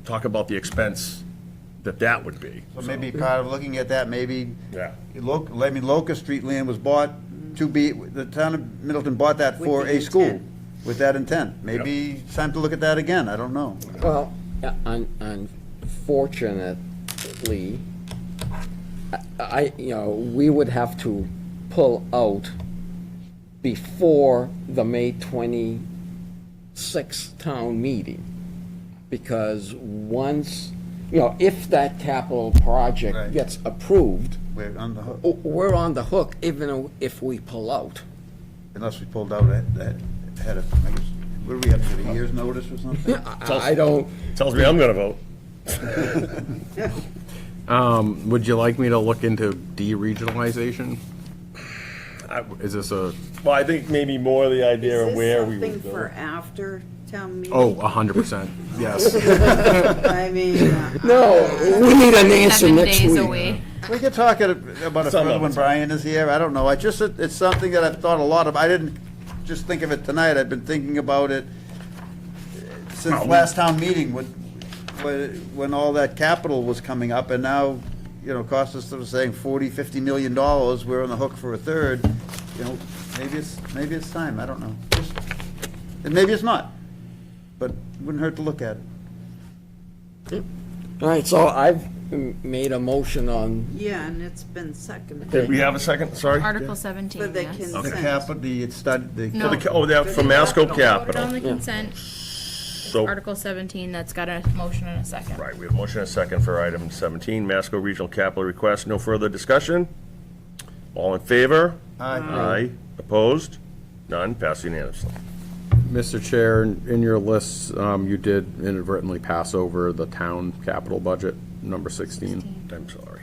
talk about the expense that would be. So maybe part of looking at that, maybe, Yeah. Locust Street land was bought the town of Middleton bought that With for the a school, intent. with that intent. Maybe it's time to look at that again, I don't know. well, unfortunately, we would have to pull out before the May 26th town meeting. Because once, if that capital project Right. gets approved, We're on the hook, we're on the hook even if we pull out. unless we pulled out ahead of, I guess, what do we have to get a year's notice or something? I don't, Tells me I'm going to vote. Would you like me to look into deregionalization? Is this a, Well, I think maybe more the idea of where we Is would this something for go. after town meeting? 100%, yes. I mean, no, we need an answer 7 next days week. away. We could talk about it Some further of when it's- Brian is here, I don't know, it's something that I've thought a lot of, I didn't just think of it tonight, I've been thinking about it since last town meeting, when all that capital was coming up, and now, cost us sort of saying $40-50 million, we're on the hook for a third, maybe it's time, I don't know. And maybe it's not, but it wouldn't hurt to look at it. All right, so I've made a motion on, yeah, and it's been seconded Did we have a second? Sorry? Article for 17, the yes. The consent. capital, the study, No. That from Masco Voted on Capital. the consent, So, Article 17, that's got a motion and a second. right, we have a motion and a second for item 17, Masco Regional Capital Request. No further discussion? All in favor? Aye. Aye. Opposed? None? Passed unanimously. Mr. Chair, in your list, you did inadvertently pass over the town capital budget, number 16. I'm sorry.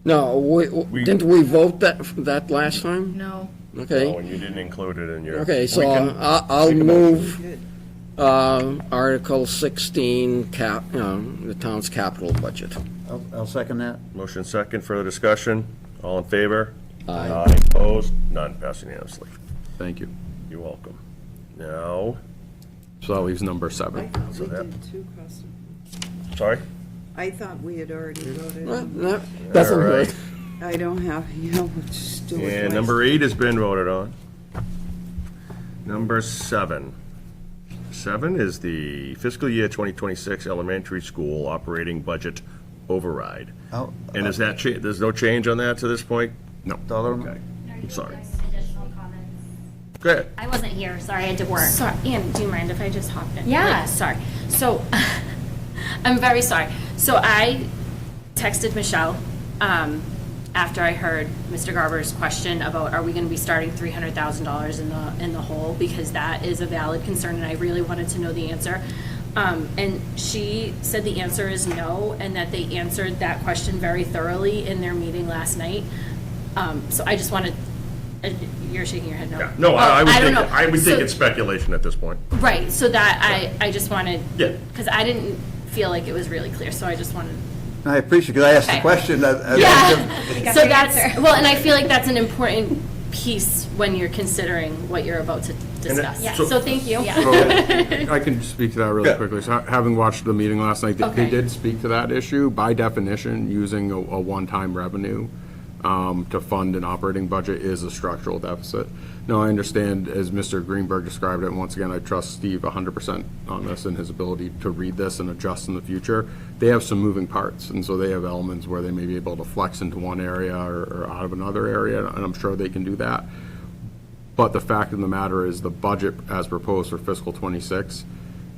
no, didn't we vote that last time? No. Oh, Okay, and you didn't include it in your. okay, so We can- I'll move Article 16, the town's capital budget. I'll second that. Motion second, further discussion? All in favor? Aye. Opposed? None? Passed unanimously. Thank you. You're welcome. Now, So that leaves number I 7. thought we that- did two crossing. Sorry? I thought we had already voted. on No, doesn't All right. hurt. that. I don't have, we'll just do it. And twice. number 8 has been voted on. Number 7. 7 is the fiscal year 2026 elementary school operating budget override. Oh, And is that, there's no change on that to this point? No. dollar Okay, amount? I'm sorry. Additional comments? Go ahead. I wasn't here, sorry, I had to work. Sorry, Ann, do you mind if I just hop in? Yeah. Like, sorry. So, I'm very sorry. So I texted Michelle, after I heard Mr. Garber's question about, are we gonna be starting $300,000 in the hole? Because that is a valid concern, and I really wanted to know the answer. And she said the answer is no, and that they answered that question very thoroughly in their meeting last night. So I just wanted, you're shaking your head no. Yeah, no, Oh, I would don't think, know. I would think So- it's speculation at this point. Right, so that, I just wanted, Yeah. because I didn't feel like it was really clear, so I just wanted. I appreciate, because I asked the Okay. question. Yeah, so that's, well, and I feel like that's an important piece when you're considering what you're about to discuss. Yeah. So thank you. I can speak to that really Yeah. quickly. So having watched the meeting last night, they Okay. did speak to that issue. By definition, using a one-time revenue to fund an operating budget is a structural deficit. Now, I understand, as Mr. Greenberg described it, and once again, I trust Steve 100% on this and his ability to read this and adjust in the future. They have some moving parts, and so they have elements where they may be able to flex into one area or out of another area, and I'm sure they can do that. But the fact of the matter is, the budget as proposed for fiscal '26,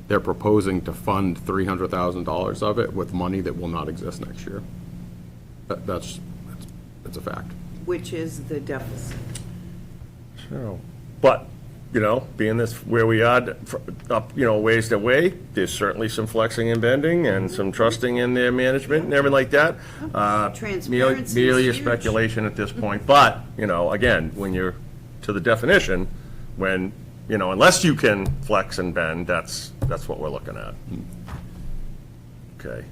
they're proposing to fund $300,000 of it with money that will not exist next year. That's a fact. Which is the deficit. So, but, you know, being this where we are, up, you know, ways that way, there's certainly some flexing and bending and some trusting in their management and everything like that. Transparency Merely a is huge. speculation at this point, but, you know, again, when you're to the definition, when, you know, unless you can flex and bend, that's what we're looking at. Okay.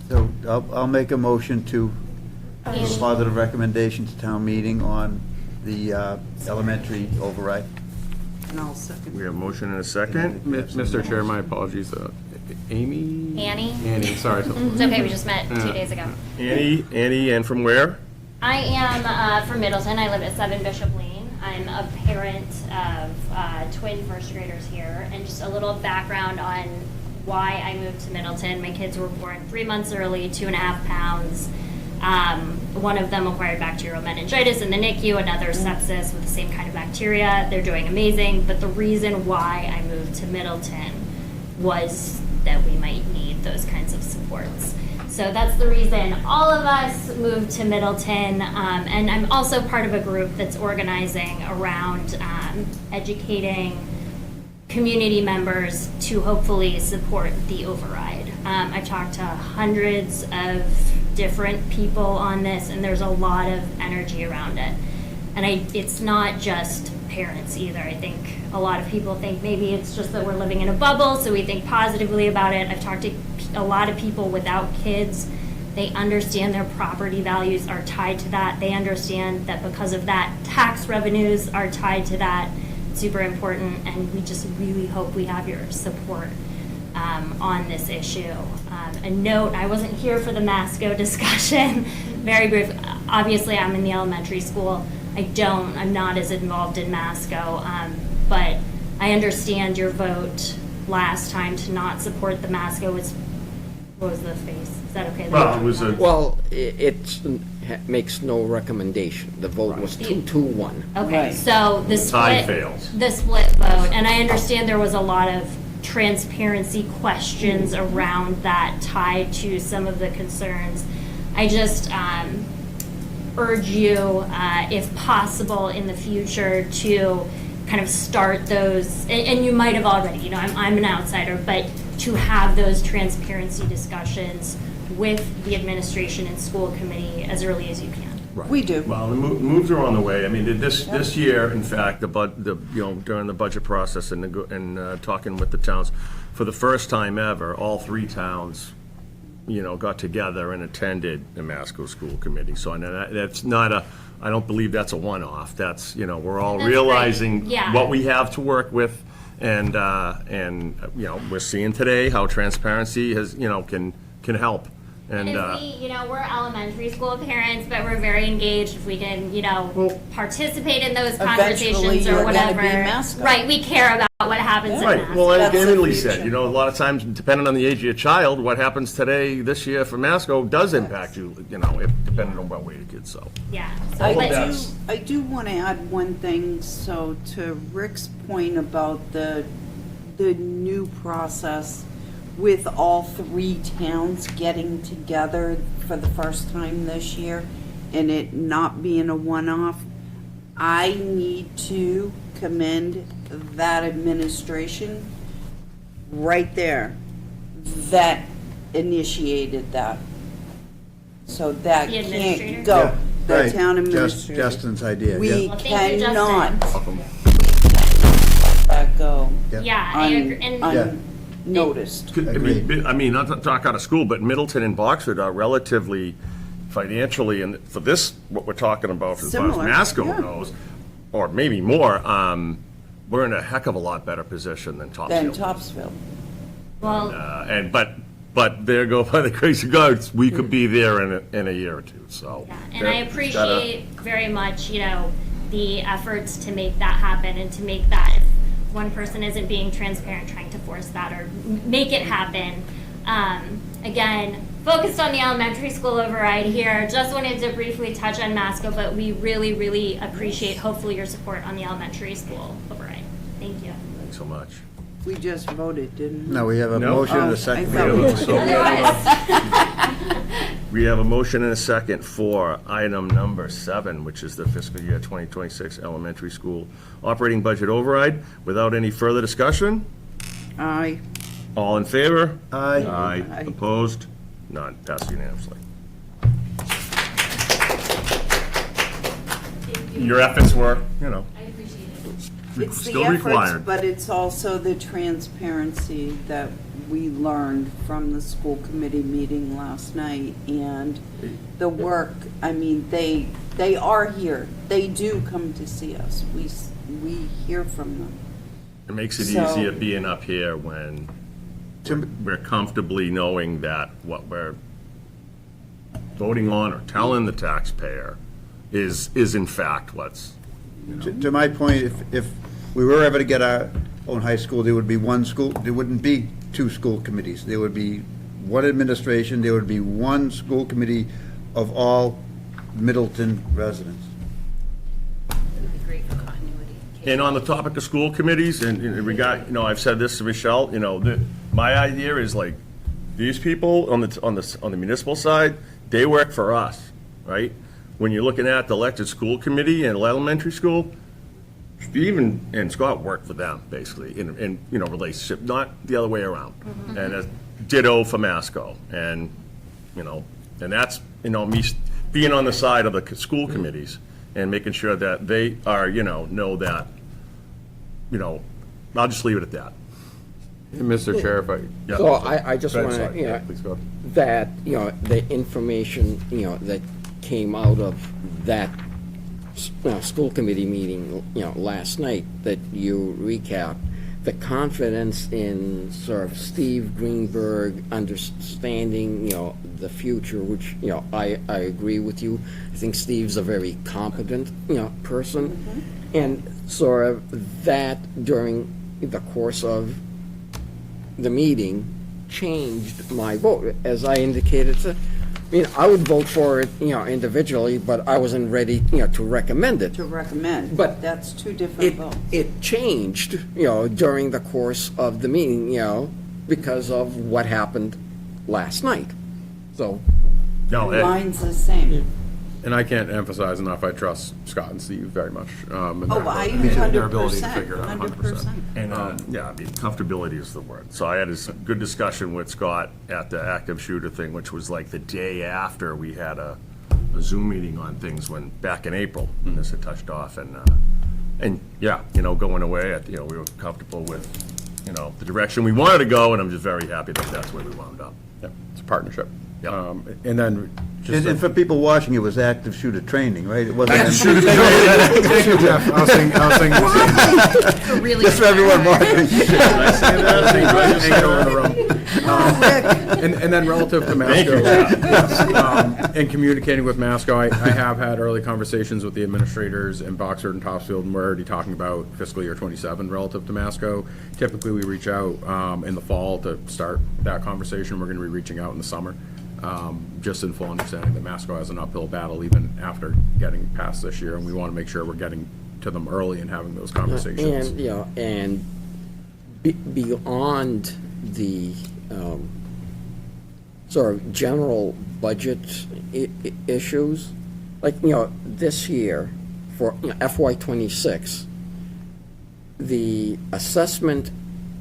So I'll make a motion to positive recommendation to town meeting on the elementary override. And I'll second. We have a motion and a second. Mr. Chair, my apologies. Amy? Annie? Annie, sorry. It's okay, we just met 2 days ago. Annie, and from where? I am from Middleton. I live at 7 Bishop Lane. I'm a parent of twin first graders here. And just a little background on why I moved to Middleton. My kids were born 3 months early, 2.5 pounds. One of them acquired bacterial meningitis in the NICU, another sepsis with the same kind of bacteria. They're doing amazing. But the reason why I moved to Middleton was that we might need those kinds of supports. So that's the reason all of us moved to Middleton, and I'm also part of a group that's organizing around educating community members to hopefully support the override. I've talked to hundreds of different people on this, and there's a lot of energy around it. And it's not just parents either. I think a lot of people think maybe it's just that we're living in a bubble, so we think positively about it. I've talked to a lot of people without kids. They understand their property values are tied to that. They understand that because of that, tax revenues are tied to that. Super important, and we just really hope we have your support on this issue. A note, I wasn't here for the Masco discussion. Very brief. Obviously, I'm in the elementary school. I'm not as involved in Masco, but I understand your vote last time to not support the Masco what was the face? Is that okay? Well, it was a, Well, it makes no recommendation. The vote was 2-1. Okay, so the Tie split. fails. The split vote, and I understand there was a lot of transparency questions around that tied to some of the concerns. I just urge you, if possible in the future, to kind of start those, and you might have already, you know, I'm an outsider, but to have those transparency discussions with the administration and school committee as early as you can. We do. well, the moves are on the way. I mean, this year, in fact, during the budget process and talking with the towns, for the first time ever, all 3 towns, you know, got together and attended the Masco School Committee. So that's not I don't believe that's a one-off. That's, you know, we're all That's realizing great. Yeah. what we have to work with And, you know, we're seeing today how transparency has, you know, can help. And, If we, you know, we're elementary school parents, but we're very engaged. If we can, you know, participate in those conversations you're or gonna be whatever. mascot. Right, we care about what happens in right, Mascot. well, like That's the Emily future. said, you know, a lot of times, depending on the age of your child, what happens today, this year for Masco does impact you, you know, depending on what way the kid's so. Yeah. So, I but, that's- do want to add one thing, so to Rick's point about the new process with all three towns getting together for the first time this year and it not being a one-off, I need to commend that administration right there that initiated that. So that The can't administrator? go. Yeah, The right. town Just- administrator. Justin's idea, We yeah. Well, thank you, cannot Justin. let that go yeah, I agree. And Yeah. unnoticed. Agreed. I mean, not to talk out of school, but Middleton and Boxford are relatively financially, and for this, what we're talking about, as far as Similar, Masco yeah. goes, or maybe more, we're in a heck of a lot better position than Than Topsfield. Topsfield. well, But there go by the grace of God, we could be there in a year or two, so. yeah. And I Gotta- appreciate very much, you know, the efforts to make that happen and to make that, if one person isn't being transparent, trying to force that or make it happen. Again, focused on the elementary school override here. Just wanted to briefly touch on Masco, but we really, really appreciate hopefully your support on the elementary school override. Thank you. Thanks so much. We just voted, didn't we? No, we have a No. motion and Oh, a second. I thought we did. So Otherwise, we have a motion and a second for item number 7, which is the fiscal year 2026 elementary school operating budget override. Without any further discussion, Aye. all in favor? Aye. Aye. Aye. Opposed? None. Passed unanimously. Your efforts were, you know, I appreciate it. It's the still efforts, required. but it's also the transparency that we learned from the school committee meeting last night and the work. I mean, they are here. They do come to see us. We hear from them. It makes it So- easier being up here when we're comfortably knowing that what we're voting on or telling the taxpayer is in fact what's, To my point, if we were ever to get our own high school, there would be one school, there wouldn't be two school committees. There would be one administration, there would be one school committee of all Middleton residents. and on the topic of school committees, and we got, you know, I've said this to Michelle, you know, my idea is like, these people on the municipal side, they work for us, right? When you're looking at the elected school committee and elementary school, Steve and Scott work for them, basically, in you know, relationship, not the other way around. And ditto for Masco, and, you know, and that's, you know, me being on the side of the school committees and making sure that they are, you know that, you know, I'll just leave it at that. Mr. Chair, if I. Yeah. So I just Go ahead, want to, sorry. you Yeah, know, please go. that, you know, the information, you know, that came out of that school committee meeting, you know, last night that you recapped, the confidence in sort of Steve Greenberg understanding, you know, the future, which, you know, I agree with you. I think Steve's a very competent, you know, person. And sort of that during the course of the meeting changed my vote. As I indicated, I would vote for it, you know, individually, but I wasn't ready, you know, to recommend it. To recommend. But That's two different It, votes. it changed, you know, during the course of the meeting, you know, because of what happened last night. So, No, Mine's the same. And I can't emphasize enough, I trust Scott and Steve very much. And Oh, their- I their ability to 100%, figure it out 100%. And, yeah, I mean, comfortability is the word. So I had a good discussion with Scott at the active shooter thing, which was like the day after we had a Zoom meeting on things back in April, when this had touched off, and yeah, you know, going away, you know, we were comfortable with, you know, the direction we wanted to go, and I'm just very happy that that's where we wound up. Yeah, it's a partnership. Yep. And then just. And for people watching, it was active shooter training, right? It wasn't. Thank you, Jeff. I was thinking, Really Just for everyone watching. And then relative to Masco, in communicating with Masco, I have had early conversations with the administrators in Boxford and Topsfield, and we're already talking about fiscal year '27 relative to Masco. Typically, we reach out in the fall to start that conversation. We're going to be reaching out in the summer, just in full understanding that Masco has an uphill battle even after getting past this year, and we want to make sure we're getting to them early and having those conversations. And, you know, and beyond the sort of general budget issues, like, you know, this year for FY '26, the assessment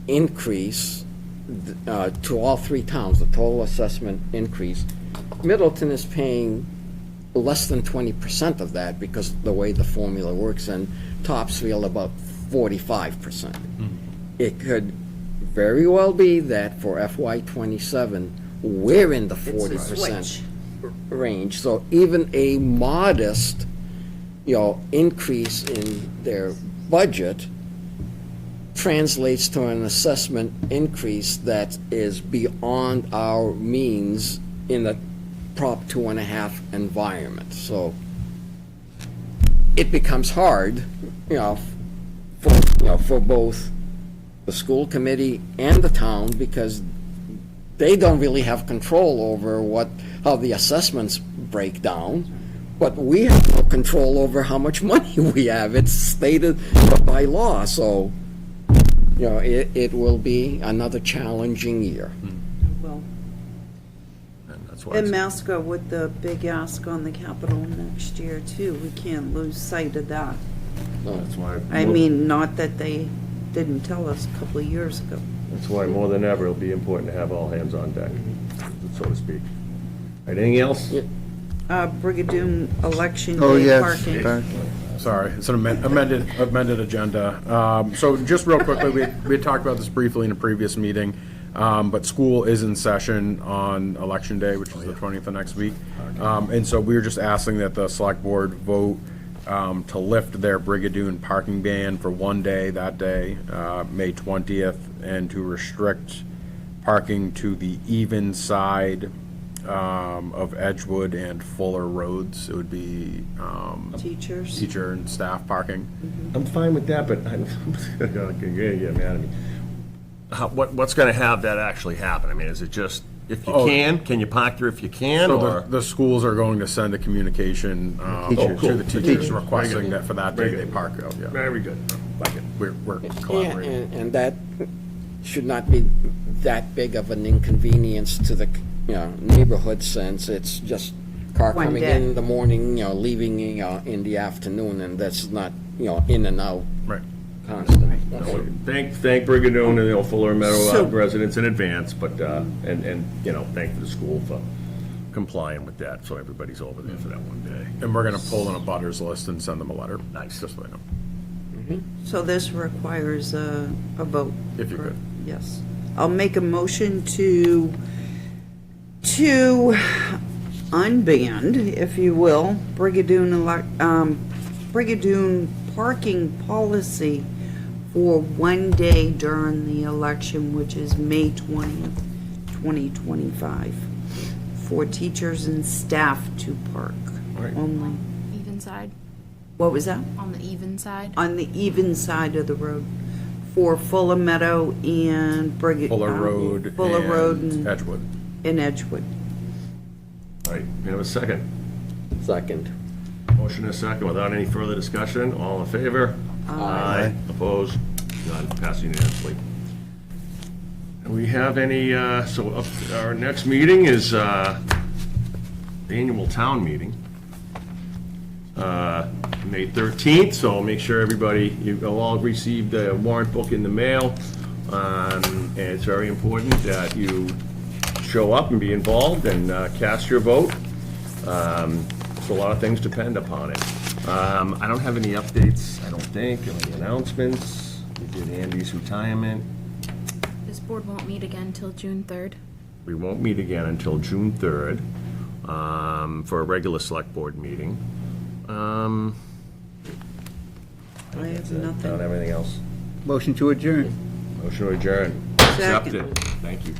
increase to all three towns, the total assessment increase, Middleton is paying less than 20% of that because of the way the formula works, and Topsfield about 45%. It could very well be that for FY '27, we're in the 40% range. So even a modest, you know, increase in their budget translates to an assessment increase that is beyond our means in the Prop 2.5 environment. So it becomes hard, for both the school committee and the town, because they don't really have control over how the assessments break down, but we have no control over how much money we have. It's stated by law, so, it will be another challenging year. Well, And that's why and it's- Masco with the big ask on the capital next year too, we can't lose sight of that. that's why. I mean, not that they didn't tell us a couple of years ago. That's why more than ever, it'll be important to have all hands on deck, so to speak. All right, anything else? Brigadoon election Oh, day yes. parking. Sorry, it's an amended agenda. So just real quickly, we had talked about this briefly in a previous meeting, but school is in session on Election Day, which is the 20th of next week. And so we were just asking that the select board vote to lift their Brigadoon parking ban for one day, that day, May 20th, and to restrict parking to the even side of Edgewood and Fuller Roads. It would be Teachers. teacher and staff parking. I'm fine with that, but I'm gonna get mad at me. What's gonna have that actually happen? I mean, is it just, if you can you park there if you can, So or? the schools are going to send a communication Teachers. to the teachers Very requesting good. that for that Very day they good. park out, yeah. Very good. Like it. We're collaborating. And that should not be that big of an inconvenience to the, neighborhood, since it's just car One coming day. in the morning, leaving, in the afternoon, and that's not, in and out Right. constant. Thank Brigadoon and the old Fuller Meadow So- residents in advance, but, and thank the school for complying with that, so everybody's over there for that one day. And we're gonna pull in a butters list and send them a letter. Nice. Just so they know. So this requires a vote. If you could. Yes. I'll make a motion to unban, if you will, Brigadoon parking policy for one day during the election, which is May 20th, 2025, for teachers and staff to park Right. only. Even side, What was that? on the even side. On the even side of the road for Fuller Meadow and Fuller Road Fuller Road and Edgewood. in Edgewood. All right, we have a second. Second. Motion and a second, without any further discussion, all in favor? Aye. Opposed? None, passing unanimously. And we have any, our next meeting is the annual town meeting, May 13th, so make sure everybody, you'll all receive the warrant book in the mail. And it's very important that you show up and be involved and cast your vote. So a lot of things depend upon it. I don't have any updates, I don't think, any announcements. We did Andy's retirement. This board won't meet again till June 3rd. We won't meet again until June 3rd for a regular select board meeting. I have nothing. Not everything else. Motion to adjourn. Motion to adjourn. Second. Accepted. Thank you.